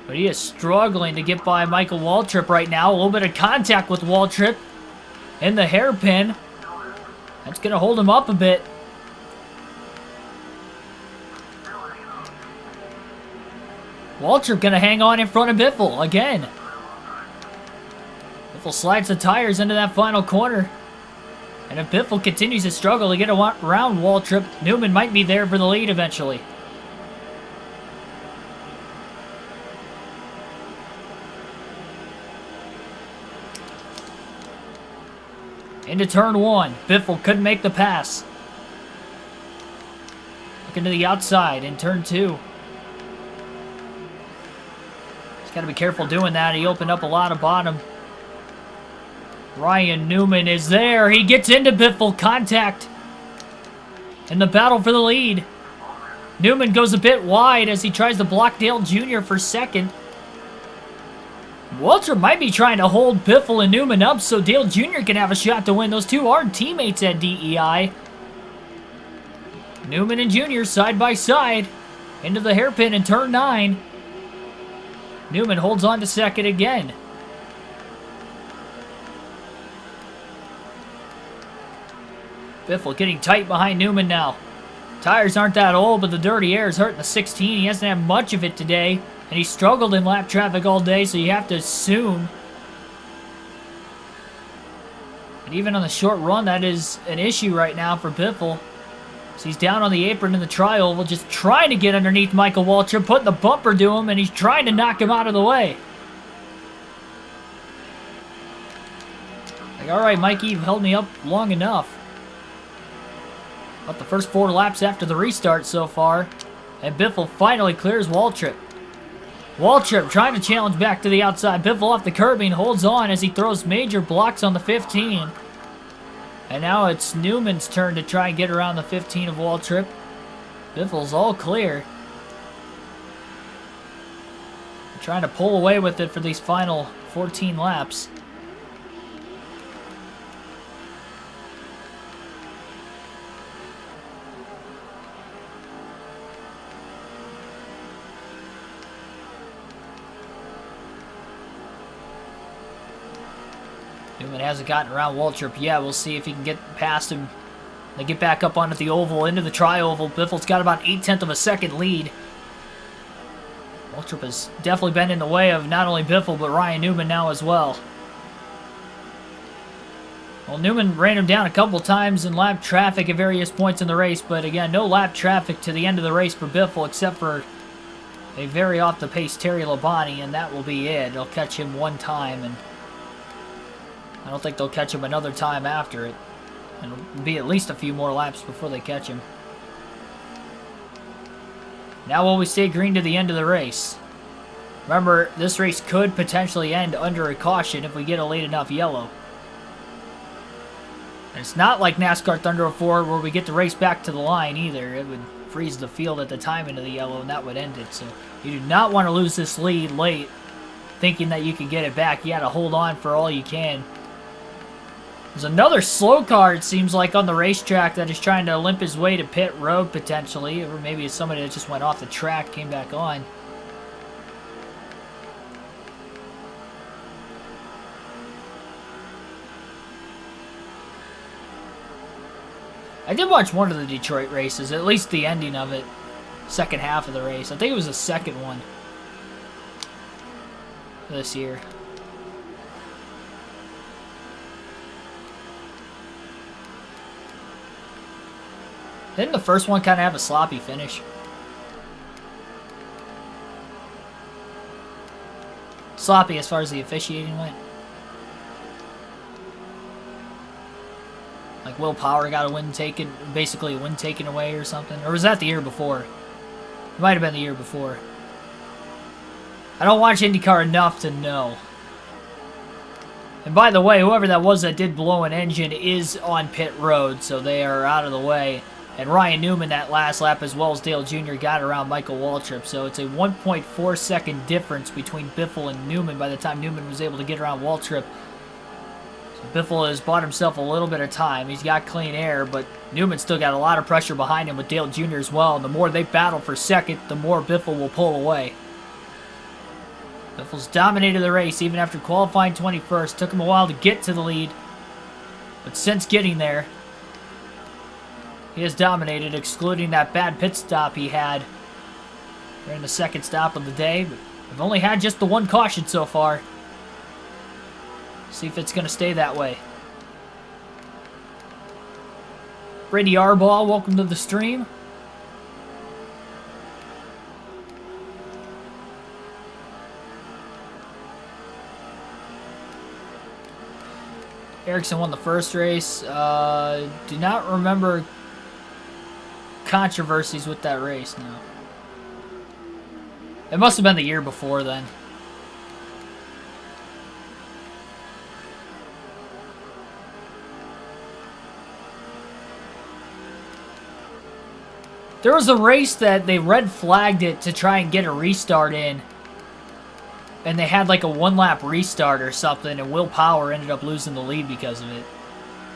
Speaker 1: but he is struggling to get by Michael Waltrip right now. A little bit of contact with Waltrip in the hairpin. That's going to hold him up a bit. Waltrip going to hang on in front of Biffle again. Biffle slides the tires into that final corner. And if Biffle continues to struggle to get around Waltrip, Newman might be there for the lead eventually. Into turn 1. Biffle couldn't make the pass. Looking to the outside in turn 2. He's got to be careful doing that. He opened up a lot of bottom. Ryan Newman is there. He gets into Biffle. Contact in the battle for the lead. Newman goes a bit wide as he tries to block Dale Jr. for second. Walter might be trying to hold Biffle and Newman up so Dale Jr. can have a shot to win. Those two are teammates at DEI. Newman and Jr. side by side into the hairpin in turn 9. Newman holds on to second again. Biffle getting tight behind Newman now. Tires aren't that old, but the dirty air is hurting the 16. He hasn't had much of it today. And he struggled in lap traffic all day, so you have to assume. And even on the short run, that is an issue right now for Biffle. So he's down on the apron in the tri-oval, just trying to get underneath Michael Waltrip, putting the bumper to him, and he's trying to knock him out of the way. Like, alright, Mikey, you've held me up long enough. About the first 4 laps after the restart so far. And Biffle finally clears Waltrip. Waltrip trying to challenge back to the outside. Biffle off the curbing, holds on as he throws major blocks on the 15. And now it's Newman's turn to try and get around the 15 of Waltrip. Biffle's all clear. Trying to pull away with it for these final 14 laps. Newman hasn't gotten around Waltrip yet. We'll see if he can get past him. They get back up onto the oval, into the tri-oval. Biffle's got about 0.8 of a second lead. Waltrip has definitely been in the way of not only Biffle, but Ryan Newman now as well. Well, Newman ran him down a couple times in lap traffic at various points in the race, but again, no lap traffic to the end of the race for Biffle, except for a very off-the-pace Terry Labonte, and that will be it. They'll catch him one time, and I don't think they'll catch him another time after it. It'll be at least a few more laps before they catch him. Now will we stay green to the end of the race? Remember, this race could potentially end under a caution if we get a late enough yellow. And it's not like NASCAR Thunder 04 where we get the race back to the line either. It would freeze the field at the time into the yellow and that would end it. So you do not want to lose this lead late thinking that you can get it back. You got to hold on for all you can. There's another slow car, it seems like, on the racetrack that is trying to limp his way to pit road, potentially. Or maybe it's somebody that just went off the track, came back on. I did watch one of the Detroit races, at least the ending of it. Second half of the race. I think it was the second one this year. Didn't the first one kind of have a sloppy finish? Sloppy as far as the officiating went. Like Will Power got a win taken, basically a win taken away or something. Or was that the year before? It might have been the year before. I don't watch IndyCar enough to know. And by the way, whoever that was that did blow an engine is on pit road, so they are out of the way. And Ryan Newman that last lap, as well as Dale Jr., got around Michael Waltrip. So it's a 1.4 second difference between Biffle and Newman by the time Newman was able to get around Waltrip. So Biffle has bought himself a little bit of time. He's got clean air, but Newman still got a lot of pressure behind him with Dale Jr. as well. And the more they battle for second, the more Biffle will pull away. Biffle's dominated the race even after qualifying 21st. Took him a while to get to the lead. But since getting there, he has dominated, excluding that bad pit stop he had during the second stop of the day. But we've only had just the one caution so far. See if it's going to stay that way. Brady Arball, welcome to the stream. Erickson won the first race. Do not remember controversies with that race now. It must have been the year before then. There was a race that they red flagged it to try and get a restart in. And they had like a one-lap restart or something, and Will Power ended up losing the lead because of it.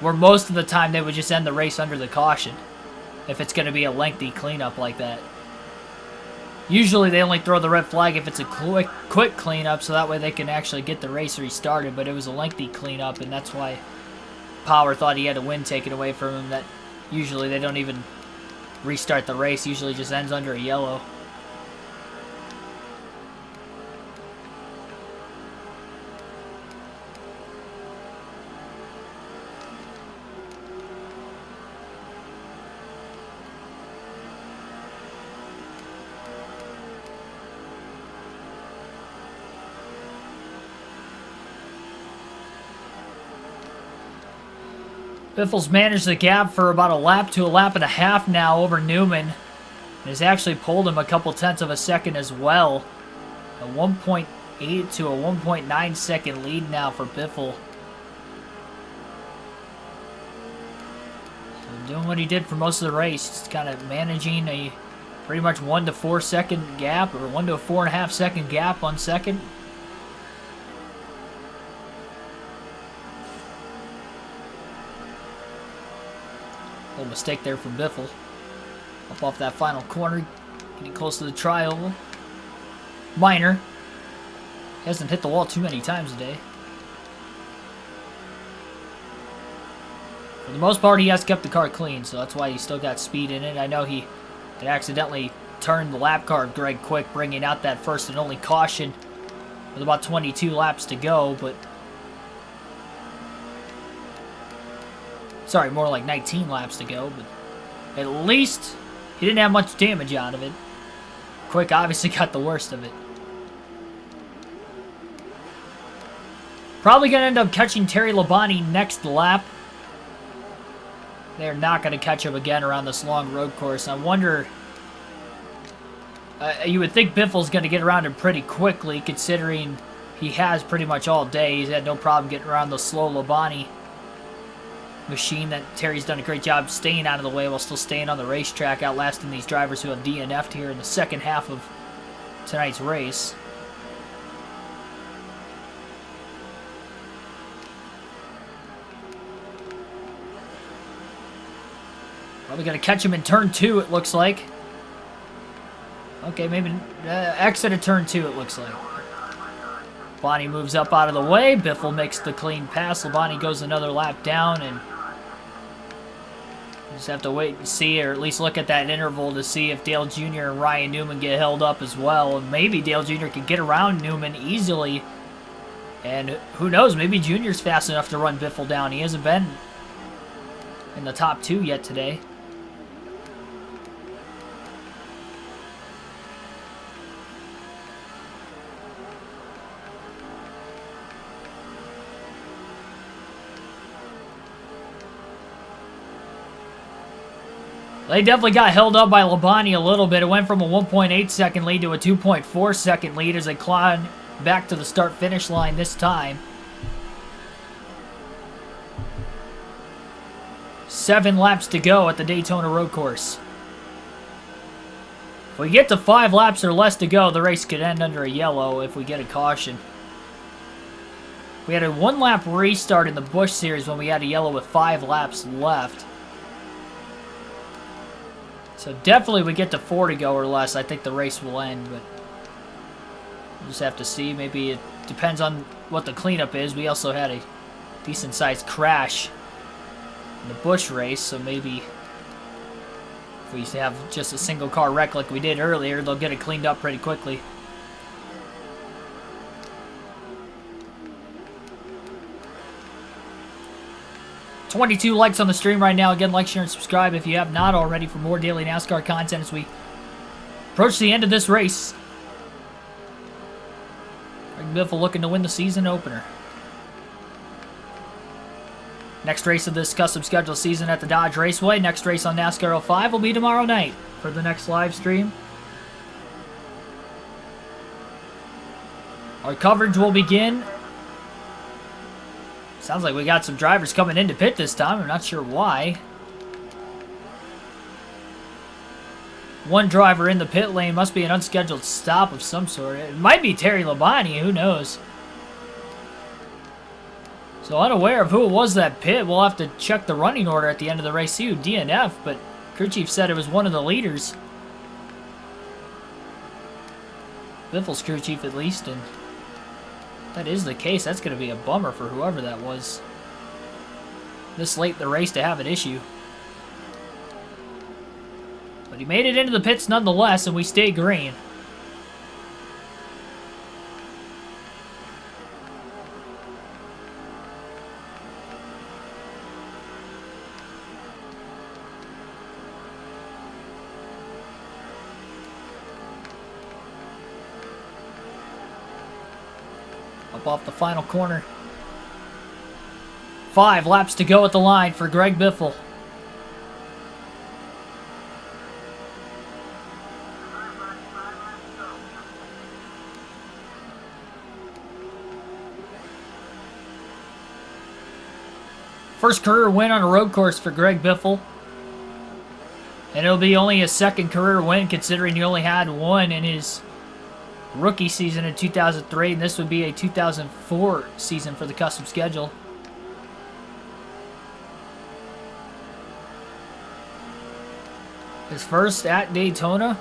Speaker 1: Where most of the time they would just end the race under the caution, if it's going to be a lengthy cleanup like that. Usually they only throw the red flag if it's a quick cleanup, so that way they can actually get the race restarted, but it was a lengthy cleanup, and that's why Power thought he had a win taken away from him. That usually they don't even restart the race, usually just ends under a yellow. Biffle's managed the gap for about a lap to a lap and a half now over Newman. And has actually pulled him a couple tenths of a second as well. A 1.8 to a 1.9 second lead now for Biffle. So doing what he did for most of the race, just kind of managing a pretty much 1 to 4 second gap, or 1 to a 4.5 second gap on second. Little mistake there from Biffle. Up off that final corner, getting close to the trial. Minor. Hasn't hit the wall too many times today. For the most part, he has kept the car clean, so that's why he still got speed in it. I know he had accidentally turned the lap car of Greg Quick, bringing out that first and only caution with about 22 laps to go, but... Sorry, more like 19 laps to go, but at least he didn't have much damage out of it. Quick obviously got the worst of it. Probably going to end up catching Terry Labonte next lap. They're not going to catch him again around this long road course. I wonder... you would think Biffle's going to get around him pretty quickly, considering he has pretty much all day. He's had no problem getting around the slow Labonte machine that Terry's done a great job staying out of the way while still staying on the racetrack, outlasting these drivers who have DNF'd here in the second half of tonight's race. Probably going to catch him in turn 2, it looks like. Okay, maybe exit of turn 2, it looks like. Labonte moves up out of the way. Biffle makes the clean pass. Labonte goes another lap down, and just have to wait and see, or at least look at that interval to see if Dale Jr. and Ryan Newman get held up as well. And maybe Dale Jr. can get around Newman easily. And who knows, maybe Jr.'s fast enough to run Biffle down. He hasn't been in the top 2 yet today. They definitely got held up by Labonte a little bit. It went from a 1.8 second lead to a 2.4 second lead as they clawed back to the start-finish line this time. 7 laps to go at the Daytona road course. If we get to 5 laps or less to go, the race could end under a yellow if we get a caution. We had a 1-lap restart in the Busch Series when we had a yellow with 5 laps left. So definitely we get to 4 to go or less, I think the race will end, but we'll just have to see. Maybe it depends on what the cleanup is. We also had a decent-sized crash in the Busch race, so maybe if we have just a single-car wreck like we did earlier, they'll get it cleaned up pretty quickly. $22 likes on the stream right now. Again, like, share, and subscribe if you have not already for more daily NASCAR content as we approach the end of this race. Greg Biffle looking to win the season opener. Next race of this custom schedule season at the Dodge Raceway. Next race on NASCAR 05 will be tomorrow night for the next live stream. Our coverage will begin. Sounds like we got some drivers coming into pit this time. I'm not sure why. One driver in the pit lane. Must be an unscheduled stop of some sort. It might be Terry Labonte. Who knows? So unaware of who it was that pit. We'll have to check the running order at the end of the race. See who DNF, but crew chief said it was one of the leaders. Biffle's crew chief at least, and if that is the case, that's going to be a bummer for whoever that was. This late in the race to have an issue. But he made it into the pits nonetheless, and we stay green. Up off the final corner. 5 laps to go at the line for Greg Biffle. First career win on a road course for Greg Biffle. And it'll be only his second career win, considering he only had one in his rookie season in 2003. And this would be a 2004 season for the custom schedule. His first at Daytona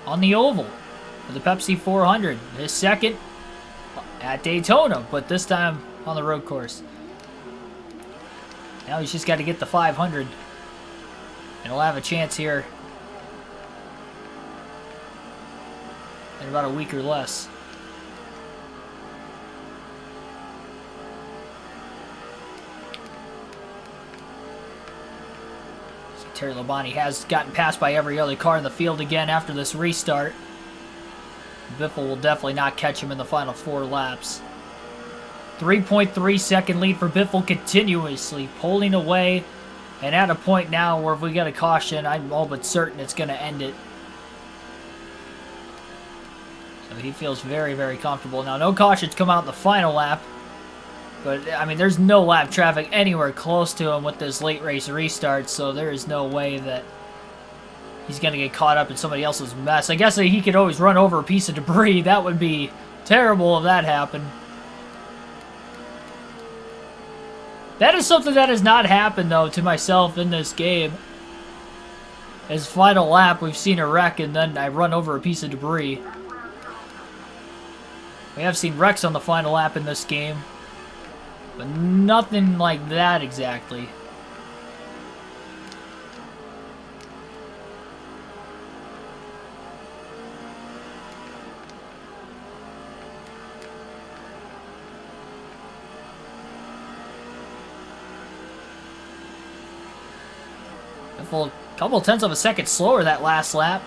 Speaker 1: on the oval for the Pepsi 400. His second at Daytona, but this time on the road course. Now he's just got to get the 500. And he'll have a chance here in about a week or less. So Terry Labonte has gotten passed by every other car in the field again after this restart. Biffle will definitely not catch him in the final 4 laps. 3.3 second lead for Biffle, continuously pulling away. And at a point now where if we get a caution, I'm all but certain it's going to end it. So he feels very, very comfortable. Now, no cautions come out in the final lap. But, I mean, there's no lap traffic anywhere close to him with this late race restart. So there is no way that he's going to get caught up in somebody else's mess. I guess that he could always run over a piece of debris. That would be terrible if that happened. That is something that has not happened, though, to myself in this game. As final lap, we've seen a wreck, and then I run over a piece of debris. We have seen wrecks on the final lap in this game, but nothing like that exactly. A couple tenths of a second slower that last lap.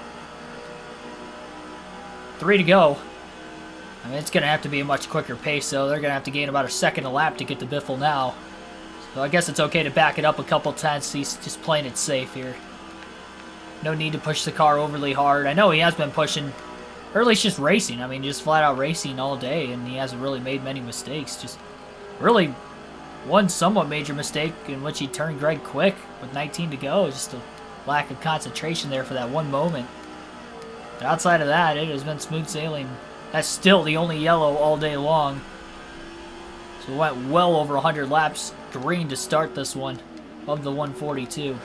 Speaker 1: 3 to go. I mean, it's going to have to be a much quicker pace, though. They're going to have to gain about a second a lap to get to Biffle now. So I guess it's okay to back it up a couple tenths. He's just playing it safe here. No need to push the car overly hard. I know he has been pushing, or at least just racing. I mean, just flat out racing all day, and he hasn't really made many mistakes. Just really one somewhat major mistake in which he turned Greg quick with 19 to go. Just a lack of concentration there for that one moment. But outside of that, it has been smooth sailing. That's still the only yellow all day long. So we went well over 100 laps green to start this one of the 142.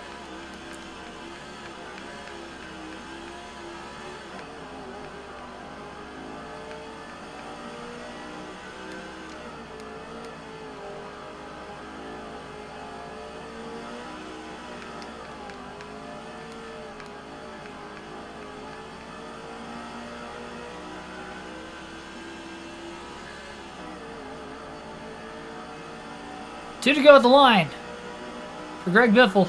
Speaker 1: Two to go at the line for Greg Biffle.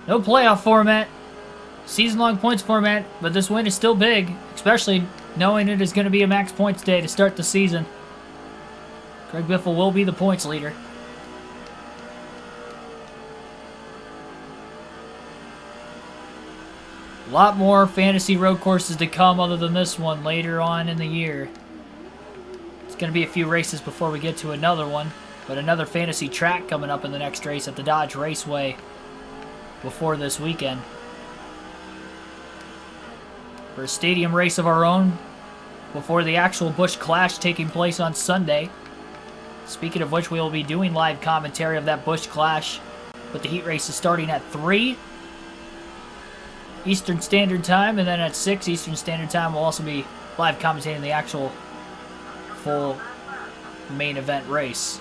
Speaker 1: No playoff format, season-long points format, but this win is still big, especially knowing it is going to be a max points day to start the season. Greg Biffle will be the points leader. A lot more fantasy road courses to come other than this one later on in the year. It's going to be a few races before we get to another one, but another fantasy track coming up in the next race at the Dodge Raceway before this weekend. For a stadium race of our own before the actual Busch Clash taking place on Sunday. Speaking of which, we will be doing live commentary of that Busch Clash, but the heat race is starting at 3 Eastern Standard Time, and then at 6 Eastern Standard Time we'll also be live commentating the actual full main event race.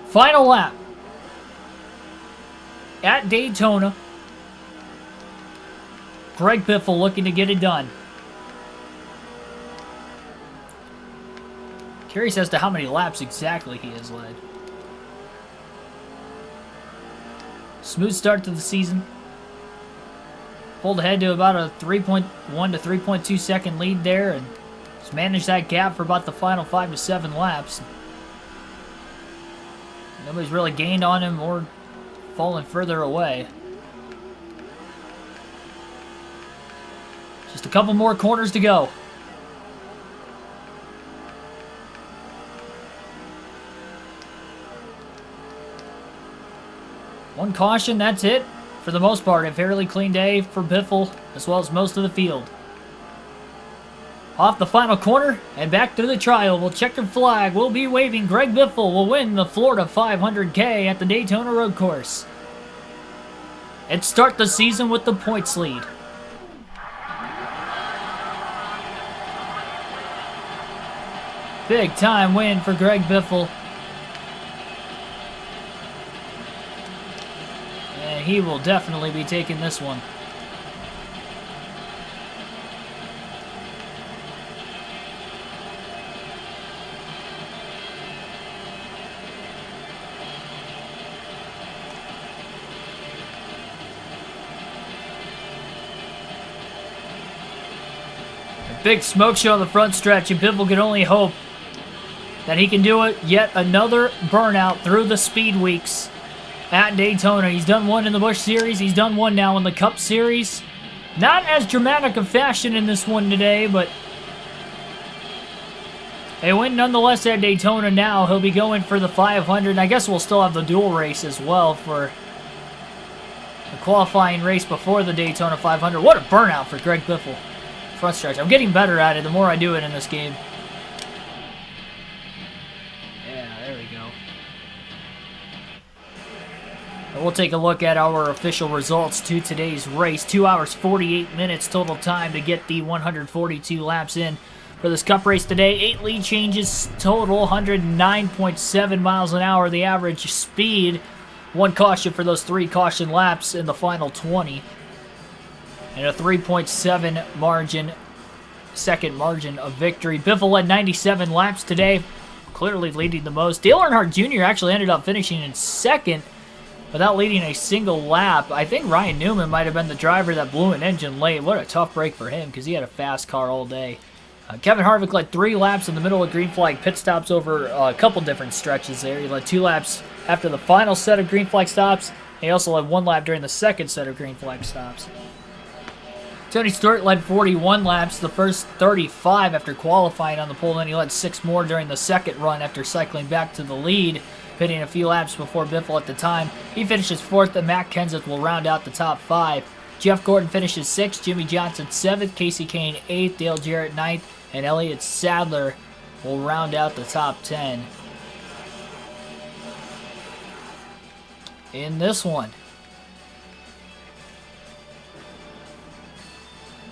Speaker 1: Final lap at Daytona. Greg Biffle looking to get it done. Curious as to how many laps exactly he has led. Smooth start to the season. Pulled ahead to about a 3.1 to 3.2 second lead there, and just managed that gap for about the final 5 to 7 laps. Nobody's really gained on him or fallen further away. Just a couple more corners to go. One caution, that's it. For the most part, a fairly clean day for Biffle, as well as most of the field. Off the final corner, and back to the trial. We'll check the flag. We'll be waving. Greg Biffle will win the Florida 500K at the Daytona Road Course. And start the season with the points lead. Big time win for Greg Biffle. And he will definitely be taking this one. Big smoke show on the front stretch, and Biffle can only hope that he can do it. Yet another burnout through the speed weeks at Daytona. He's done one in the Busch Series. He's done one now in the Cup Series. Not as dramatic a fashion in this one today, but a win nonetheless at Daytona. Now he'll be going for the 500. I guess we'll still have the dual race as well for the qualifying race before the Daytona 500. What a burnout for Greg Biffle. Front stretch. I'm getting better at it the more I do it in this game. Yeah, there we go. And we'll take a look at our official results to today's race. 2 hours, 48 minutes total time to get the 142 laps in for this Cup race today. 8 lead changes total, 109.7 miles an hour, the average speed. 1 caution for those 3 caution laps in the final 20. And a 3.7 margin, second margin of victory. Biffle led 97 laps today, clearly leading the most. Dale Earnhardt Jr. actually ended up finishing in second without leading a single lap. I think Ryan Newman might have been the driver that blew an engine late. What a tough break for him because he had a fast car all day. Kevin Harvick led 3 laps in the middle of green flag pit stops over a couple different stretches there. He led 2 laps after the final set of green flag stops. He also led 1 lap during the second set of green flag stops. Tony Stewart led 41 laps, the first 35 after qualifying on the pole. Then he led 6 more during the second run after cycling back to the lead, pitting a few laps before Biffle at the time. He finishes 4th, and Matt Kenseth will round out the top 5. Jeff Gordon finishes 6th, Jimmy Johnson 7th, Casey Kane 8th, Dale Jarrett 9th, and Elliott Sadler will round out the top 10. In this one,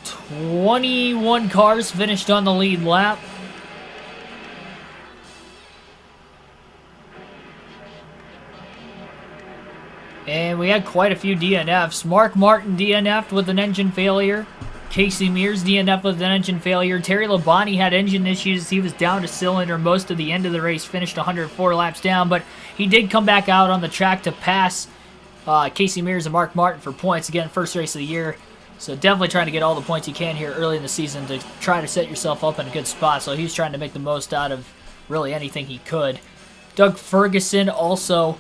Speaker 1: 21 cars finished on the lead lap. And we had quite a few DNFs. Mark Martin DNF'd with an engine failure. Casey Mears DNF'd with an engine failure. Terry Labonte had engine issues. He was down to cylinder most of the end of the race, finished 104 laps down, but he did come back out on the track to pass Casey Mears and Mark Martin for points. Again, first race of the year. So definitely trying to get all the points you can here early in the season to try to set yourself up in a good spot. So he's trying to make the most out of really anything he could. Doug Ferguson also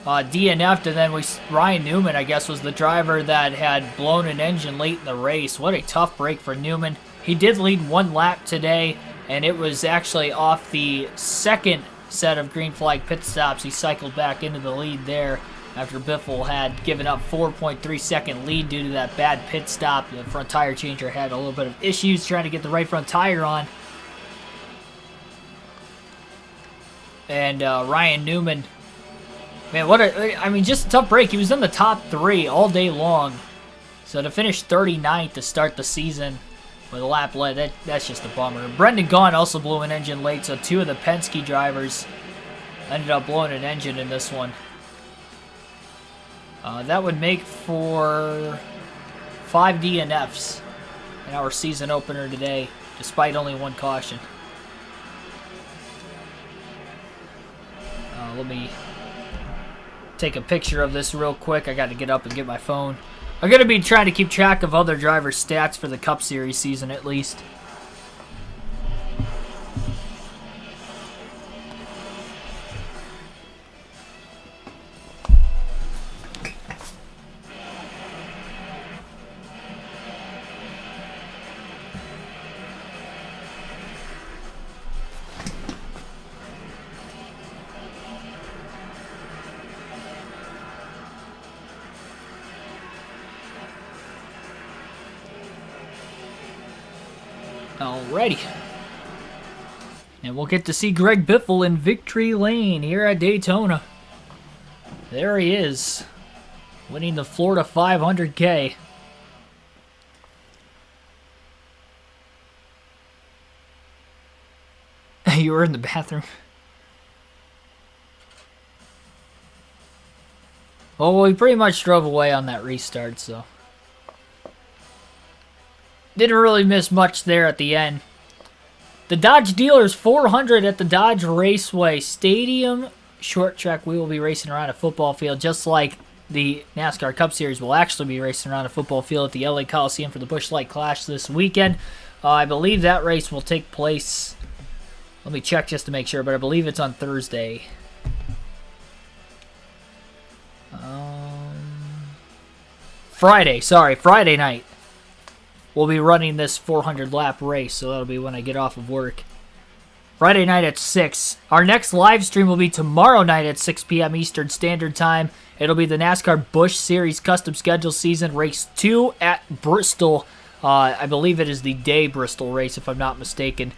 Speaker 1: DNF'd, and then Ryan Newman, I guess, was the driver that had blown an engine late in the race. What a tough break for Newman. He did lead 1 lap today, and it was actually off the second set of green flag pit stops. He cycled back into the lead there after Biffle had given up 4.3 second lead due to that bad pit stop. The front tire changer had a little bit of issues trying to get the right front tire on. And Ryan Newman, man, just a tough break. He was in the top 3 all day long. So to finish 39th to start the season with a lap led, that's just a bummer. Brendan Gaughan also blew an engine late, so 2 of the Penske drivers ended up blowing an engine in this one. That would make for 5 DNFs in our season opener today, despite only 1 caution. Let me take a picture of this real quick. I got to get up and get my phone. I'm going to be trying to keep track of other drivers' stats for the Cup Series season at least. Alrighty. And we'll get to see Greg Biffle in Victory Lane here at Daytona. There he is, winning the Florida 500K. You were in the bathroom. Oh, we pretty much drove away on that restart, so didn't really miss much there at the end. The Dodge Dealers 400 at the Dodge Raceway Stadium short track. We will be racing around a football field, just like the NASCAR Cup Series will actually be racing around a football field at the LA Coliseum for the Busch Light Clash this weekend. I believe that race will take place, let me check just to make sure, but I believe it's on Thursday. Friday night. We'll be running this 400 lap race, so that'll be when I get off of work. Friday night at 6. Our next live stream will be tomorrow night at 6 p.m. Eastern Standard Time. It'll be the NASCAR Busch Series Custom Schedule Season Race 2 at Bristol. I believe it is the day Bristol race, if I'm not mistaken.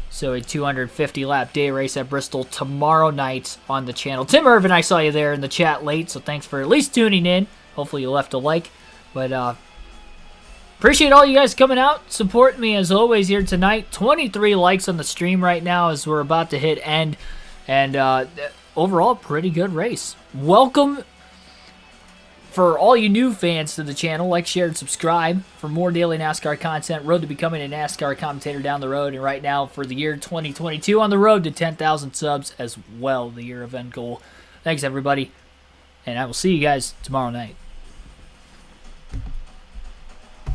Speaker 1: So a 250 lap day race at Bristol tomorrow night on the channel. Tim Irvin, I saw you there in the chat late, so thanks for at least tuning in. Hopefully you left a like. But appreciate all you guys coming out, supporting me as always here tonight. 23 likes on the stream right now as we're about to hit end. And overall, pretty good race. Welcome for all you new fans to the channel. Like, share, and subscribe for more daily NASCAR content. Road to becoming a NASCAR commentator down the road. And right now for the year 2022 on the road to 10,000 subs as well, the year of end goal. Thanks, everybody. And I will see you guys tomorrow night.